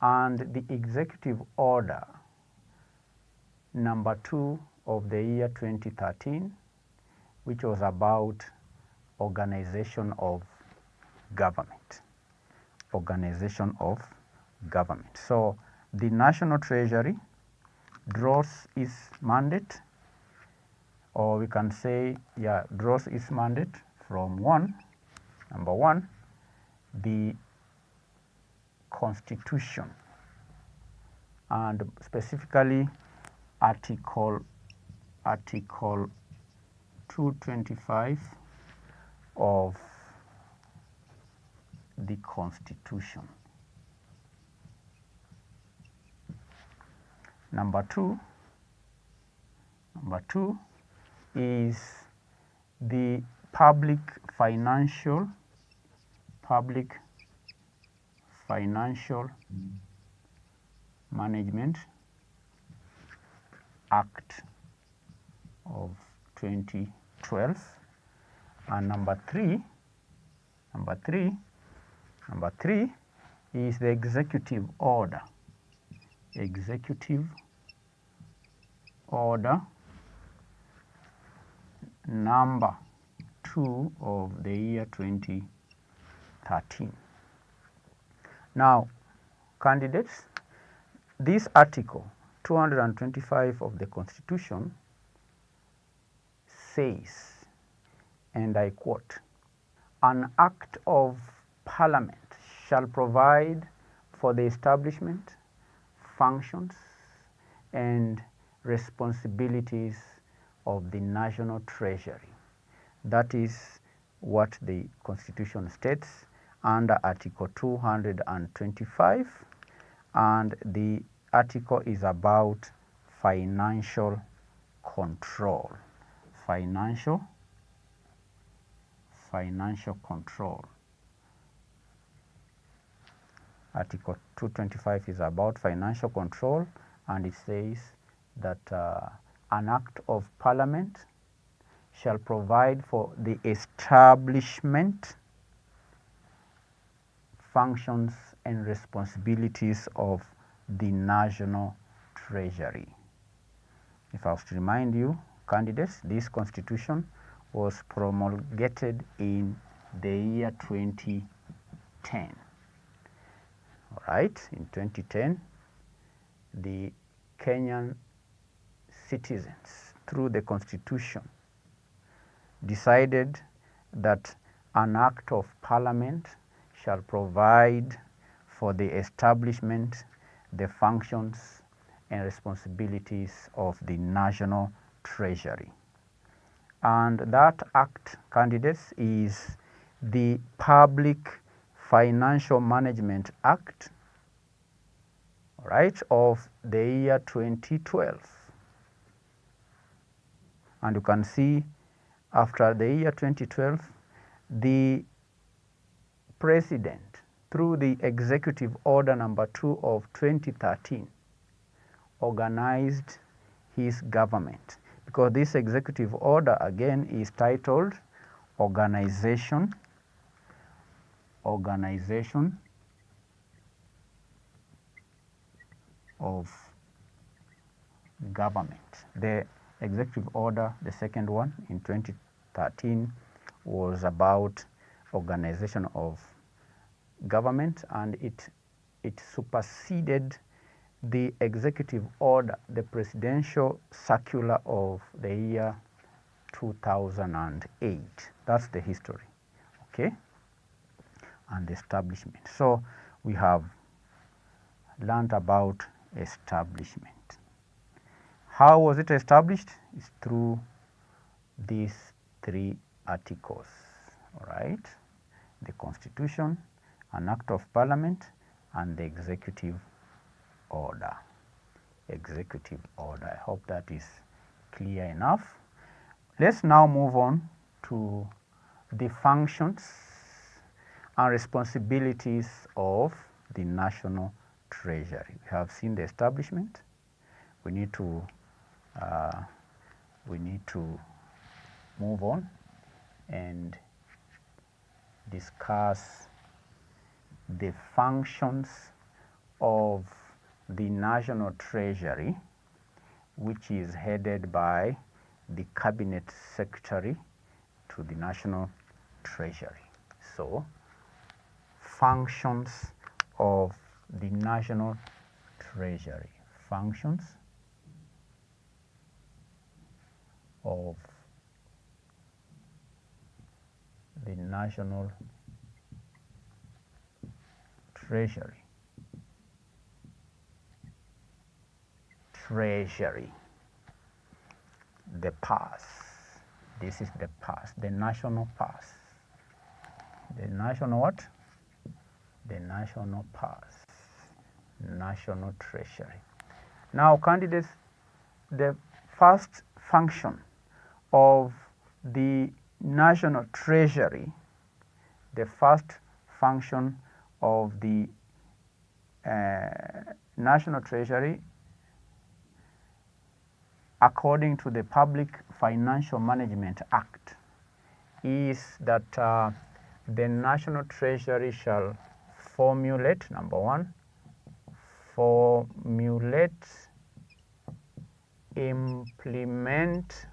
and the Executive Order number 2 of the year 2013, which was about organization of government. Organization of government. So the National Treasury draws its mandate, or we can say, draws its mandate from number one, the Constitution, and specifically Article 225 of the Constitution. Number two is the Public Financial Management Act of 2012, and number three is the Executive Order. Executive Order number 2 of the year 2013. Now, candidates, this article 225 of the Constitution says, and I quote, "An act of Parliament shall provide for the establishment, functions, and responsibilities of the National Treasury." That is what the Constitution states under Article 225, and the article is about financial control. Financial control. Article 225 is about financial control, and it says that an act of Parliament shall provide for the establishment, functions, and responsibilities of the National Treasury. If I was to remind you, candidates, this Constitution was promulgated in the year 2010. All right, in 2010, the Kenyan citizens, through the Constitution, decided that an act of Parliament shall provide for the establishment, the functions, and responsibilities of the National Treasury. And that act, candidates, is the Public Financial Management Act, right, of the year 2012. And you can see after the year 2012, the President, through the Executive Order number 2 of 2013, organized his government, because this Executive Order again is titled Organization of Government. The Executive Order, the second one in 2013, was about organization of government, and it superseded the Executive Order, the Presidential Circular of the year 2008. That's the history, okay, and establishment. So we have learned about establishment. How was it established? It's through these 3 articles all right? The Constitution, an Act of Parliament, and the Executive Order. Executive Order. I hope that is clear enough. Let's now move on to the functions and responsibilities of the National Treasury. We have seen the establishment. We need to move on and discuss the functions of the National Treasury, which is headed by the Cabinet Secretary to the National Treasury. So, functions of the National Treasury. Functions of the National Treasury. Treasury. The pass. This is the pass, the national pass. The national what? The national pass. National Treasury. Now, candidates, the first function of the National Treasury, the first function of the National Treasury, according to the Public Financial Management Act, is that the National Treasury shall formulate, number one, formulate, implement,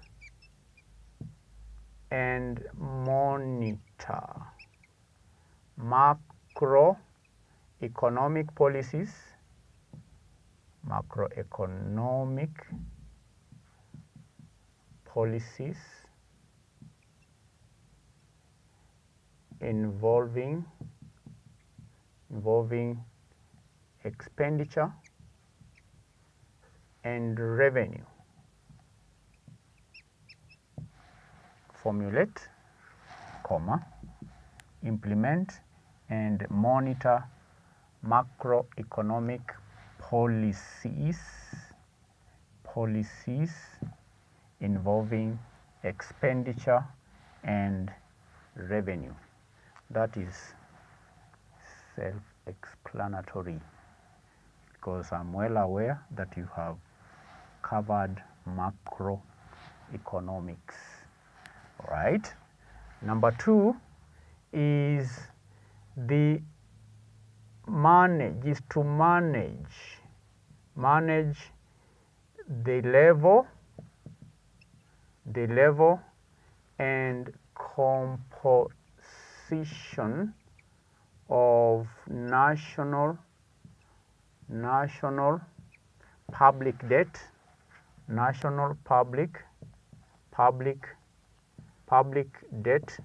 and monitor macroeconomic policies, involving expenditure and revenue. Formulate, implement and monitor macroeconomic policies involving expenditure and revenue. That is self-explanatory, because I'm well aware that you have covered macroeconomics. All right. Number two is to manage the level and composition of national public debt, national public debt,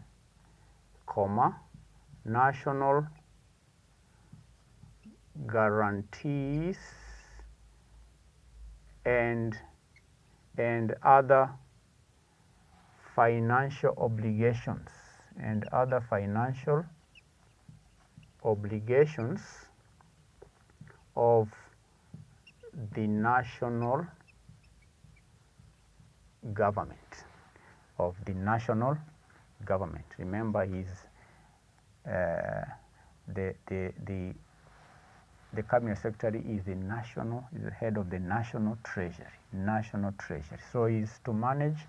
national guarantees and other financial obligations of the national government. Remember, he's the Cabinet Secretary is the head of the National Treasury. So he is to manage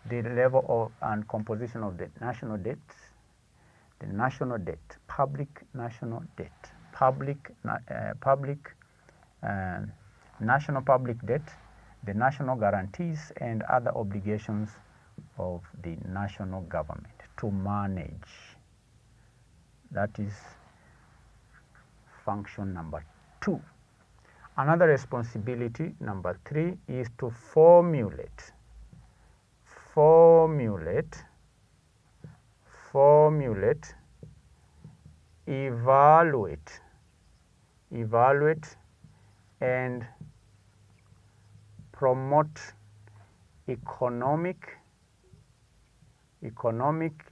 the level of and composition of the national debt, public national debt, national public debt, the national guarantees and other obligations of the national government to manage. That is function number 2. Another responsibility, number 3, is to formulate, evaluate and promote economic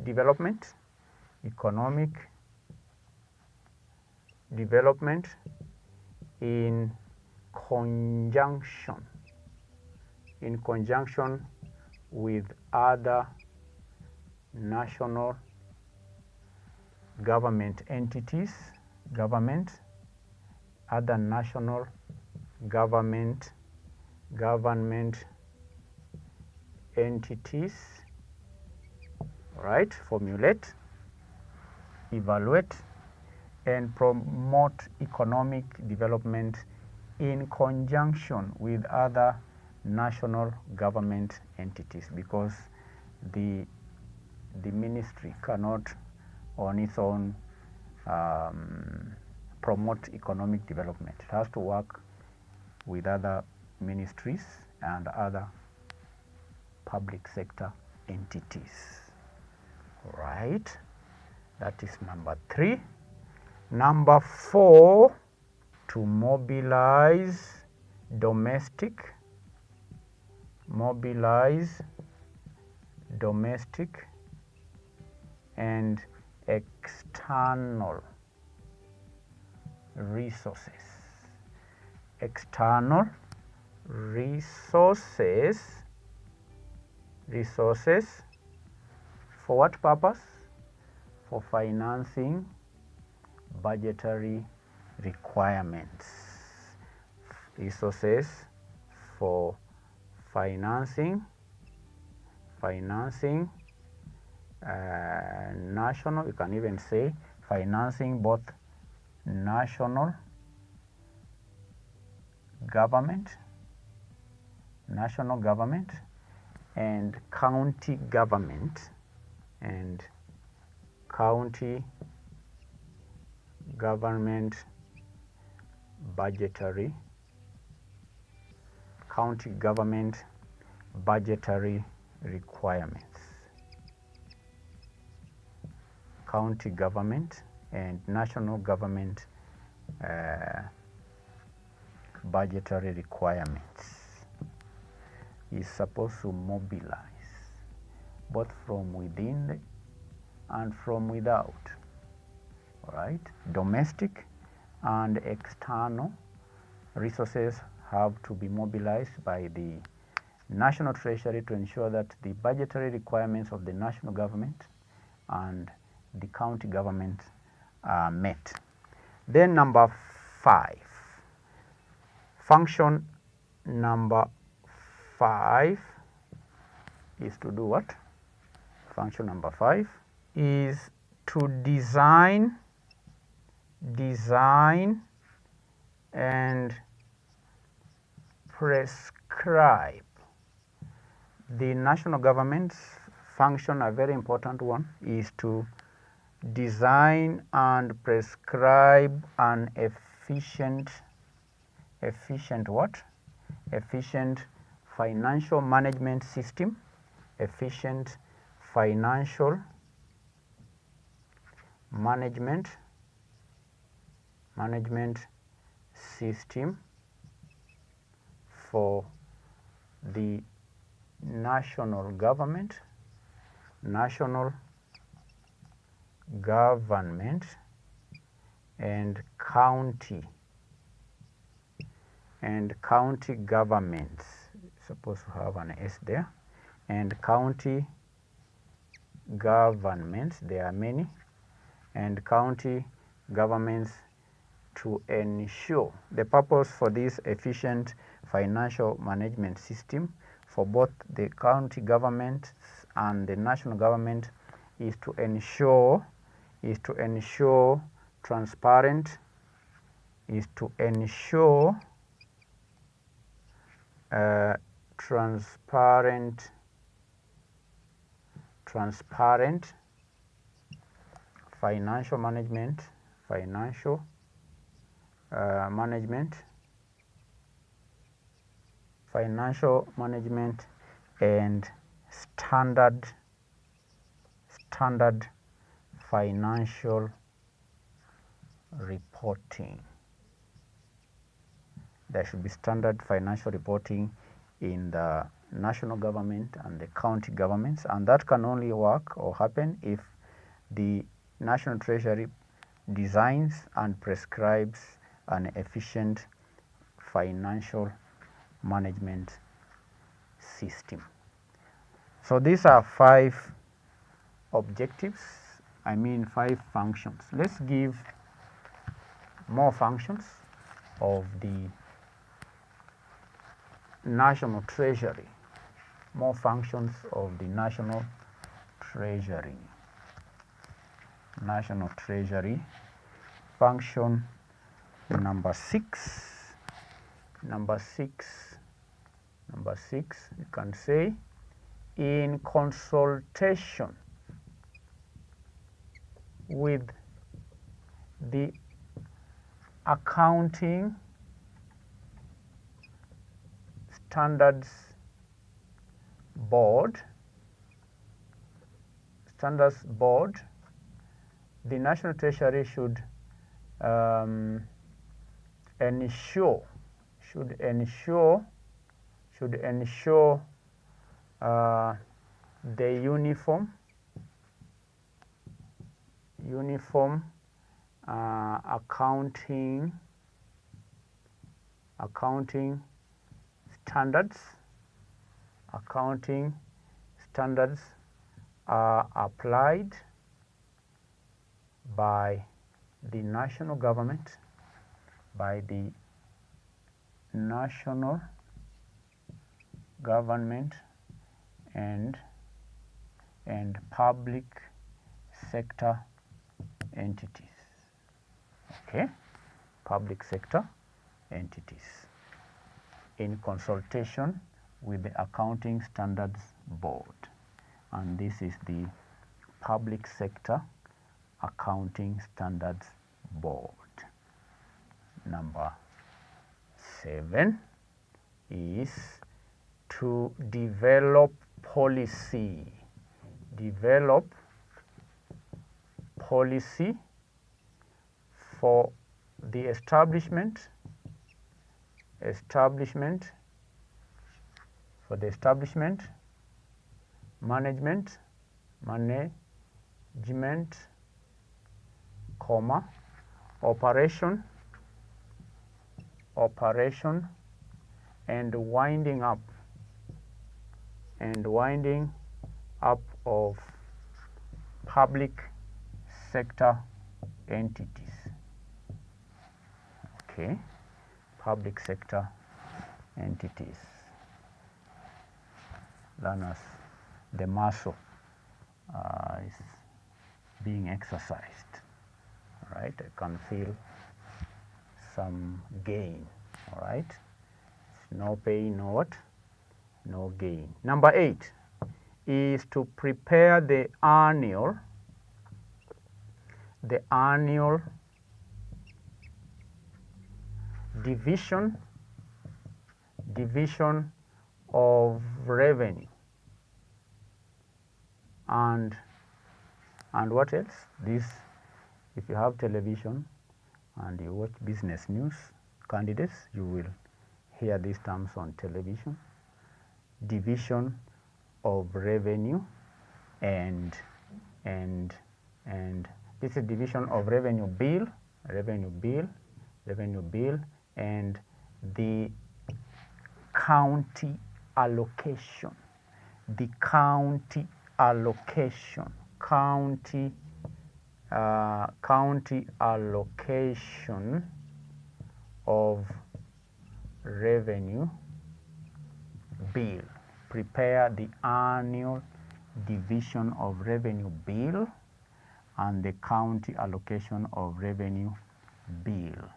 development economic development in conjunction with other national government entities, other national government entities, right? Formulate, evaluate, and promote economic development in conjunction with other national government entities, because the ministry cannot on its own promote economic development. It has to work with other ministries and other public sector entities. Right? That is number 3. Number 4, to mobilize domestic and external resources. For what purpose? For financing budgetary requirements. Resources for financing national, we can even say financing both national government and county government budgetary requirements. County government and national government budgetary requirements is supposed to mobilize both from within and from without. All right, domestic and external resources have to be mobilized by the National Treasury to ensure that the budgetary requirements of the national government and the county government are met. Then number 5, function number 5 is to do what? Function number 5 is to design and prescribe. The national government's function, a very important one, is to design and prescribe an efficient what? Efficient financial management system, efficient financial management system for the national government and county governments, supposed to have an S there, and county governments, there are many, and county governments, to ensure the purpose for this efficient financial management system for both the county government and the national government is to ensure transparent financial management and standard financial reporting. There should be standard financial reporting in the national government and the county governments, and that can only work or happen if the National Treasury designs and prescribes an efficient financial management system. So these are 5 objectives, 5 functions. Let's give more functions of the National Treasury. More functions of the National Treasury. National Treasury. Function number 6. Number 6, you can say, in consultation with the Accounting Standards Board, the National Treasury should ensure the uniform accounting standards are applied by the national government, and public sector entities. Okay, public sector entities in consultation with the Accounting Standards Board, and this is the Public Sector Accounting Standards Board. Number 7 is to develop policy. For the establishment, management, operation, and winding up of public sector entities. Okay, public sector entities. Learners, the muscle is being exercised. All right, I can feel some gain. All right, no pain, no what? No gain. Number 8 is to prepare the annual division of revenue, and what else? This, if you have television and you watch business news candidates, you will hear these terms on television. Division of revenue, and this is division of revenue bill, and the county allocation. County allocation of revenue bill. Prepare the annual division of revenue bill and the county allocation of revenue bill.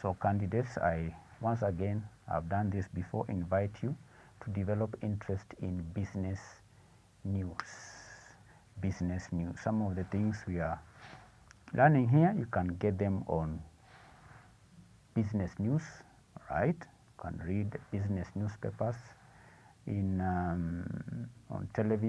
So candidates, I once again have done this before, invite you to develop interest in business news. Some of the things we are learning here, you can get them on business news, right? You can read business newspapers on television.